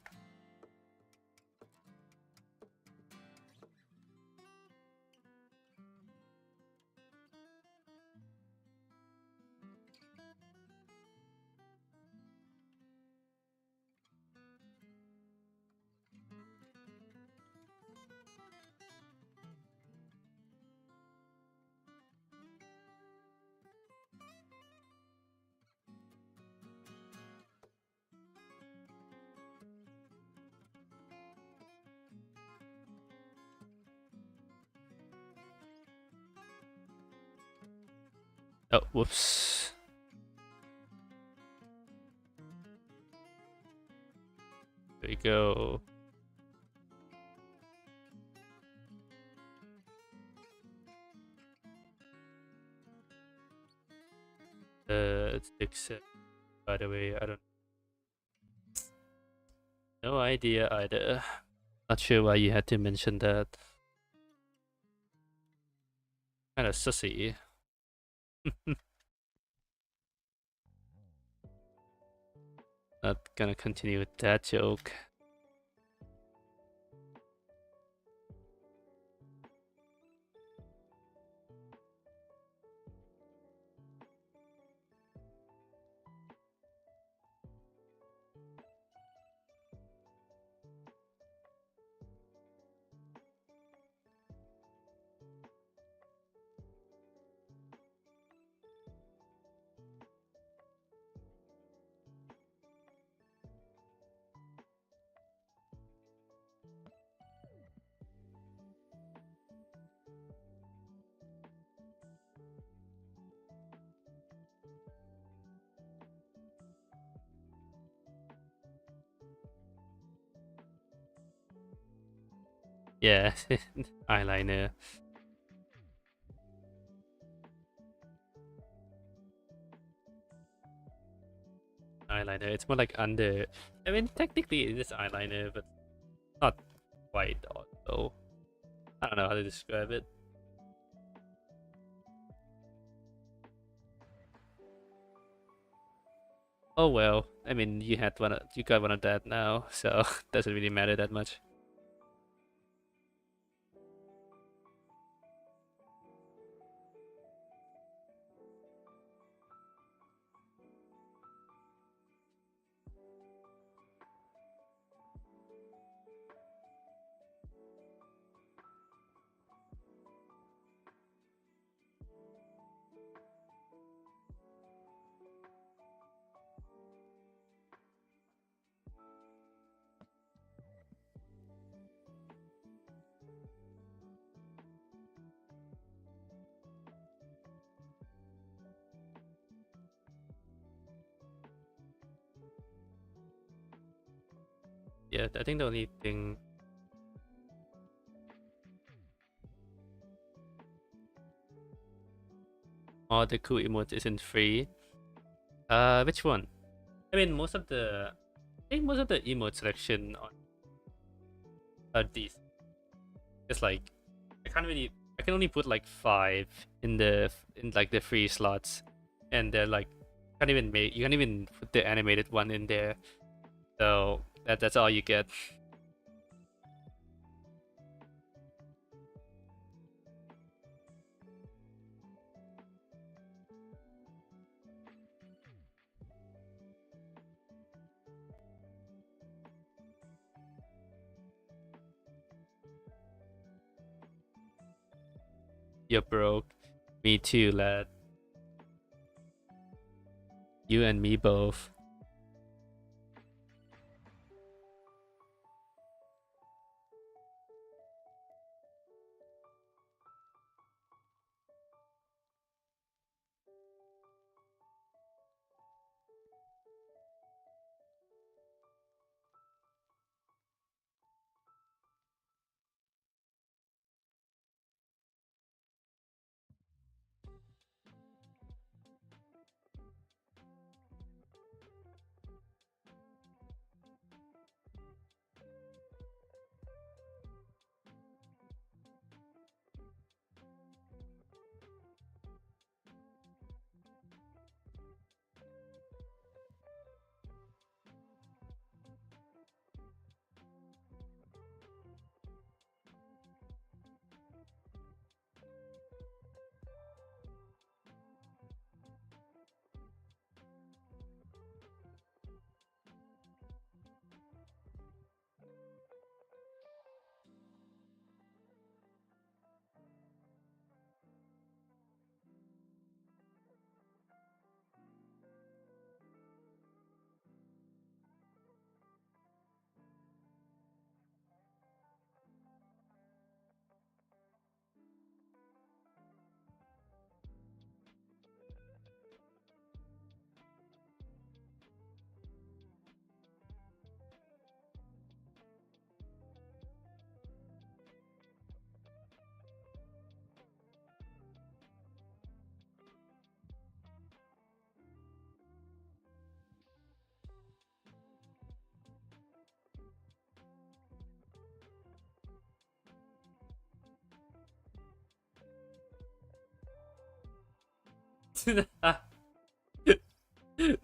Oh, whoops. There we go. Let's fix it. By the way, I don't no idea either. Not sure why you had to mention that. Kind of sussy. Not gonna continue with that joke. Yeah, eyeliner. Eyeliner. It's more like under. I mean, technically it is eyeliner, but not quite. Also, I don't know how to describe it. Oh well. I mean, you had one. You got one of that now, so doesn't really matter that much. Yeah, I think the only thing. All the cool emotes isn't free. Which one? I mean, most of the. I think most of the emote selection on are these. Just like I can't really. I can only put like 5 in like the free slots, and they're like can't even make. You can't even put the animated one in there. So that's all you get. You're broke. Me too, lad. You and me both.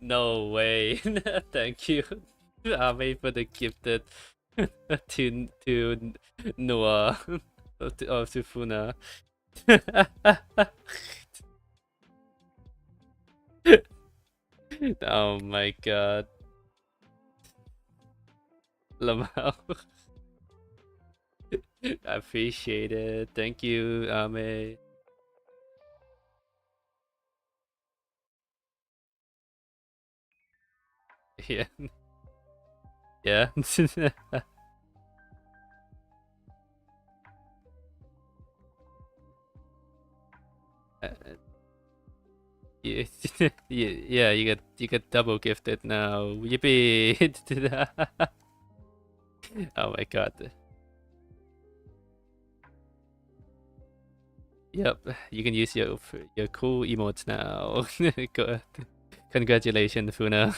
No way. Thank you, Ame, for the gifted to Noah to Funa. Oh my god. Lamau. I appreciate it. Thank you, Ame. Yeah. Yeah. Uh, yeah, yeah, you get double gifted now. Yippee! Oh my god. Yep, you can use your cool emotes now. Congratulations, Funa.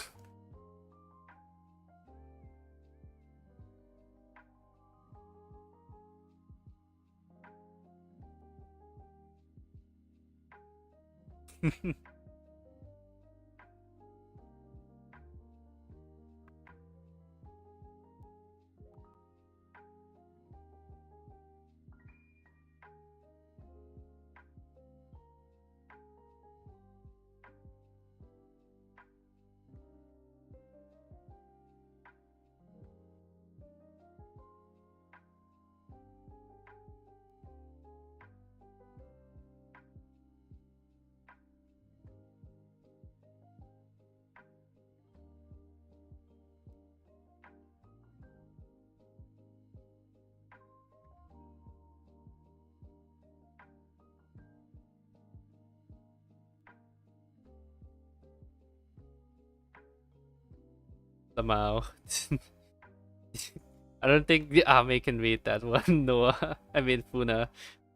Somehow. I don't think the Ame can read that one, Noah. I mean, Funa.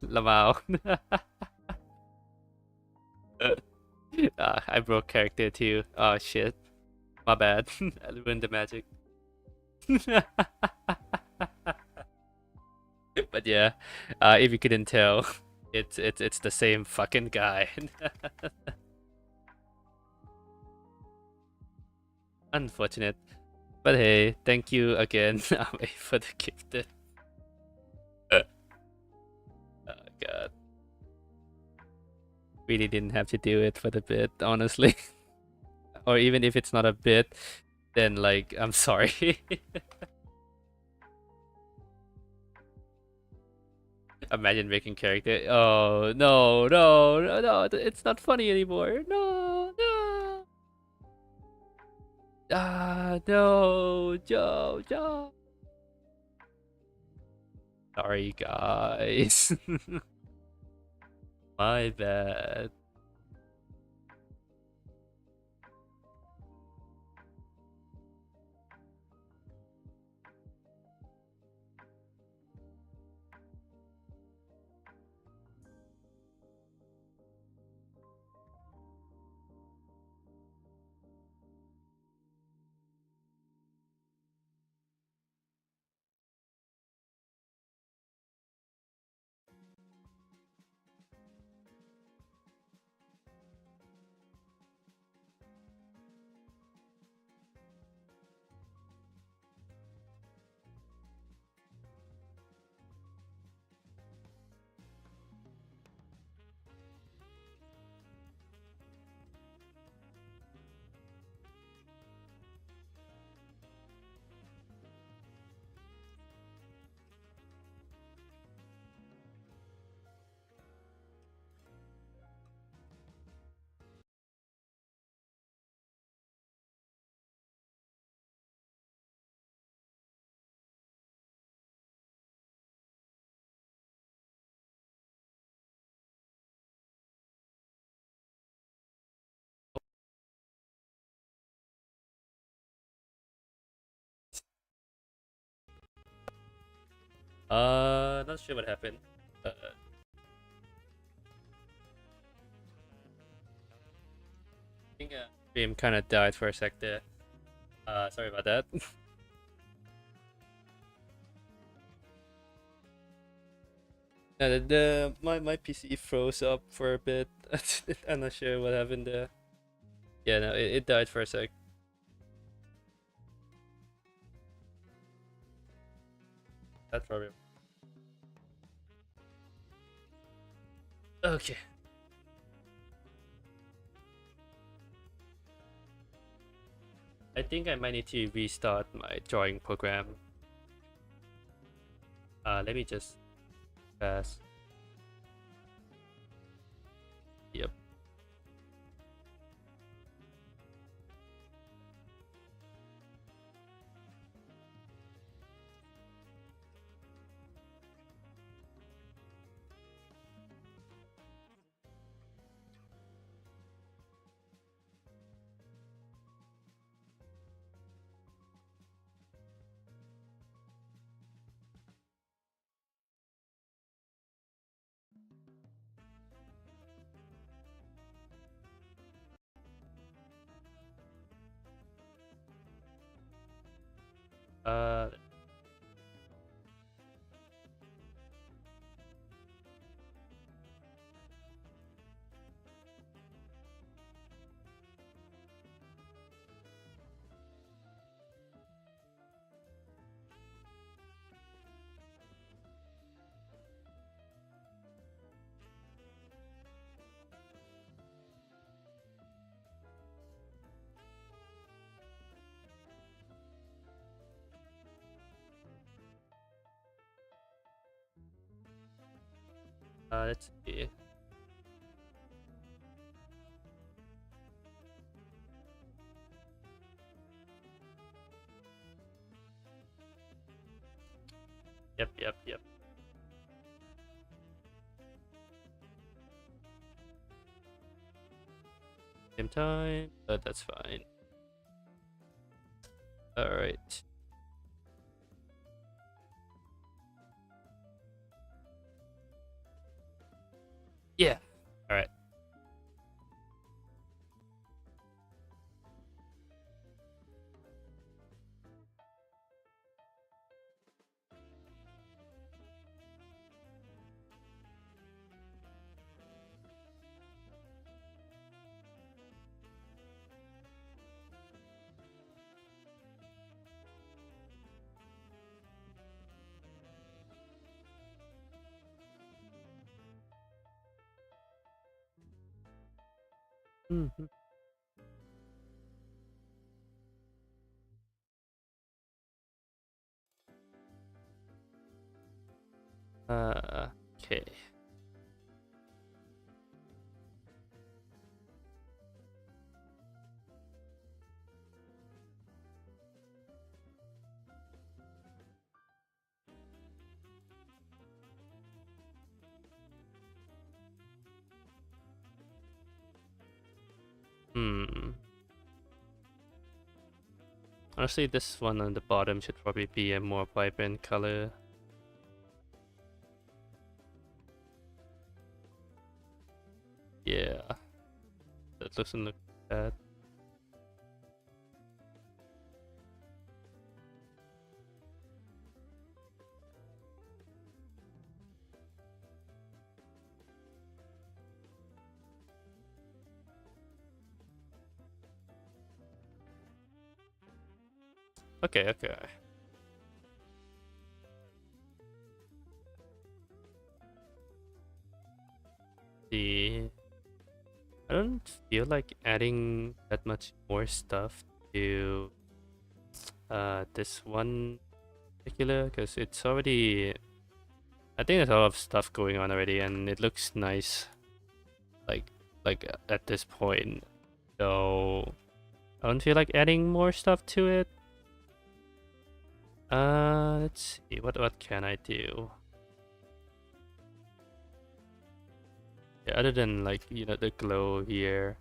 Lamau. I broke character too. Oh shit. My bad. I ruined the magic. But yeah, if you couldn't tell, it's the same fucking guy. Unfortunate. But hey, thank you again, Ame, for the gift. Oh god. Really didn't have to do it for the bit, honestly. Or even if it's not a bit, then like, I'm sorry. Imagine making character. Oh no, no, no, no! It's not funny anymore. No, no. No, Joe, Joe. Sorry, guys. My bad. Not sure what happened. I think stream kind of died for a sec there. Sorry about that. My PC froze up for a bit. I'm not sure what happened there. Yeah, no, it died for a sec. That's probably okay. I think I might need to restart my drawing program. Let me just pass. Yep. Uh, let's see. Yep. Same time, but that's fine. All right. Yeah. All right. Mhm. Okay. Hmm. Honestly, this one on the bottom should probably be a more vibrant color. Yeah, that doesn't look bad. Okay. The I don't feel like adding that much more stuff to this one particular because it's already. I think there's a lot of stuff going on already, and it looks nice. Like at this point, so I don't feel like adding more stuff to it. Let's see. What can I do? Yeah, other than like the glow here,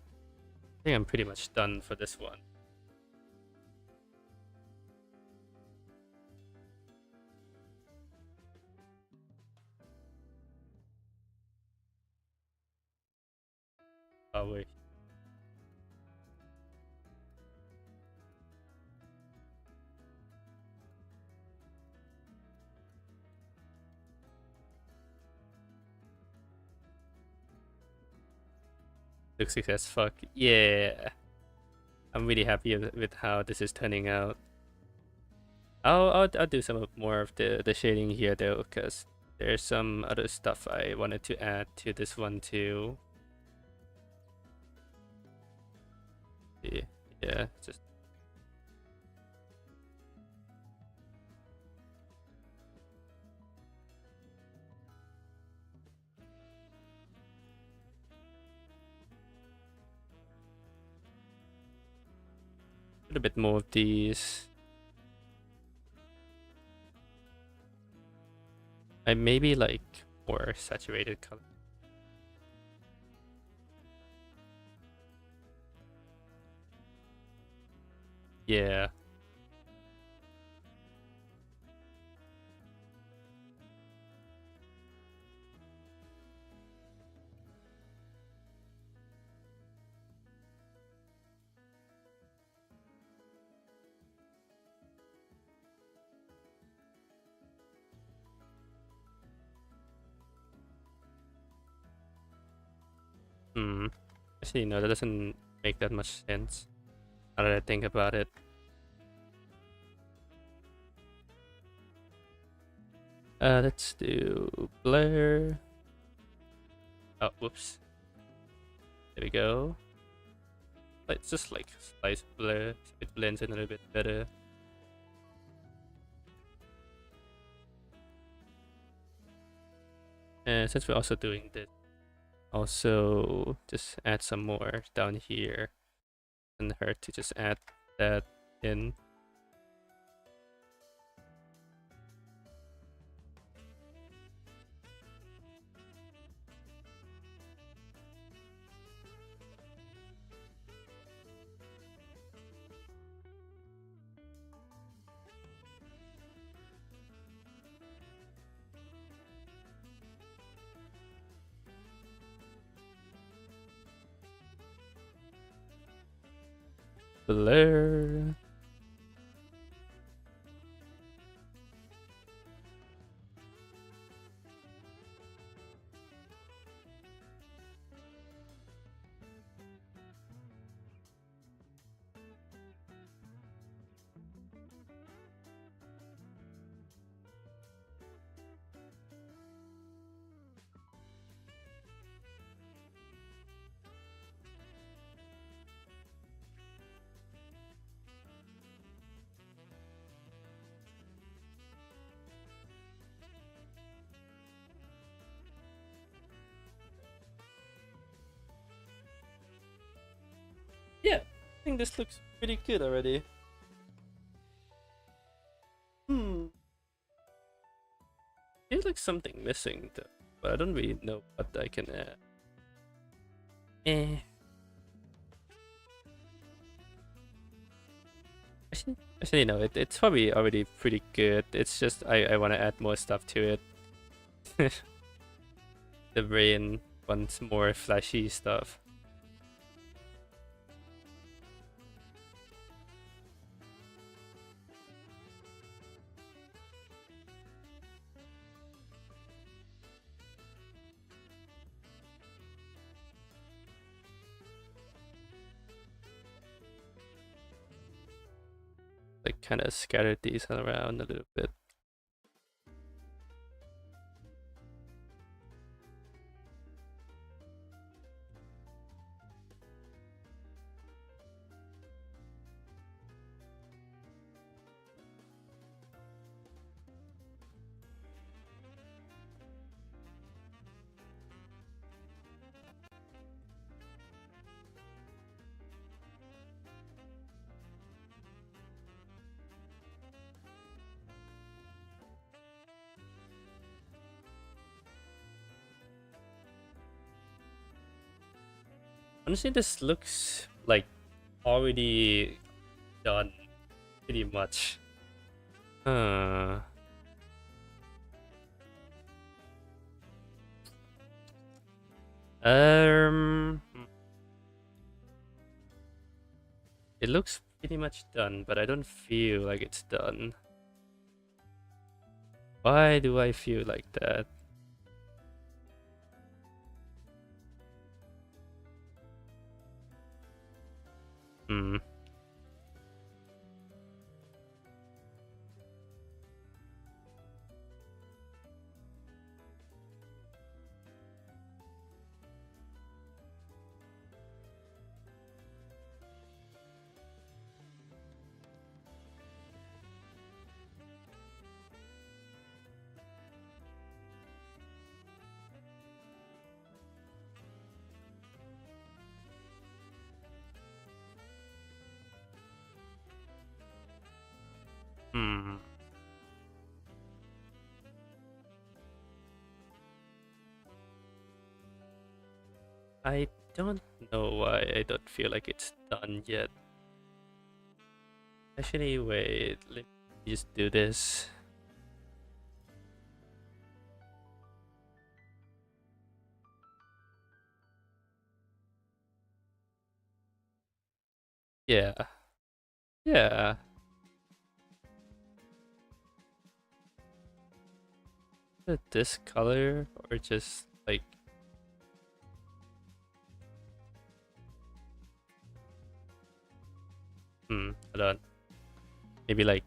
I think I'm pretty much done for this one. Oh wait. Looks sick as fuck. Yeah. I'm really happy with how this is turning out. I'll do some more of the shading here though, because there's some other stuff I wanted to add to this one too. Yeah, just a little bit more of these. I maybe like more saturated color. Yeah. Actually, no, that doesn't make that much sense. Now that I think about it. Let's do blur. Oh, whoops. There we go. Let's just like slice blur so it blends in a little bit better. And since we're also doing this, also just add some more down here. Doesn't hurt to just add that in. Blur. Yeah, I think this looks pretty good already. Feels like something missing though, but I don't really know what I can add. Eh. Actually, no, it's probably already pretty good. It's just I want to add more stuff to it. The brain wants more flashy stuff. Like kind of scattered these around a little bit. Honestly, this looks like already done pretty much. Um, it looks pretty much done, but I don't feel like it's done. Why do I feel like that? Hmm. Hmm. I don't know why I don't feel like it's done yet. Actually, wait. Let me just do this. Yeah. Yeah. This color or just like hold on. Maybe like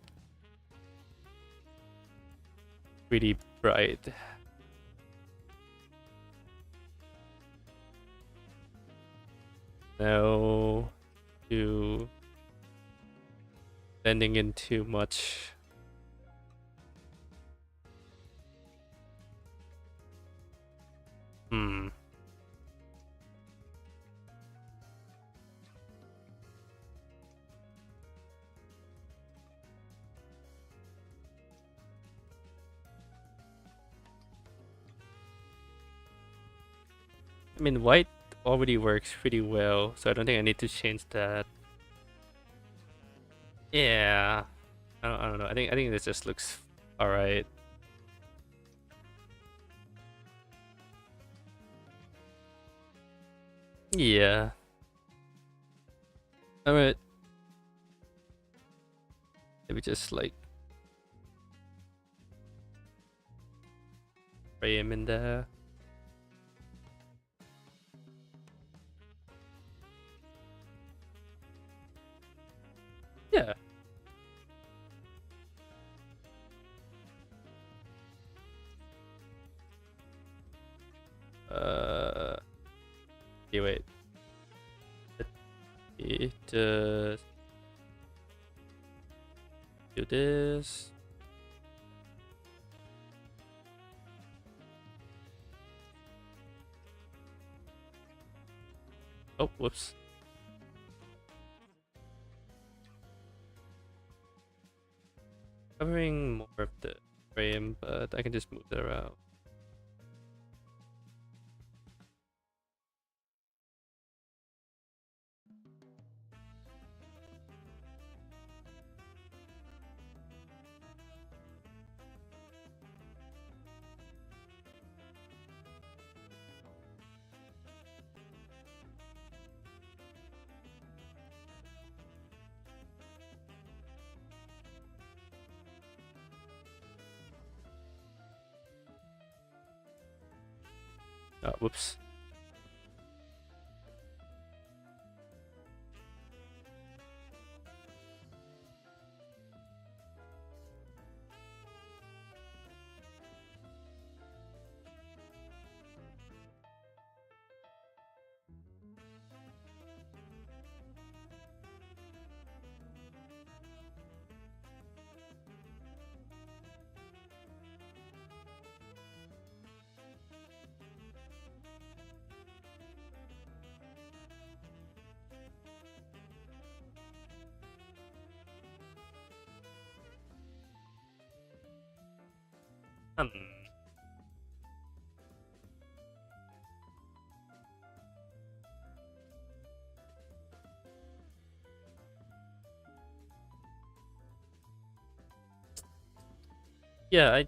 really bright. No, too blending in too much. Hmm. I mean, white already works pretty well, so I don't think I need to change that. Yeah. I don't know. I think this just looks alright. Yeah. Alright. Maybe just like frame in there. Yeah. Okay, wait. Let me just do this. Oh, whoops. Covering more of the frame, but I can just move it around. Oh, whoops. Hmm. Yeah,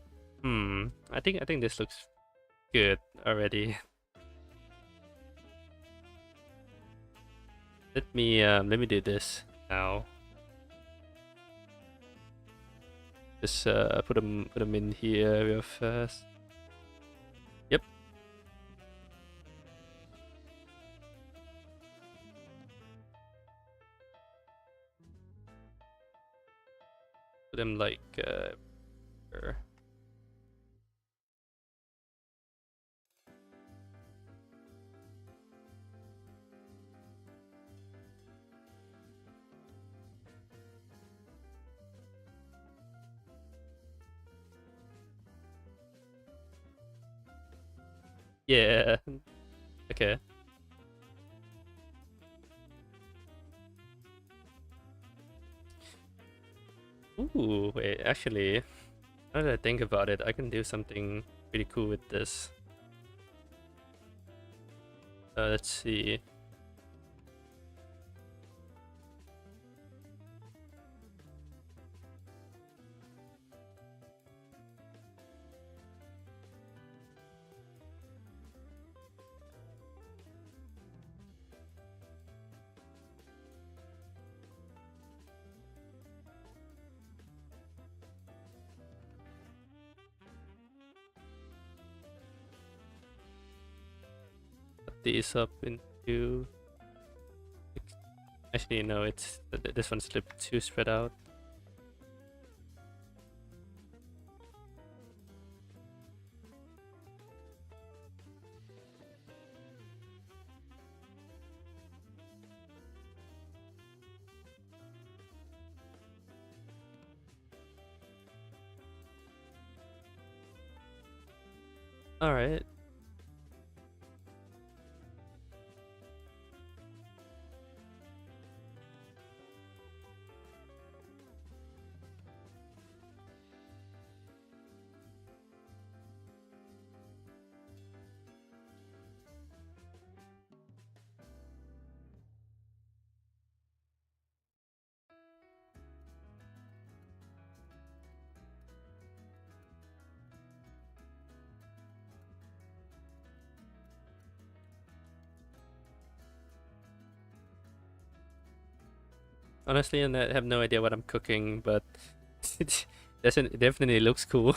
I think this looks good already. Let me do this now. Just put them in here real fast. Yep. put them like er, yeah. Okay. Ooh, wait, actually, now that I think about it, I can do something pretty cool with this. Let's see. Cut these up into. Actually, no, it's this one's a little bit too spread out. All right. Honestly, and I have no idea what I'm cooking, but it definitely looks cool.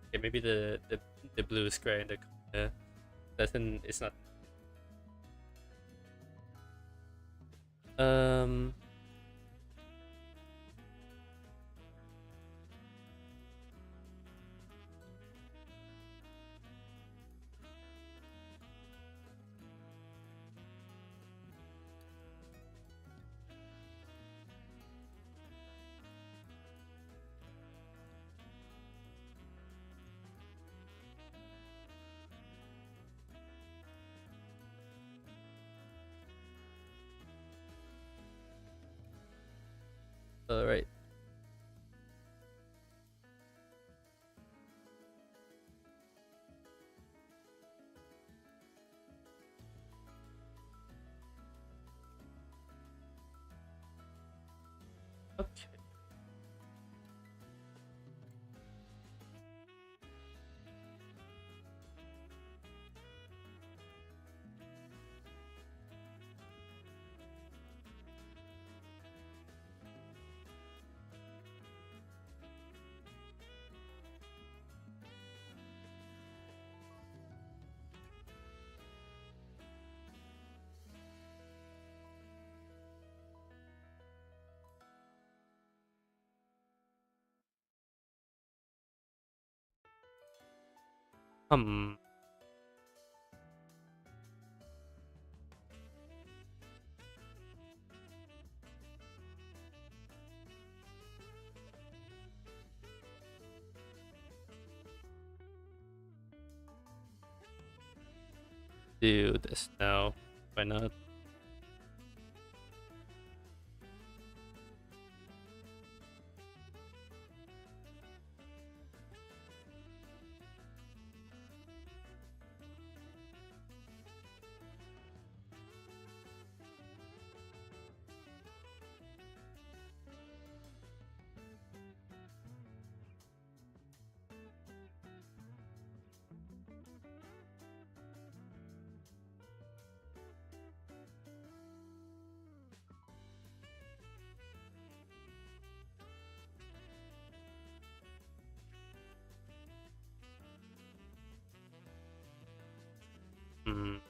Okay, maybe the blue square in the corner doesn't. It's not. Um. All right. Okay. Um. Do this now. Why not? Mm.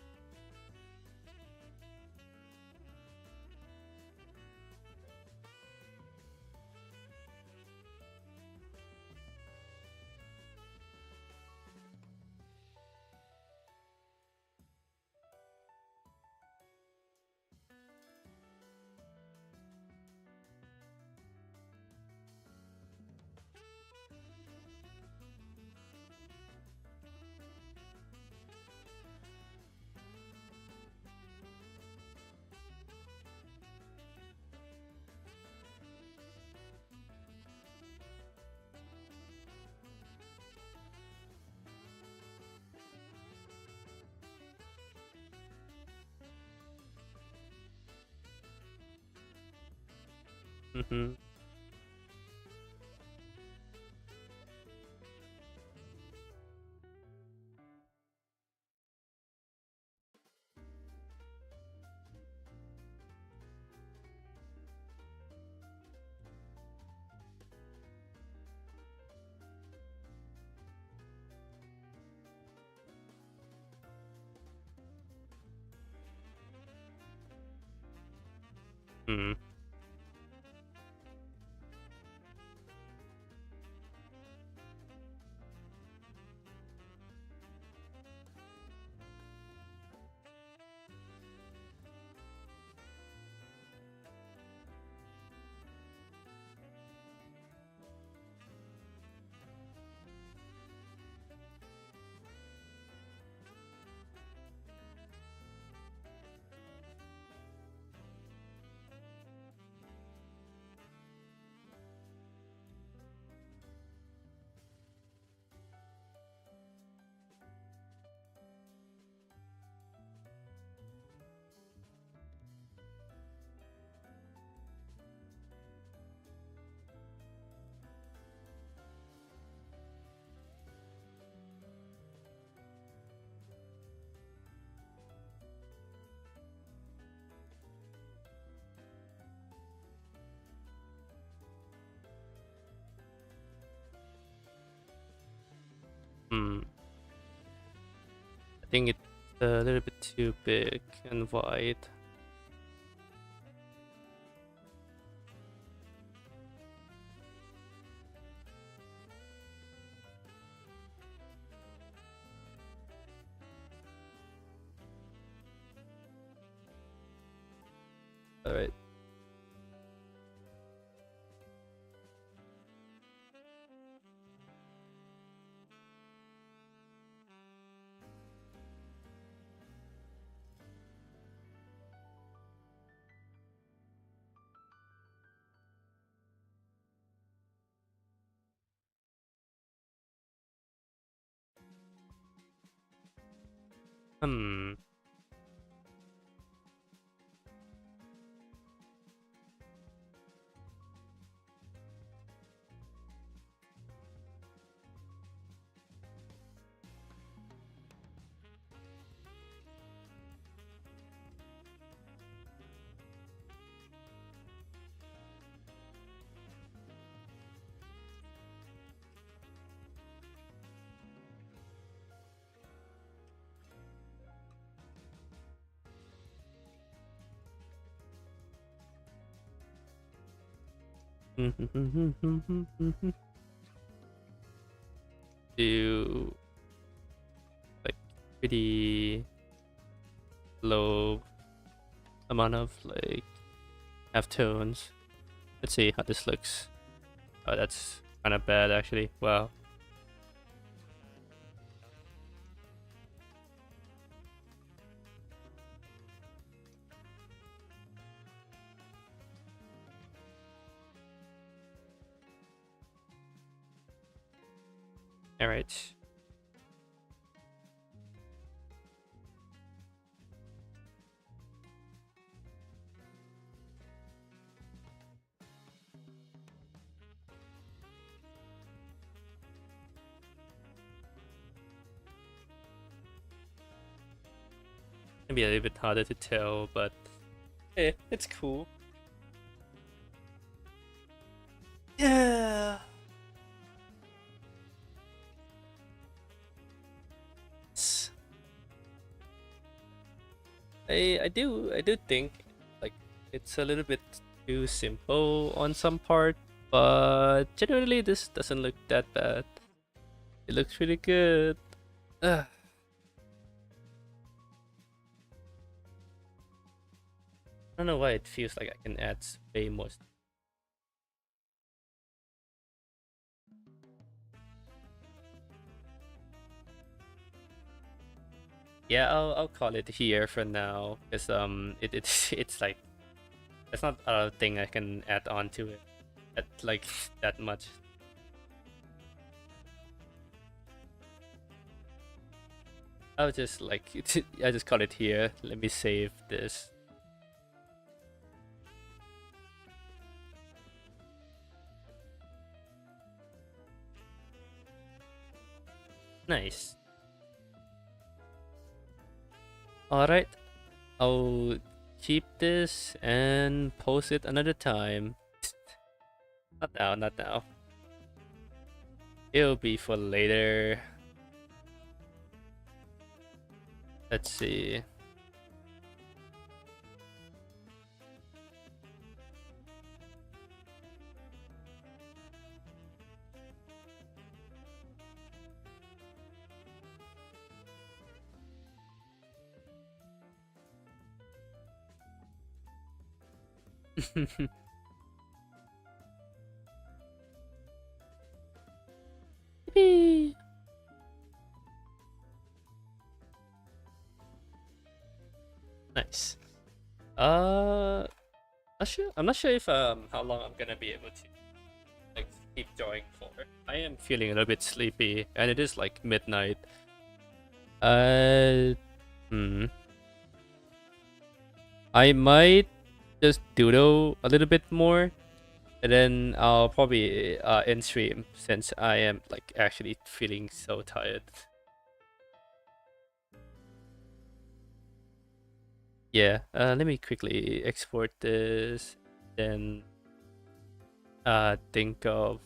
Mm-hmm. Mm. Mm. I think it's a little bit too big and wide. All right. Hmm. Do like pretty low amount of like half tones. Let's see how this looks. Oh, that's kind of bad actually. Wow. All right. Maybe a little bit harder to tell, but it's cool. Yeah. I do think like it's a little bit too simple on some part, but generally this doesn't look that bad. It looks really good. Ugh. I don't know why it feels like I can add way more. Yeah, I'll call it here for now because it's it's like there's not a thing I can add on to it at like that much. I'll just like I just call it here. Let me save this. Nice. All right. I'll keep this and post it another time. Not now, not now. It'll be for later. Let's see. Yippee! Nice. Not sure. I'm not sure if how long I'm gonna be able to like keep drawing for. I am feeling a little bit sleepy, and it is like midnight. Uh, hmm. I might just doodle a little bit more, and then I'll probably end stream since I am like actually feeling so tired. Yeah. Let me quickly export this, then think of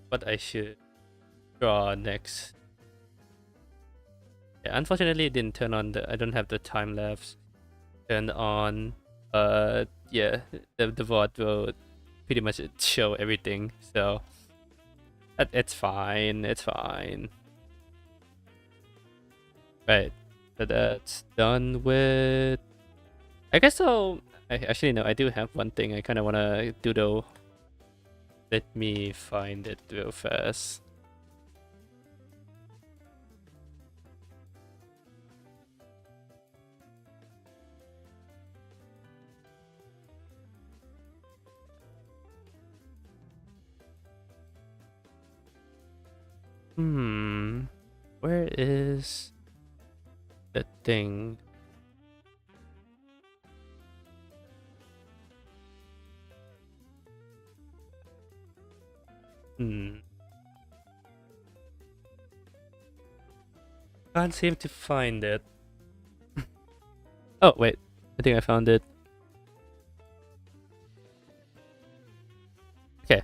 what I should draw next. Yeah, unfortunately, it didn't turn on the. I don't have the time lapse turned on. But yeah, the VOD will pretty much show everything. So it's fine. It's fine. Right. So that's done with. I guess so. Actually, no. I do have one thing I kind of want to do though. Let me find it real fast. Where is the thing? Can't seem to find it. Oh wait, I think I found it. Okay,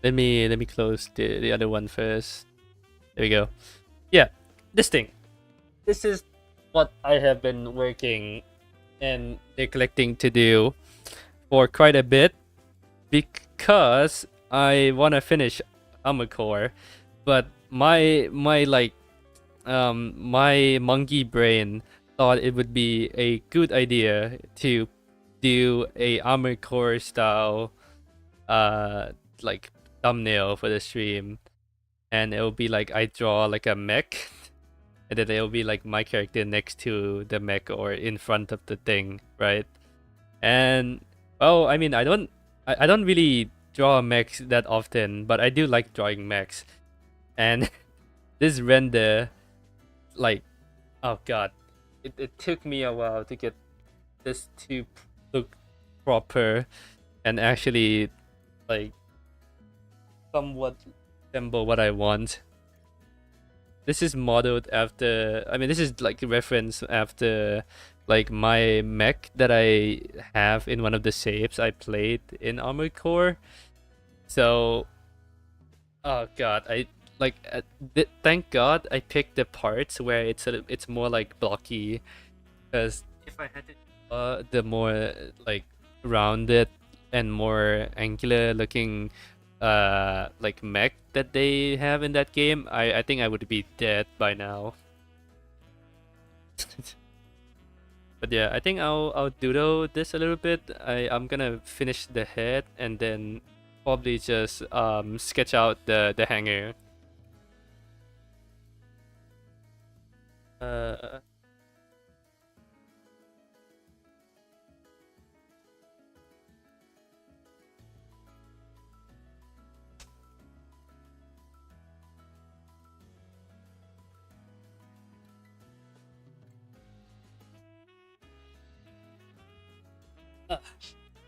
let me close the other one first. There we go. Yeah, this thing. This is what I have been working and neglecting to do for quite a bit because I want to finish Armored Core, but my like my monkey brain thought it would be a good idea to do a Armored Core style like thumbnail for the stream, and it'll be like I draw like a mech and then it'll be like my character next to the mech or in front of the thing, right? And well, I mean, I don't really draw mechs that often, but I do like drawing mechs. And this render, like, oh god, it took me a while to get this to look proper and actually like somewhat resemble what I want. This is modeled after, I mean, this is like reference after like my mech that I have in one of the saves I played in Armored Core. So, oh god, I like thank god I picked the parts where it's more like blocky, because if I had to the more like rounded and more angular looking like mech that they have in that game, I think I would be dead by now. But yeah, I think I'll doodle this a little bit. I'm gonna finish the head and then probably just sketch out the hanger. Uh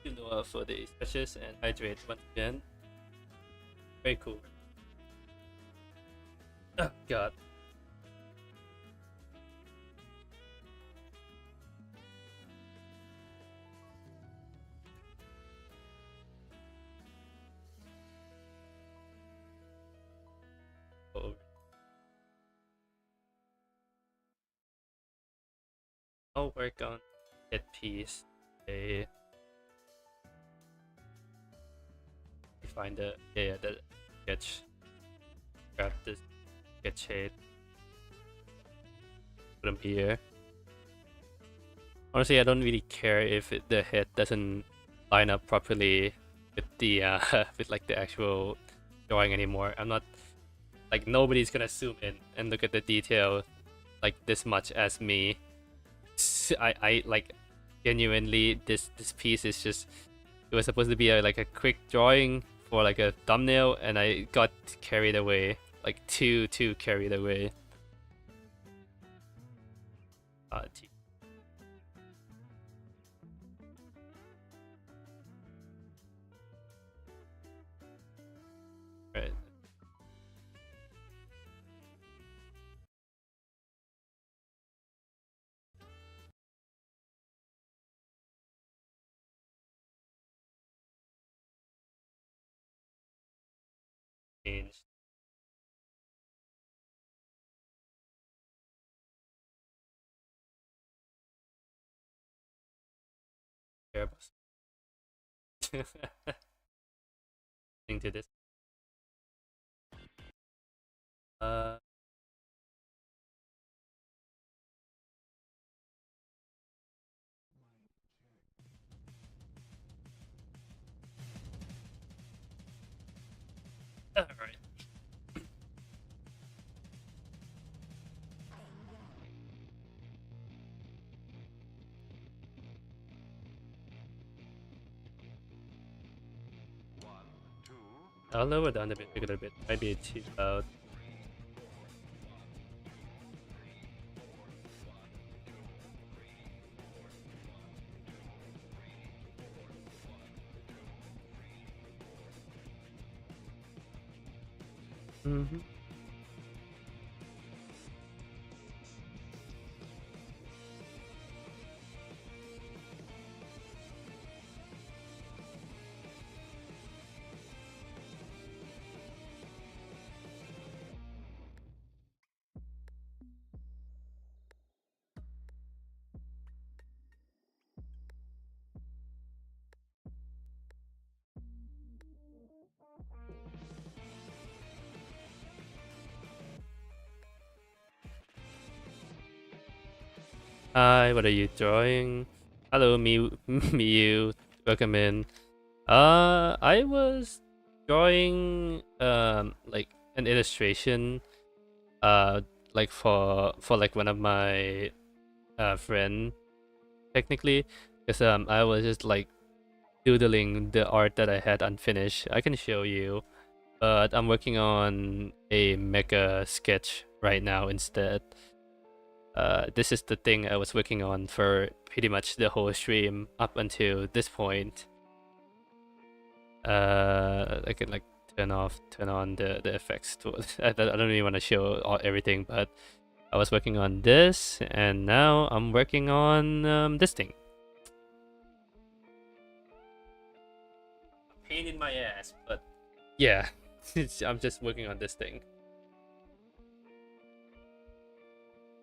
you know, for the sketches and hydrate once again. Very cool. Oh god. Oh, I'll work on headpiece. Okay. Find the the sketch. Grab this sketch head. Put them here. Honestly, I don't really care if the head doesn't line up properly with the with like the actual drawing anymore. I'm not like nobody's gonna zoom in and look at the detail like this much as me. I like genuinely this piece is just, it was supposed to be like a quick drawing for like a thumbnail, and I got carried away, like too carried away. Uh, right. Change. Terrible. Thing to this. Uh, all right. I'll lower down the music a little bit. Maybe too loud. Mm-hmm. Hi, what are you drawing? Hello, me, Miyu. Welcome in. I was drawing like an illustration like for like one of my friend technically, because I was just like doodling the art that I had unfinished. I can show you, but I'm working on a mecha sketch right now instead. This is the thing I was working on for pretty much the whole stream up until this point. I can like turn on the effects tool. I don't really want to show everything, but I was working on this, and now I'm working on this thing. A pain in my ass, but yeah, I'm just working on this thing.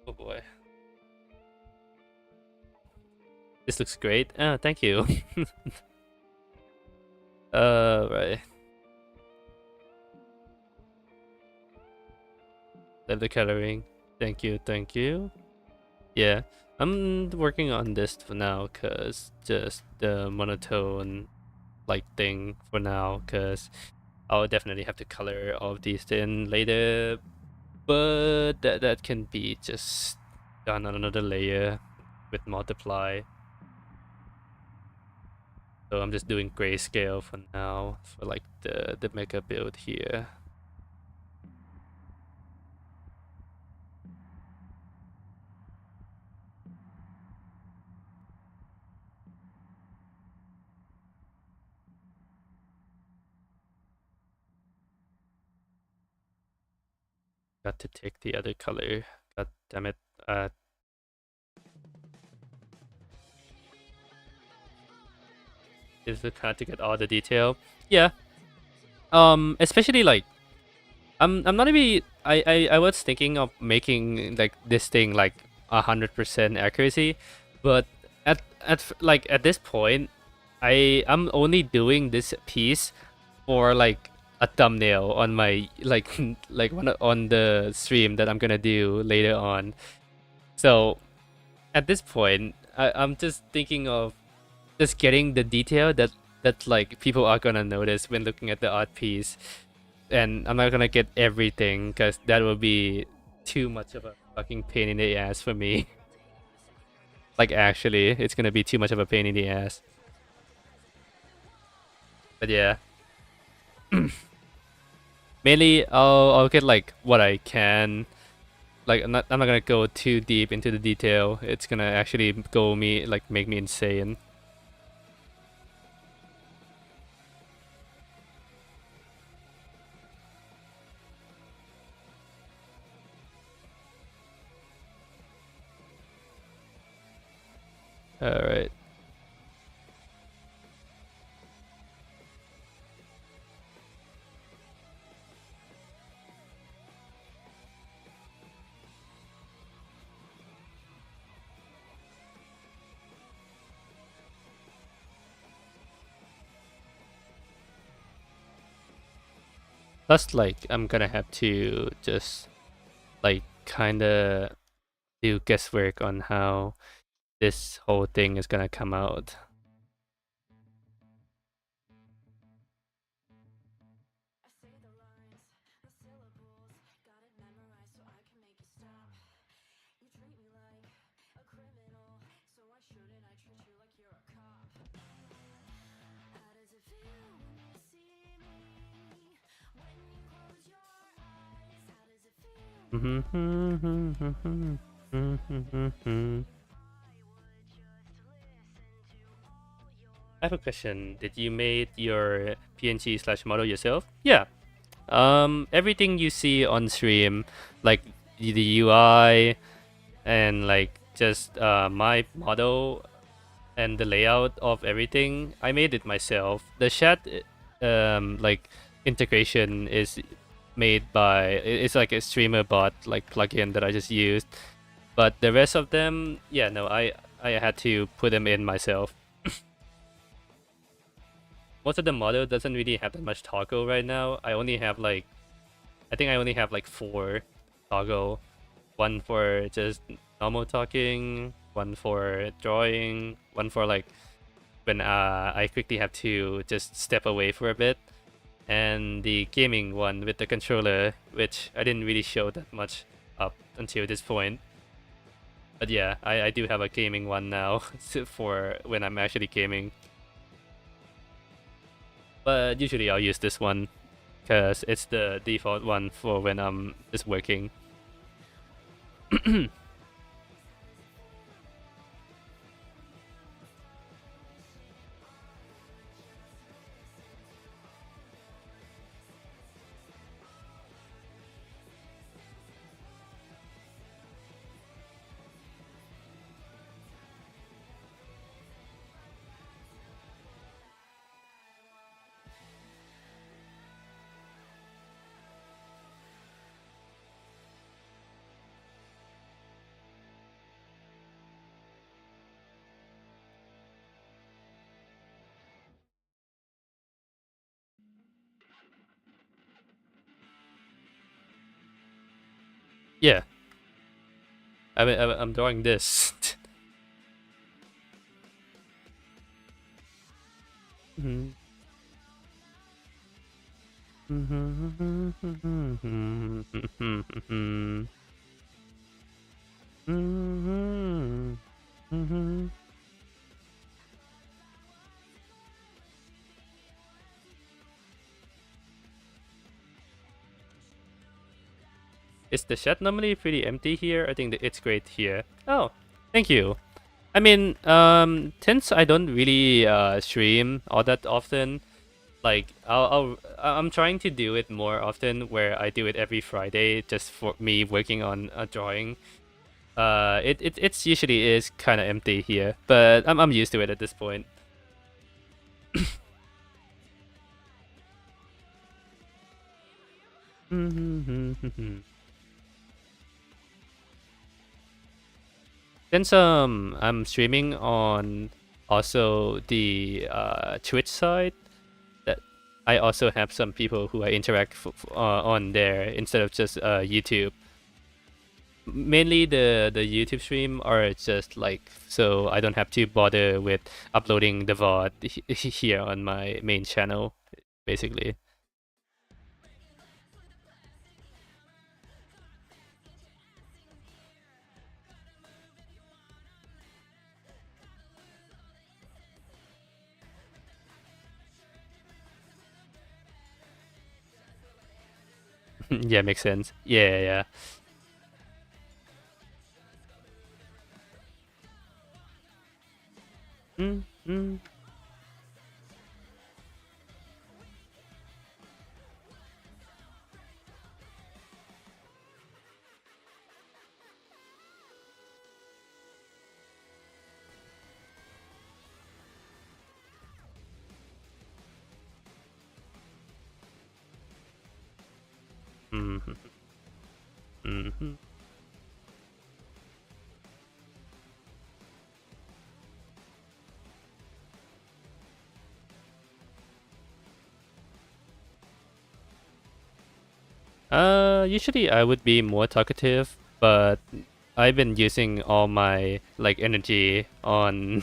Oh boy. This looks great. Oh, thank you. Right. Love the coloring. Thank you, thank you. Yeah, I'm working on this for now, cause just the monotone like thing for now, cause I'll definitely have to color all of these in later, but that can be just done on another layer with multiply. So I'm just doing grayscale for now for like the mega build here. Got to take the other color. God damn it. Is it hard to get all the detail? Yeah. Especially like I'm not even I was thinking of making like this thing like 100% accuracy, but like at this point, I'm only doing this piece for like a thumbnail on my like like on the stream that I'm gonna do later on. So at this point, I'm just thinking of just getting the detail that like people are gonna notice when looking at the art piece, and I'm not gonna get everything because that will be too much of a fucking pain in the ass for me. Like actually, it's gonna be too much of a pain in the ass. But yeah, mainly I'll get like what I can. Like I'm not gonna go too deep into the detail. It's gonna actually go me like make me insane. All right. Plus, like I'm gonna have to just like kind of do guesswork on how this whole thing is gonna come out. I have a question. Did you made your PNG slash model yourself? Yeah. Everything you see on stream, like the UI and like just my model and the layout of everything, I made it myself. The chat, like integration is made by it's like a streamer bot like plugin that I just used. But the rest of them, yeah, no, I had to put them in myself. Most of the model doesn't really have that much toggle right now. I think I only have like 4 toggle. One for just normal talking, one for drawing, one for like when I quickly have to just step away for a bit, and the gaming one with the controller, which I didn't really show that much up until this point. But yeah, I do have a gaming one now for when I'm actually gaming. But usually I'll use this one because it's the default one for when I'm just working. Yeah, I'm drawing this. Mhm. Is the chat normally pretty empty here? I think that it's great here. Oh, thank you. I mean, since I don't really stream all that often, like I'm trying to do it more often, where I do it every Friday, just for me working on a drawing. It's usually is kind of empty here, but I'm used to it at this point. Since I'm streaming on also the Twitch side, that I also have some people who I interact on there instead of just YouTube. Mainly the YouTube stream are just like so I don't have to bother with uploading the VOD here on my main channel, basically. Yeah, makes sense. Yeah, yeah. Mm, mm, mm, mm. Usually I would be more talkative, but I've been using all my like energy on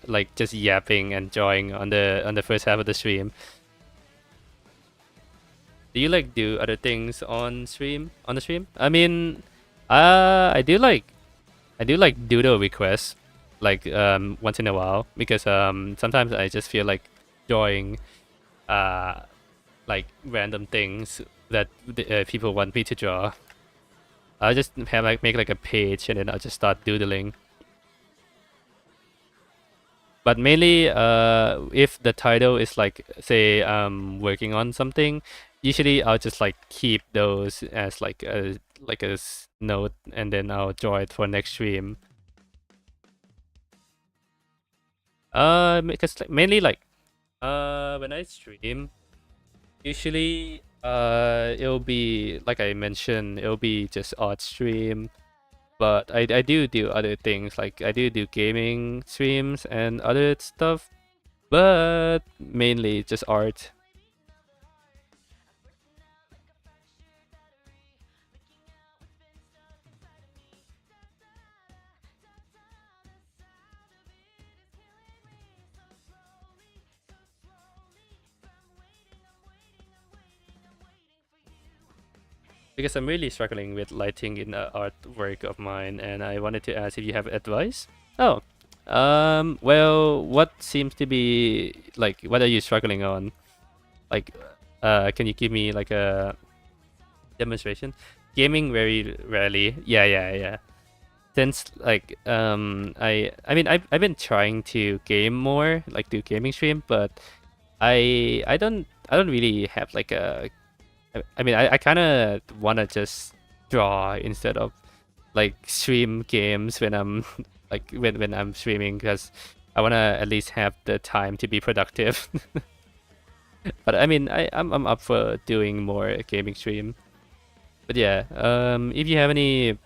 like just yapping and drawing on the first half of the stream. Do you like do other things on stream on the stream? I mean, I do like doodle requests like once in a while because sometimes I just feel like drawing uh like random things that people want me to draw. I'll just have like make like a page and then I'll just start doodling. But mainly, if the title is like, say, working on something, usually I'll just like keep those as like a note, and then I'll draw it for next stream. Because like, mainly like, when I stream, usually, it'll be like I mentioned, it'll be just odd stream. But I do other things like I do gaming streams and other stuff, but mainly just art. Because I'm really struggling with lighting in the artwork of mine, and I wanted to ask if you have advice. Oh, well, what seems to be like, what are you struggling on? Like, can you give me like a demonstration? Gaming very rarely. Yeah, yeah, yeah. Since like, I mean, I've been trying to game more, like do gaming stream, but I don't really have like a I mean, I kind of want to just draw instead of like stream games when I'm like when I'm streaming because I want to at least have the time to be productive. But I mean, I'm up for doing more gaming stream. But yeah, if you have any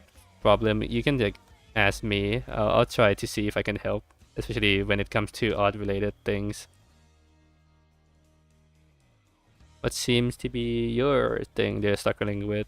problem, you can like ask me. I'll try to see if I can help, especially when it comes to art related things. What seems to be your thing they're struggling with?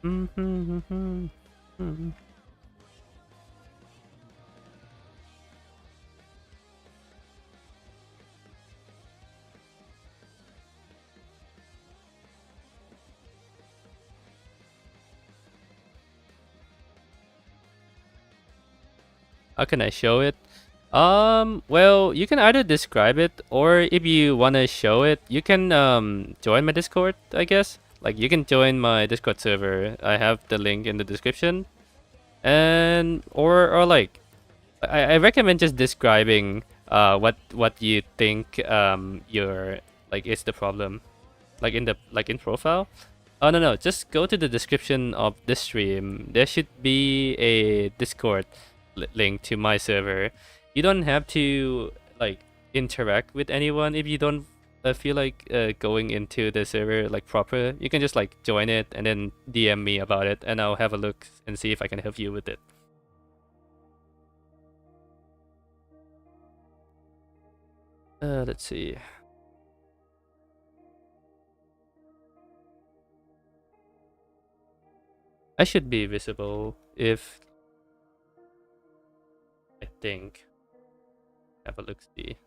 How can I show it? Well, you can either describe it, or if you wanna show it, you can join my Discord, I guess. Like you can join my Discord server. I have the link in the description. And or like I recommend just describing what you think your like is the problem. Like in profile. Oh no, just go to the description of this stream. There should be a Discord link to my server. You don't have to like interact with anyone if you don't feel like going into the server like proper. You can just like join it and then DM me about it, and I'll have a look and see if I can help you with it. Let's see. I should be visible if I think. Have a look see.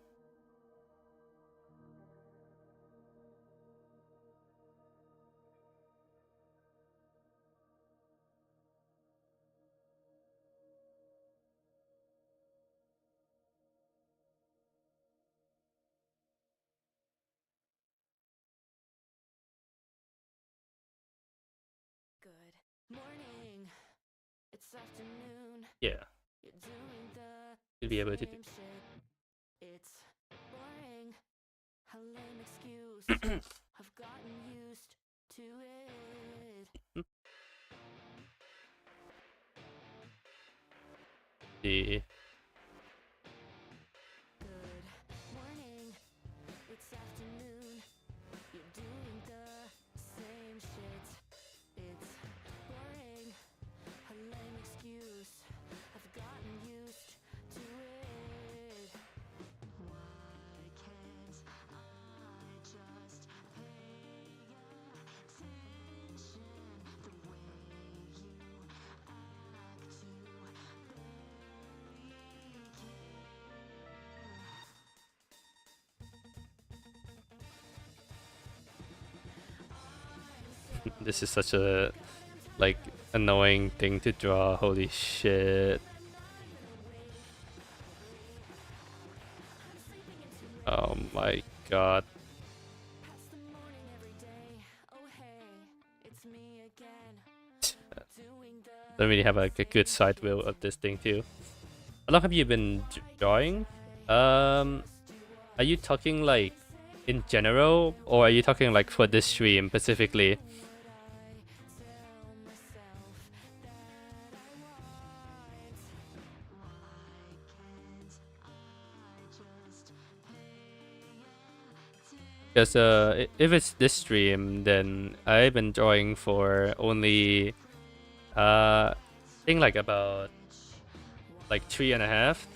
Good morning. It's afternoon. Yeah. You're doing the You'll be able to do. same shit. It's boring. A lame excuse. I've gotten used to it. See. Good morning. It's afternoon. You're doing the same shit. It's boring. A lame excuse. I've gotten used to it. Why can't I just pay attention the way you act to This is such a like annoying thing to draw. Holy shit. Oh my god. Don't really have like a good side wheel of this thing too. How long have you been drawing? Are you talking like in general, or are you talking like for this stream specifically? Because if it's this stream, then I've been drawing for only I think like about like 3.5.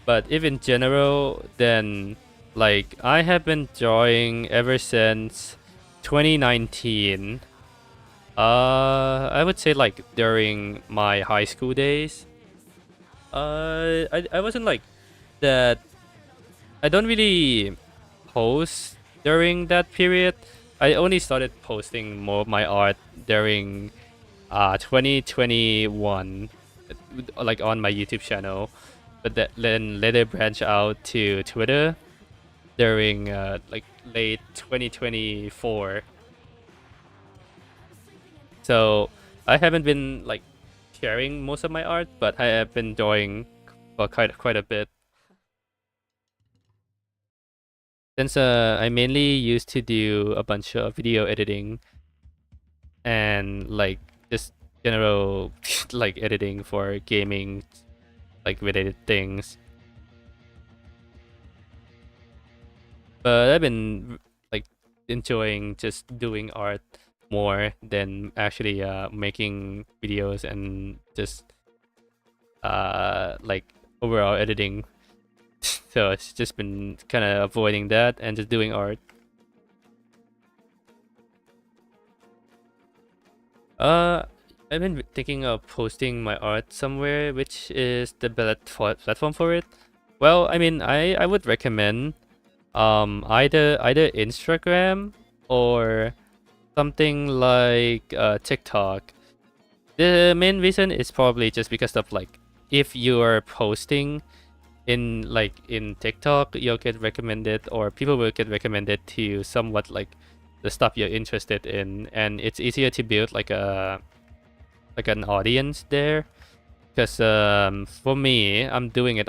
But if in general, then like I have been drawing ever since 2019. I would say like during my high school days. I wasn't like that. I don't really post during that period. I only started posting more of my art during 2021, like on my YouTube channel, but then later branch out to Twitter during like late 2024. So I haven't been like sharing most of my art, but I have been drawing for quite a bit. Since I mainly used to do a bunch of video editing and like just general like editing for gaming like related things. But I've been like enjoying just doing art more than actually making videos and just like overall editing. So it's just been kind of avoiding that and just doing art. I've been thinking of posting my art somewhere. Which is the platform for it? Well, I mean, I would recommend either Instagram or something like TikTok. The main reason is probably just because of like if you are posting in TikTok, you'll get recommended or people will get recommended to somewhat like the stuff you're interested in, and it's easier to build like an audience there. Because for me, I'm doing it